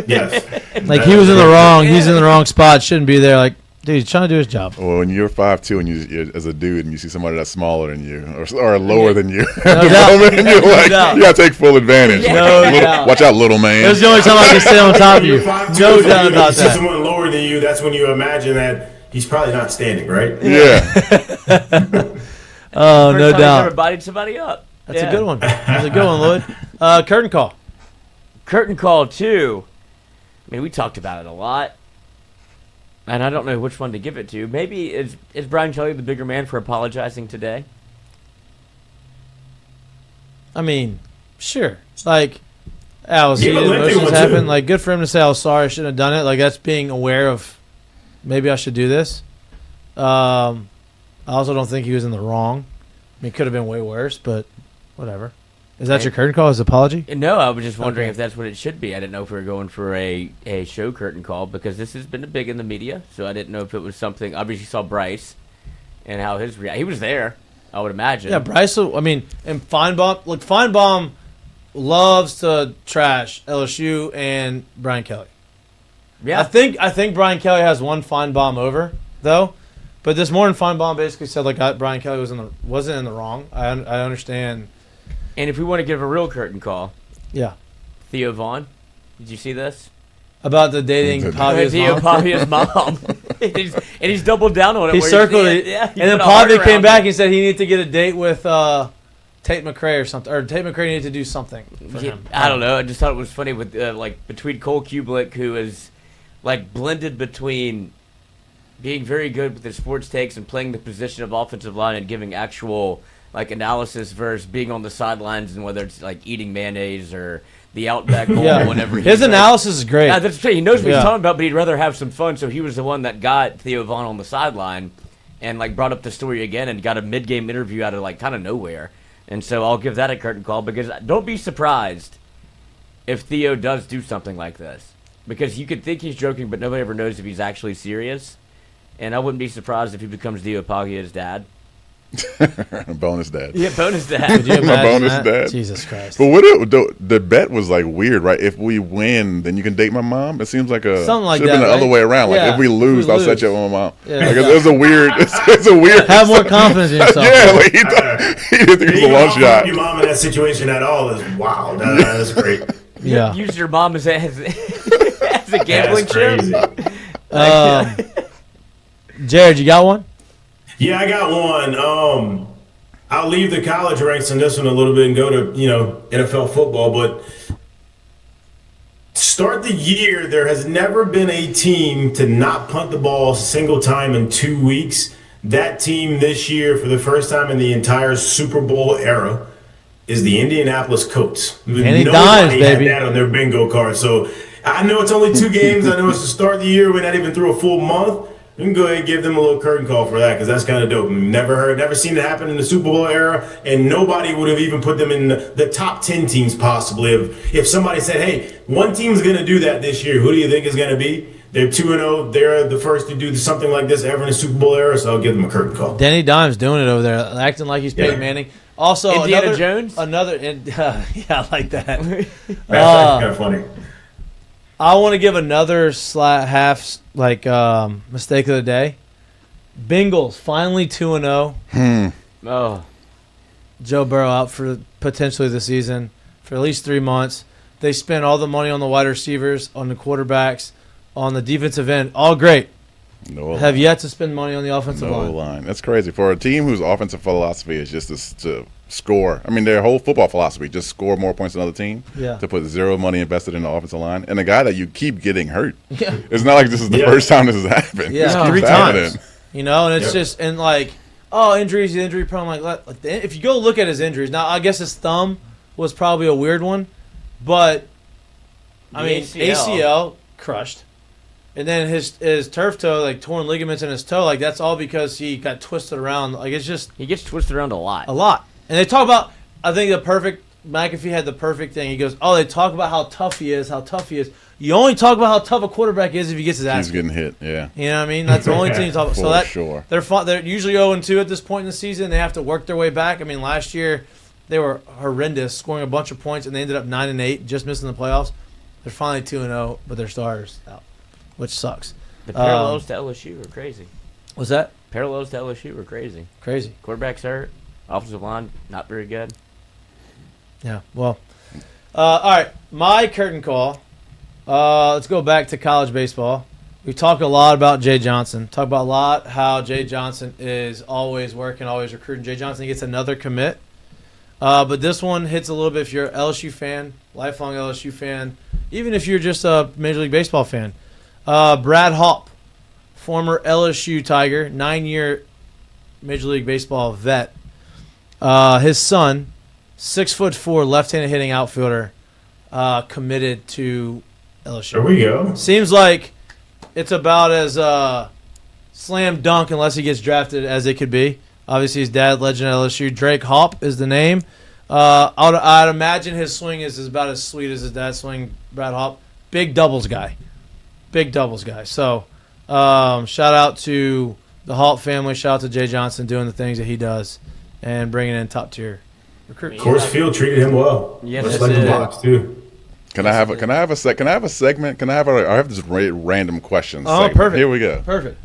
Yes.
Like he was in the wrong. He's in the wrong spot. Shouldn't be there. Like, dude, he's trying to do his job.
Well, when you're 5'2" and you're as a dude and you see somebody that's smaller than you or lower than you,
No doubt.
and you're like, you gotta take full advantage.
Yeah.
No
Watch out, little man.
That's the only time I can stay on top of you. No doubt about
you see
that.
someone lower than you, that's when you imagine that he's probably not standing, right?
Yeah.
Oh, no
First time he's
doubt.
ever bodied somebody up.
That's a good one. That's a good one, Lloyd. Curtain call.
Curtain call, too. I mean, we talked about it a lot. And I don't know which one to give it to. Maybe is Brian Kelly the bigger man for apologizing today?
I mean, sure. Like, Alice,
Yeah, but Lindsay
emotions
won
happen.
too.
Like, good for him to say, I was sorry, I shouldn't have done it. Like, that's being aware of maybe I should do this. I also don't think he was in the wrong. I mean, it could have been way worse, but whatever. Is that your curtain call, his apology?
No, I was just wondering
Okay.
if that's what it should be. I didn't know if we were going for a show curtain call because this has been big in the media, so I didn't know if it was something. Obviously, you saw Bryce and how he was there, I would imagine.
Yeah, Bryce, I mean, and Feinbaum. Look, Feinbaum loves to trash LSU and Brian Kelly.
Yeah.
I think Brian Kelly has one Feinbaum over, though. But this morning, Feinbaum basically said, like, Brian Kelly wasn't in the wrong. I understand.
And if we want to give a real curtain call,
Yeah.
Theo Vaughn, Did you see this?
About the dating
Pavia's mom. and he's doubled down on it.
He circled it.
Yeah,
and then Pavia came back and said he needed to get a date with Tate McRae or something. Or Tate McRae needed to do something for him.
I don't know. I just thought it was funny with between Cole Kubelik, who is blended between being very good with his sports takes and playing the position of offensive line and giving actual analysis versus being on the sidelines and whether it's eating mayonnaise or the Outback Bowl whenever
his analysis is great.
Yeah, that's true. He knows what he's talking about, but he'd rather have some fun. So he was the one that got Theo Vaughn on the sideline and brought up the story again and got a mid-game interview out of kind of nowhere. And so I'll give that a curtain call because don't be surprised if Theo does do something like this, because you could think he's joking, but nobody ever knows if he's actually serious. And I wouldn't be surprised if he becomes Dio Pagia's dad.
Bonus dad.
Yeah, bonus dad.
My bonus dad.
Jesus Christ.
But the bet was weird, right? If we win, then you can date my mom. It seems like
something like
should have been the other way around. If we lose, I'll set you up with my mom.
Yeah.
It was a weird. It's a weird.
Have more confidence in yourself.
He didn't think it was a long shot.
Your mom in that situation at all is wow. That's great.
Yeah.
Use your mom as a gambling chip.
Jared, you got one?
Yeah, I got one. I'll leave the college ranks in this one a little bit and go to NFL football. But start the year, there has never been a team to not punt the ball a single time in 2 weeks. That team this year, for the first time in the entire Super Bowl era, is the Indianapolis Colts.
Any dimes, baby.
Had that on their bingo card. So I know it's only 2 games. I know it's the start of the year. We're not even through a full month. We can go ahead and give them a little curtain call for that because that's kind of dope. Never seen it happen in the Super Bowl era, and nobody would have even put them in the top 10 teams possibly. If somebody said, hey, one team's going to do that this year, who do you think is going to be? They're 2-0. They're the first to do something like this ever in the Super Bowl era, so I'll give them a curtain call.
Danny Dimes doing it over there, acting like he's Peyton Manning. Also,
Indiana Jones?
I like that.
That's kind of funny.
I want to give another mistake of the day. Bengals finally 2-0.
Oh,
Joe Burrow out for potentially the season for at least 3 months. They spent all the money on the wide receivers, on the quarterbacks, on the defensive end. All great. Have yet to spend money on the offensive line.
That's crazy for a team whose offensive philosophy is just to score. I mean, their whole football philosophy, just score more points than another team.
Yeah.
To put zero money invested in the offensive line, and a guy that you keep getting hurt. Yeah. It's not like this is the first time this has happened.
Yeah, 3 times. And it's just injuries, he's injury prone. If you go look at his injuries, now I guess his thumb was probably a weird one, but ACL crushed. And then his turf toe, torn ligaments in his toe, that's all because he got twisted around. It's just
he gets twisted around a lot.
And they talk about, I think McAfee had the perfect thing. He goes, they talk about how tough he is. You only talk about how tough a quarterback is if he gets his ass.
He's getting hit, yeah.
You know what I mean? That's the only thing you talk about.
Sure.
They're usually 0-2 at this point in the season. They have to work their way back. I mean, last year they were horrendous, scoring a bunch of points, and they ended up 9-8, just missing the playoffs. They're finally 2-0, but their starters out, which sucks.
The parallels to LSU are crazy.
What's that?
Parallels to LSU were crazy.
Crazy.
Quarterback's hurt. Offensive line, not very good.
Yeah, well. All right, my curtain call. Let's go back to college baseball. We talk a lot about Jay Johnson. Talk about a lot how Jay Johnson is always working, always recruiting. Jay Johnson gets another commit. But this one hits a little bit if you're an LSU fan, lifelong LSU fan, even if you're just a Major League Baseball fan. Brad Haupt, former LSU Tiger, 9-year Major League Baseball vet. His son, 6'4", left-handed hitting outfielder, committed to LSU.
There we go.
Seems like it's about as slam dunk unless he gets drafted as it could be. Obviously, his dad, legend at LSU, Drake Haupt is the name. I'd imagine his swing is about as sweet as his dad's swing. Brad Haupt, big doubles guy. So, shout out to the Haupt family. Shout out to Jay Johnson doing the things that he does and bringing in top tier recruits.
Coors Field treated him well.
Yes,
like the box too.
Can I have a segment? I have this random questions.
Oh,
segment.
Perfect.
Here we go.
Perfect.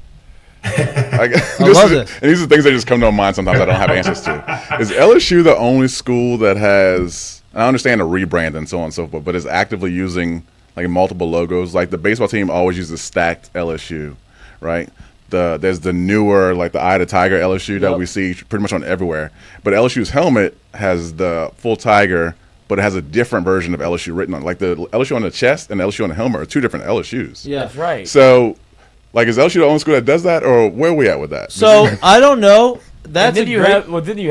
I
love this.
And these are things that just come to my mind sometimes I don't have answers to. Is LSU the only school that has, I understand a rebrand and so on and so forth, but is actively using like multiple logos. Like the baseball team always uses stacked LSU, right? There's the newer, like the Eye of the Tiger LSU that we see pretty much on everywhere. But LSU's helmet has the full tiger, but it has a different version of LSU written on it. Like the LSU on the chest and the LSU on the helmet are two different LSUs.
Yeah, that's right.
So, like, is LSU the only school that does that, or where are we at with that?
So I don't know. That's
then you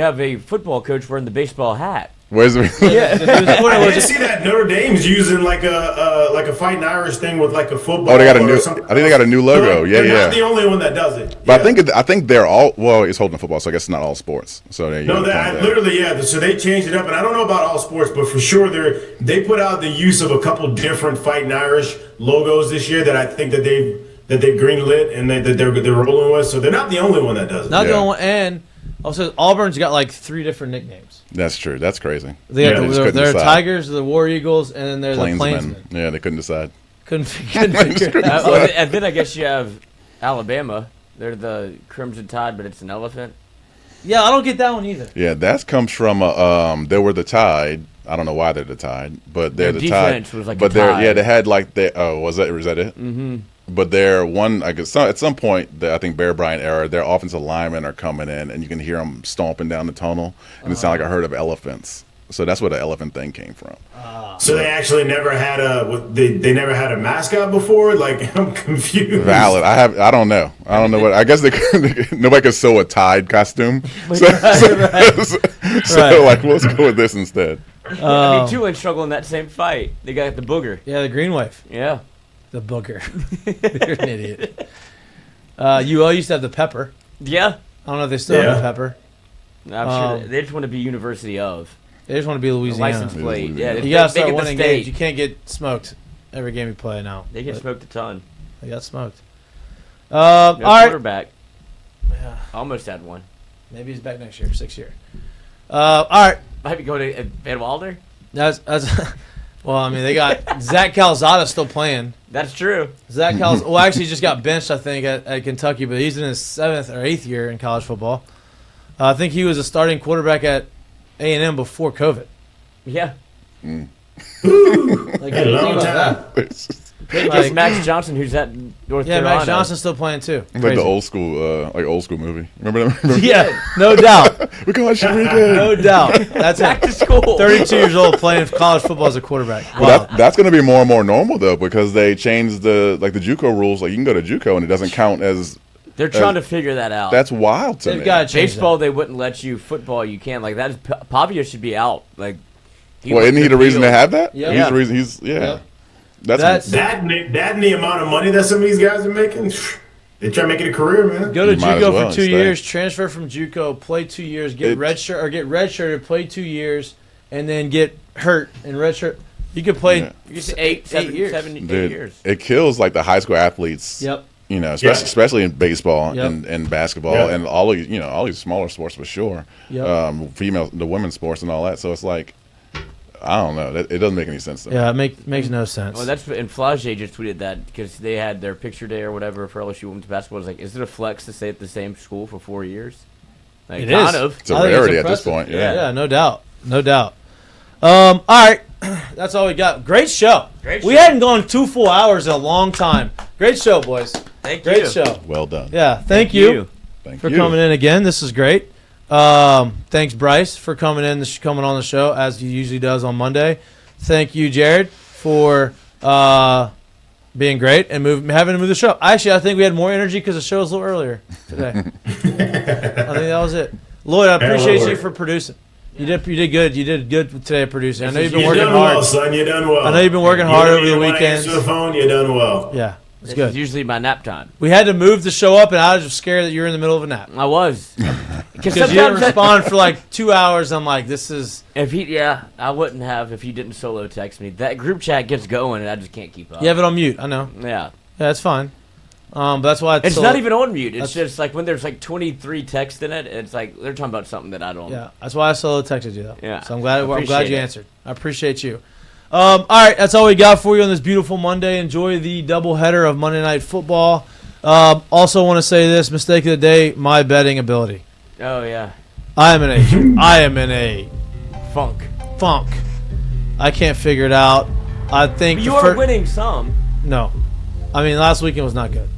have a football coach wearing the baseball hat.
Where's the
I did see that Notre Dame's using like a Fighting Irish thing with like a football.
Oh, they got a new.
Or
I
something.
think they got a new logo.
They're
Yeah.
not the only one that does it.
But I think they're all. Well, it's holding football, so I guess it's not all sports. So there you go.
Literally, yeah. So they changed it up, and I don't know about all sports, but for sure they put out the use of a couple different Fighting Irish logos this year that I think that they've greenlit and that they're rolling with. So they're not the only one that does it.
Not the only one, and also Auburn's got like 3 different nicknames.
That's true. That's crazy.
They're Tigers, the War Eagles, and then they're the Plainsmen.
Yeah, they couldn't decide.
Couldn't figure it out.
And then I guess you have Alabama. They're the Crimson Tide, but it's an elephant.
Yeah, I don't get that one either.
Yeah, that comes from they were the Tide. I don't know why they're the Tide, but they're the Tide.
Defense was like
but
a Tide.
they had like was that it? Mm-hmm. But they're one. I guess at some point, I think Bear Bryant era, their offensive linemen are coming in, and you can hear them stomping down the tunnel, and it sounds like a herd of elephants. So that's where the elephant thing came from.
So they actually never had they never had a mascot before. Like I'm confused.
Valid. I don't know. I don't know what. I guess nobody could sew a Tide costume. So like let's go with this instead.
I mean, Tulane struggled in that same fight. They got the booger.
Yeah, the green wave.
Yeah.
The booger. You're an idiot. UL used to have the pepper.
Yeah.
I don't know if they still have the pepper.
I'm sure they just want to be University of.
They just want to be Louisiana.
License plate. Yeah.
You got to start winning games. You can't get smoked every game you play now.
They get smoked a ton.
They got smoked. All right.
Quarterback.
Yeah.
Almost had one.
Maybe he's back next year, 6th year. All right.
Might be going to Van Wilder.
That's well, I mean, they got Zach Calzada still playing.
That's true.
Zach Calzada, well, actually, just got benched, I think, at Kentucky, but he's in his 7th or 8th year in college football. I think he was a starting quarterback at A&M before COVID.
Yeah.
Like, a long time.
Like Max Johnson, who's at North Carolina.
Yeah, Max Johnson's still playing too.
Like the old school movie. Remember that?
Yeah, no doubt.
We're going to Sharika.
No doubt. That's
back to school.
32 years old playing college football as a quarterback. Wow.
Well, that's going to be more and more normal though, because they changed the JUCO rules. Like you can go to JUCO and it doesn't count as.
They're trying to figure that out.
That's wild to me.
Baseball, they wouldn't let you. Football, you can. Like that. Pavia should be out. Like.
Isn't he the reason to have that?
Yeah.
He's the reason. Yeah. That's
that and the amount of money that some of these guys are making. They try to make it a career, man.
Go to JUCO for 2 years, transfer from JUCO, play 2 years, get redshirted, play 2 years, and then get hurt and redshirt. You could play 8 years.
7 years.
It kills like the high school athletes.
Yep.
You know, especially in baseball and basketball and all these smaller sports for sure.
Yep.
The women's sports and all that. So it's like. I don't know. It doesn't make any sense to me.
Yeah, it makes no sense.
Well, and Flage just tweeted that because they had their picture day or whatever for LSU women's basketball. It was like, is it a flex to stay at the same school for 4 years? Like,
it
kind
is.
of.
It's a rarity at this point.
Yeah, no doubt. No doubt. All right. That's all we got. Great show. We hadn't gone 2 full hours in a long time. Great show, boys.
Thank you.
Great show.
Well done.
Yeah, thank you for coming in again. This is great. Thanks, Bryce, for coming on the show as he usually does on Monday. Thank you, Jared, for being great and having to move the show. Actually, I think we had more energy because the show was a little earlier today. I think that was it. Lloyd, I appreciate you for producing. You did good. You did good today at producing. I know you've been working hard.
Well, son. You done well.
I know you've been working hard over the weekend.
Answer the phone. You done well.
Yeah. It's
It's
good.
usually my nap time.
We had to move the show up, and I was just scared that you were in the middle of a nap.
I was.
Because you didn't respond for like 2 hours. I'm like, this is...
I wouldn't have if he didn't solo text me. That group chat gets going, and I just can't keep up.
You have it on mute. I know.
Yeah.
Yeah, it's fine. But that's why
it's not even on mute. It's just like when there's like 23 texts in it, it's like they're talking about something that I don't.
Yeah, that's why I solo texted you though.
Yeah.
So I'm glad you answered. I appreciate you. All right, that's all we got for you on this beautiful Monday. Enjoy the doubleheader of Monday Night Football. Also want to say this, mistake of the day, my betting ability.
Oh yeah.
I am in a funk.
Funk.
I can't figure it out. I think
But you are winning some.
No, I mean last weekend was not good.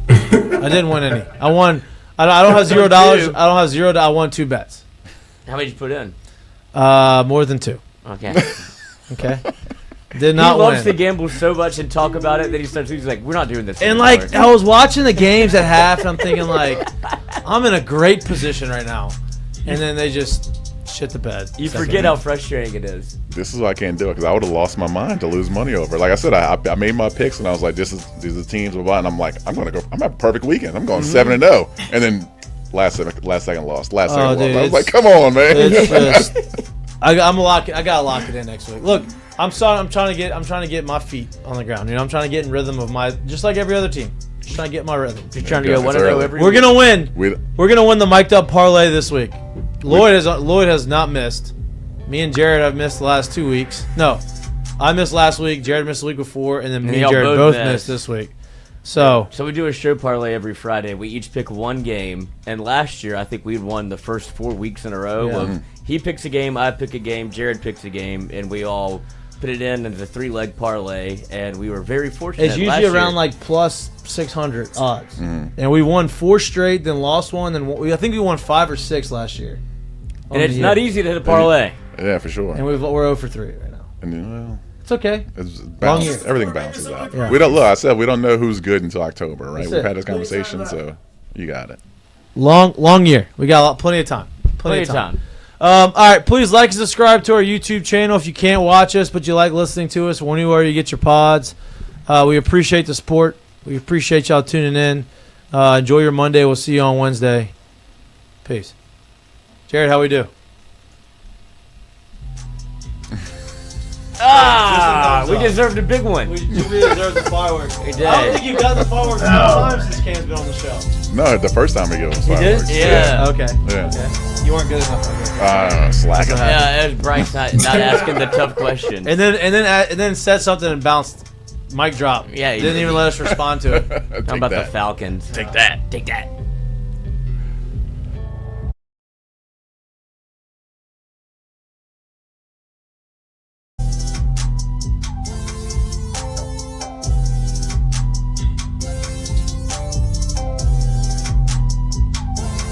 I didn't win any. I won. I don't have $0. I don't have $0. I won 2 bets.
How many did you put in?
More than 2.
Okay.
Okay. Did not
he loves
win.
to gamble so much and talk about it that he starts. He's like, "We're not doing this."
And
anymore."
like I was watching the games at half, and I'm thinking like, I'm in a great position right now, and then they just shit the bed.
you forget how frustrating it is.
This is why I can't do it, because I would have lost my mind to lose money over. Like I said, I made my picks and I was like, these are teams, and I'm like, I'm having a perfect weekend. I'm going 7-0, and then last second lost. I was like, come on, man.
It's just, I gotta lock it in next week. Look, I'm trying to get my feet on the ground. You know, I'm trying to get in rhythm of just like every other team. Just trying to get my rhythm.
Just trying to go 1-0 every.
We're gonna win. We're gonna win the mic'd up parlay this week. Lloyd has not missed. Me and Jared have missed the last 2 weeks. No, I missed last week. Jared missed the week before, and then me and Jared both missed this week. So
we do a show parlay every Friday. We each pick one game, and last year I think we won the first 4 weeks in a row.
Yeah.
He picks a game, I pick a game, Jared picks a game, and we all put it in as a 3-leg parlay, and we were very fortunate.
It's usually around like plus 600 odds, and we won 4 straight, then lost one, then I think we won 5 or 6 last year.
And it's not easy to hit a parlay.
Yeah, for sure.
And we're 0 for 3 right now.
And
it's okay.
It's
Long year.
Everything balances out.
Yeah.
We don't look. I said we don't know who's good until October, right?
That's
We've
it.
had this conversation, so you got it.
Long year. We got plenty of time. Plenty of time. All right, please like and subscribe to our YouTube channel if you can't watch us, but you like listening to us anywhere you get your pods. We appreciate the support. We appreciate y'all tuning in. Enjoy your Monday. We'll see you on Wednesday. Peace. Jared, how we do?
We deserved a big one.
We deserve the fireworks.
We did.
I don't think you've gotten the fireworks all the time since Cam's been on the show.
No, the first time we gave us
You did?
fireworks.
Yeah.
Okay.
Yeah.
Okay. You weren't good enough, I guess.
Slacking.
Yeah, it was Bryce not asking the tough question.
And then said something and bounced. Mic drop.
Yeah, he
didn't even let us respond to it.
How about the Falcons?
Take that.
Take that.